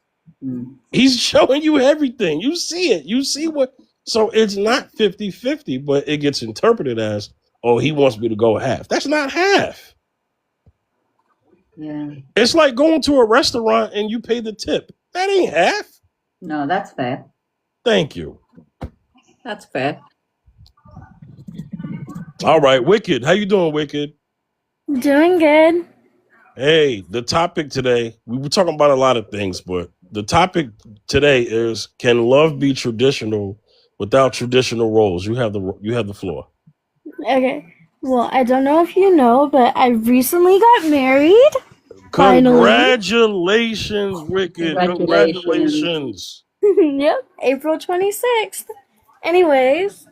He's showing you everything. You see it. You see what. So it's not 50-50, but it gets interpreted as, oh, he wants me to go half. That's not half.
Yeah.
It's like going to a restaurant and you pay the tip. That ain't half.
No, that's fair.
Thank you.
That's fair.
All right, Wicked. How you doing, Wicked?
Doing good.
Hey, the topic today, we were talking about a lot of things, but the topic today is, can love be traditional without traditional roles? You have the floor.
Okay. Well, I don't know if you know, but I recently got married. Finally.
Congratulations, Wicked.
Congratulations.
Congratulations.
Yep, April 26th. Anyways,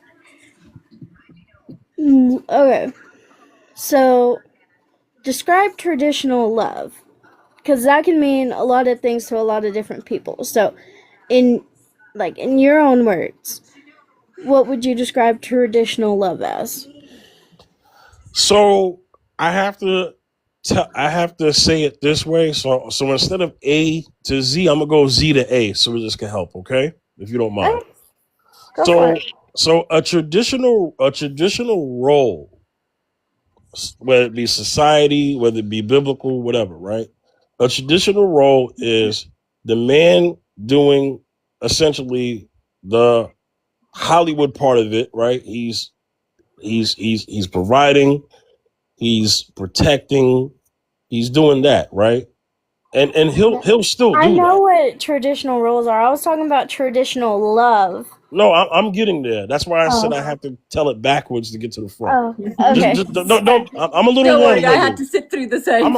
okay. So, describe traditional love. Because that can mean a lot of things to a lot of different people. So, in your own words, what would you describe traditional love as?
So I have to say it this way. So instead of A to Z, I'm gonna go Z to A, so this can help. Okay, if you don't mind.
Okay, go for it.
So a traditional role, whether it be society, whether it be biblical, whatever, right? A traditional role is the man doing essentially the Hollywood part of it, right? He's providing, he's protecting, he's doing that, right? And he'll still
I
do
know
that.
what traditional roles are. I was talking about traditional love.
No, I'm getting there. That's why I said I have to tell it backwards to get to the front.
Oh, okay.
Just don't. I'm a little
Don't worry, I had
long-winded.
to sit through the same.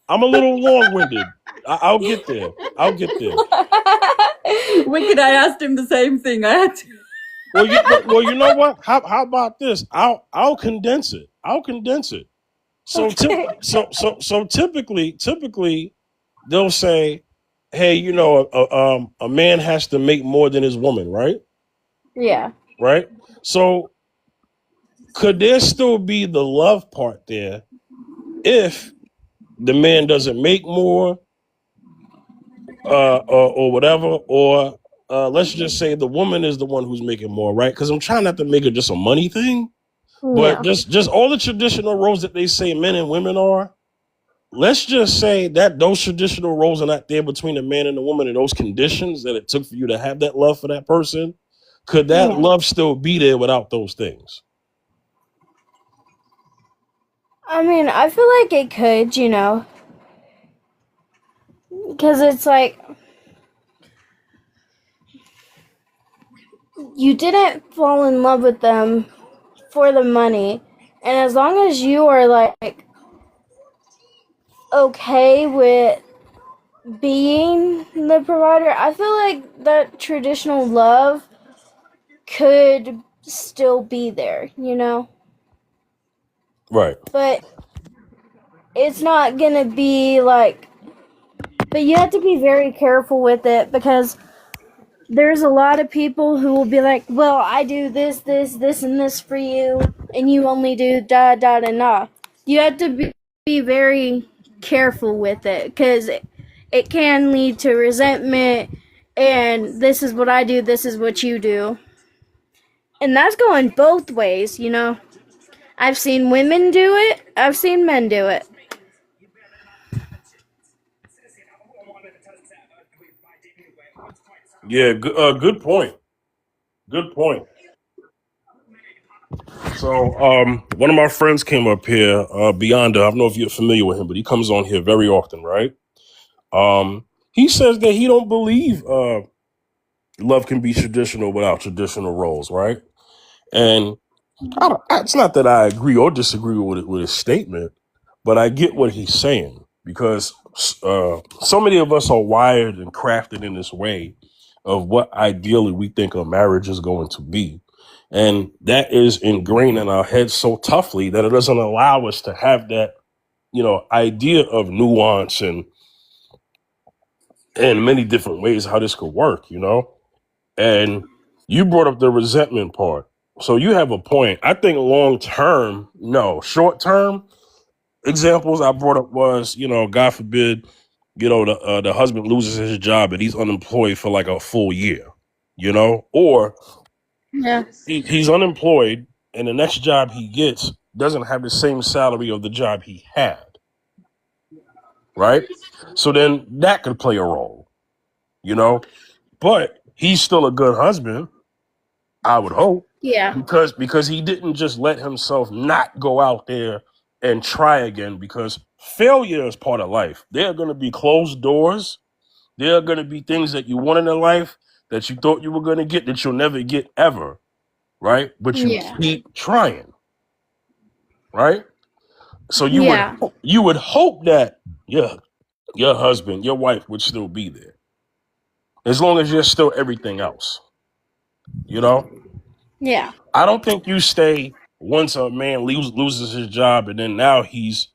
I'm a little long-winded. I'll get there.
Wicked, I asked him the same thing. I had to.
Well, you know what? How about this? I'll condense it. So
Okay.
so typically they'll say, hey, you know, a man has to make more than his woman, right?
Yeah.
Right. So could there still be the love part there if the man doesn't make more, or whatever, or let's just say the woman is the one who's making more, right? Because I'm trying not to make it just a money thing, but just all the traditional roles that they say men and women are. Let's just say that those traditional roles are not there between the man and the woman in those conditions that it took for you to have that love for that person. Could that love still be there without those things?
I mean, I feel like it could, you know, because it's like you didn't fall in love with them for the money, and as long as you are like okay with being the provider, I feel like that traditional love could still be there, you know?
Right.
But it's not gonna be like, but you have to be very careful with it because there's a lot of people who will be like, well, I do this, and this for you, and you only do da, da, and da. You have to be very careful with it because it can lead to resentment, and this is what I do, this is what you do. And that's going both ways, you know? I've seen women do it, I've seen men do it.
Yeah. Good point. So, one of my friends came up here, Beyonda. I don't know if you're familiar with him, but he comes on here very often, right? He says that he don't believe love can be traditional without traditional roles, right? And it's not that I agree or disagree with his statement, but I get what he's saying because so many of us are wired and crafted in this way of what ideally we think a marriage is going to be. And that is ingrained in our heads so toughly that it doesn't allow us to have that, you know, idea of nuance and many different ways how this could work, you know? And you brought up the resentment part. So you have a point. I think long term, no. Short term, examples I brought up was, you know, God forbid, you know, the husband loses his job and he's unemployed for like a full year, you know? Or he's unemployed and the next job he gets doesn't have the same salary of the job he had. right? So then that could play a role, you know. But he's still a good husband, I would hope,
Yeah.
because he didn't just let himself not go out there and try again. Because failure is part of life. There are going to be closed doors. There are going to be things that you wanted in life that you thought you were going to get that you'll never get ever, right? But you
Yeah.
keep trying, right? So
Yeah.
you would hope that your husband, your wife would still be there, as long as you're still everything else, you know.
Yeah.
I don't think you stay once a man loses his job and then now he's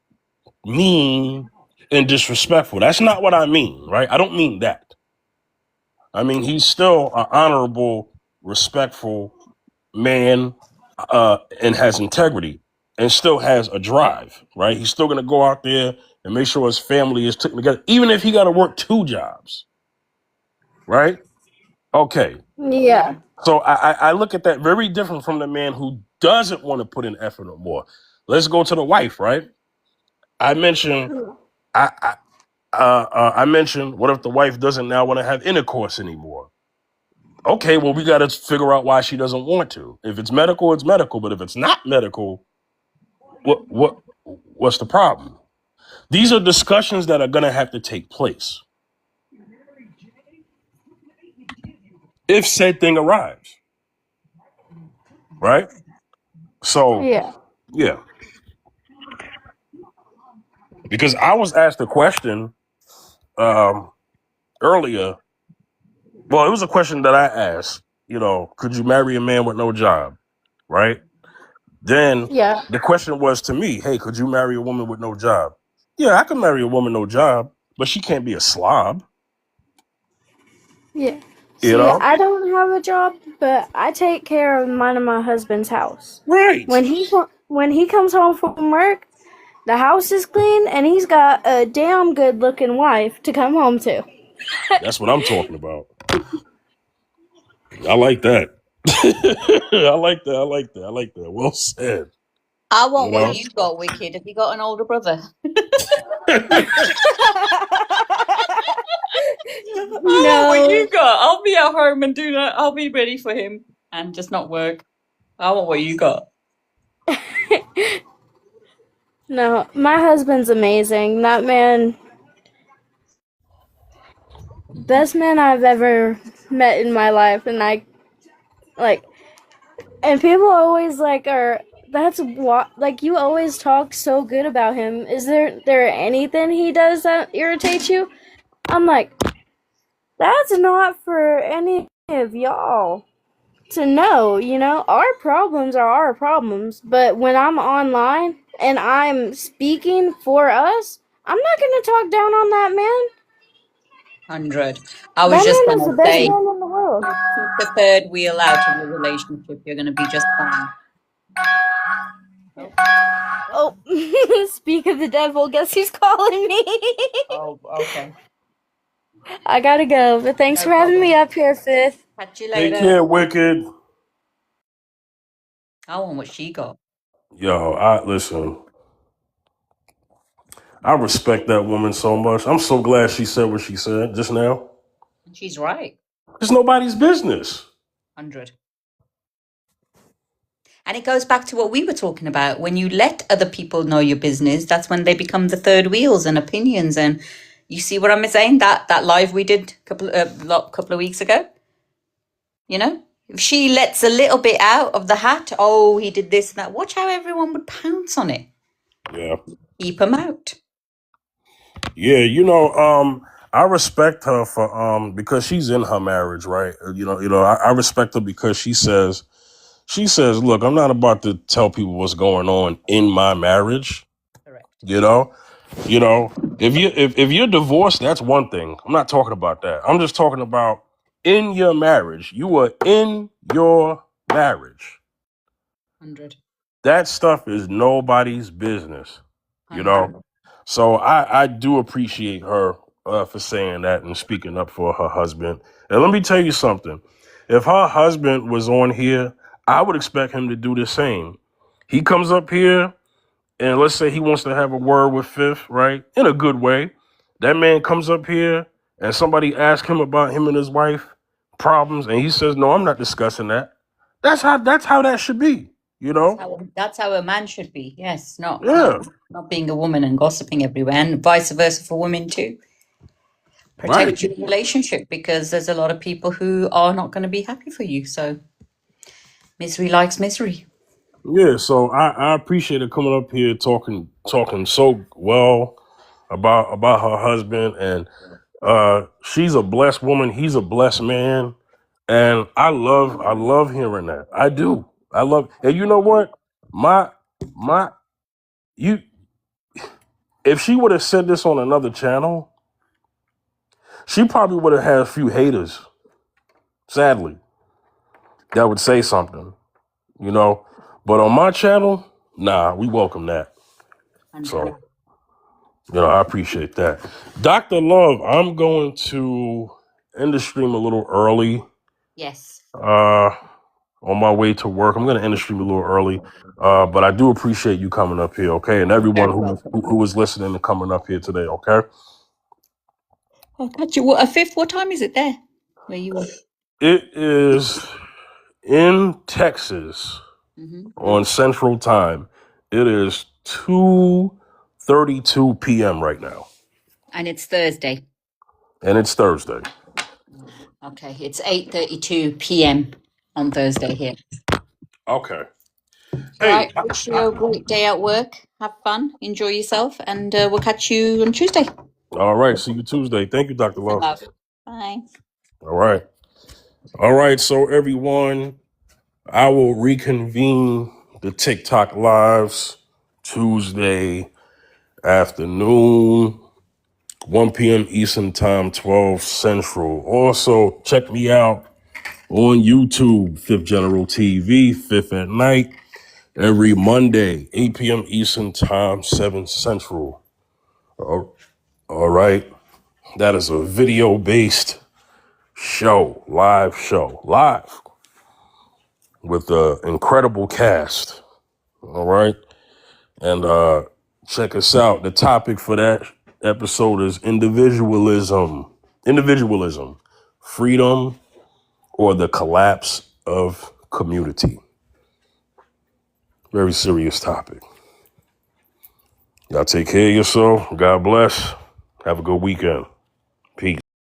mean and disrespectful. That's not what I mean, right? I don't mean that. I mean he's still an honorable, respectful man, and has integrity and still has a drive, right? He's still gonna go out there and make sure his family is taken together, even if he got to work 2 jobs, right? Okay.
Yeah.
So I look at that very different from the man who doesn't want to put in effort no more. Let's go to the wife, right? I mentioned I mentioned, what if the wife doesn't now want to have intercourse anymore? Okay, well we got to figure out why she doesn't want to. If it's medical, it's medical. But if it's not medical, what's the problem? These are discussions that are going to have to take place if said thing arrives, right? So
Yeah.
yeah, because I was asked a question earlier. Well, it was a question that I asked, could you marry a man with no job? Right? Then
Yeah.
the question was to me, hey, could you marry a woman with no job? Yeah, I can marry a woman no job, but she can't be a slob,
Yeah.
you
See,
know?
I don't have a job, but I take care of mine and my husband's house.
Right.
When he comes home from work, the house is clean, and he's got a damn good looking wife to come home to.
That's what I'm talking about. I like that. I like that. I like that. I like that. Well said.
I
You
want what
know?
you got, Wicked. Have you got an older brother? Oh, what you
No.
got? I'll be at home and do that. I'll be ready for him and just not work. I want what you got.
No, my husband's amazing. That man, best man I've ever met in my life, and and people always that's what, you always talk so good about him. Is there anything he does that irritates you? I'm like, that's not for any of y'all to know, our problems are our problems, but when I'm online and I'm speaking for us, I'm not going to talk down on that man.
100. I was
That
just
man is the
gonna
best
say,
man in the world.
keep the third wheel out of your relationship. You're gonna be just fine.
Oh, speak of the devil, guess who's calling me?
Oh, okay.
I gotta go, but thanks
No
for having me
problem.
up here, Fifth.
Catch you
Take
later.
care, Wicked.
I want what she got.
Yo, listen. I respect that woman so much. I'm so glad she said what she said just now.
She's right.
It's nobody's business.
100. And it goes back to what we were talking about. When you let other people know your business, that's when they become the third wheels and opinions. And you see what I'm saying? That live we did a couple of weeks ago. If she lets a little bit out of the hat, oh, he did this and that. Watch how everyone would pounce on it.
Yeah.
Keep them out.
Yeah, I respect her for because she's in her marriage, right? I respect her because she says, look, I'm not about to tell people what's going on in my marriage.
Correct.
If you're divorced, that's one thing. I'm not talking about that. I'm just talking about in your marriage. You are in your marriage.
100.
That stuff is nobody's business,
100.
So I do appreciate her for saying that and speaking up for her husband. And let me tell you something. If her husband was on here, I would expect him to do the same. He comes up here and let's say he wants to have a word with Fifth, right? In a good way. That man comes up here and somebody asks him about him and his wife problems, and he says, "No, I'm not discussing that." That's how that should be, you know?
That's how a man should be. Yes,
Yeah,
not being a woman and gossiping everywhere, and vice versa for women too.
right.
Protect your relationship, because there's a lot of people who are not going to be happy for you. So misery likes misery.
Yeah, so I appreciate her coming up here talking so well about her husband, and she's a blessed woman, he's a blessed man, and I love hearing that. I do. I love, and you know what? My you if she would have said this on another channel, she probably would have had a few haters, sadly, that would say something, you know. But on my channel, nah, we welcome that. So, you know, I appreciate that. Dr. Love, I'm going to end the stream a little early.
Yes.
On my way to work. I'm going to end the stream a little early. But I do appreciate you coming up here, okay? And everyone who was listening and coming up here today, okay?
I'll catch you. What, a fifth? What time is it there? Where you are?
It is in Texas on Central Time. It is 2:32 p.m. right now.
And it's Thursday.
And it's Thursday.
Okay, it's 8:32 p.m. on Thursday here.
Okay.
Right, wish you a great day at work. Have fun, enjoy yourself, and we'll catch you on Tuesday.
All right. See you Tuesday. Thank you, Dr. Love.
Bye.
All right. All right. So, everyone, I will reconvene the TikTok lives Tuesday afternoon, 1 p.m. Eastern Time, 12 Central. Also, check me out on YouTube, Fifth General TV, Fifth at Night, every Monday, 8 p.m. Eastern Time, 7 Central. All right. That is a video-based show, live with an incredible cast. All right. And check us out. The topic for that episode is individualism, freedom, or the collapse of community. Very serious topic. Y'all take care of yourself. God bless. Have a good weekend. Peace.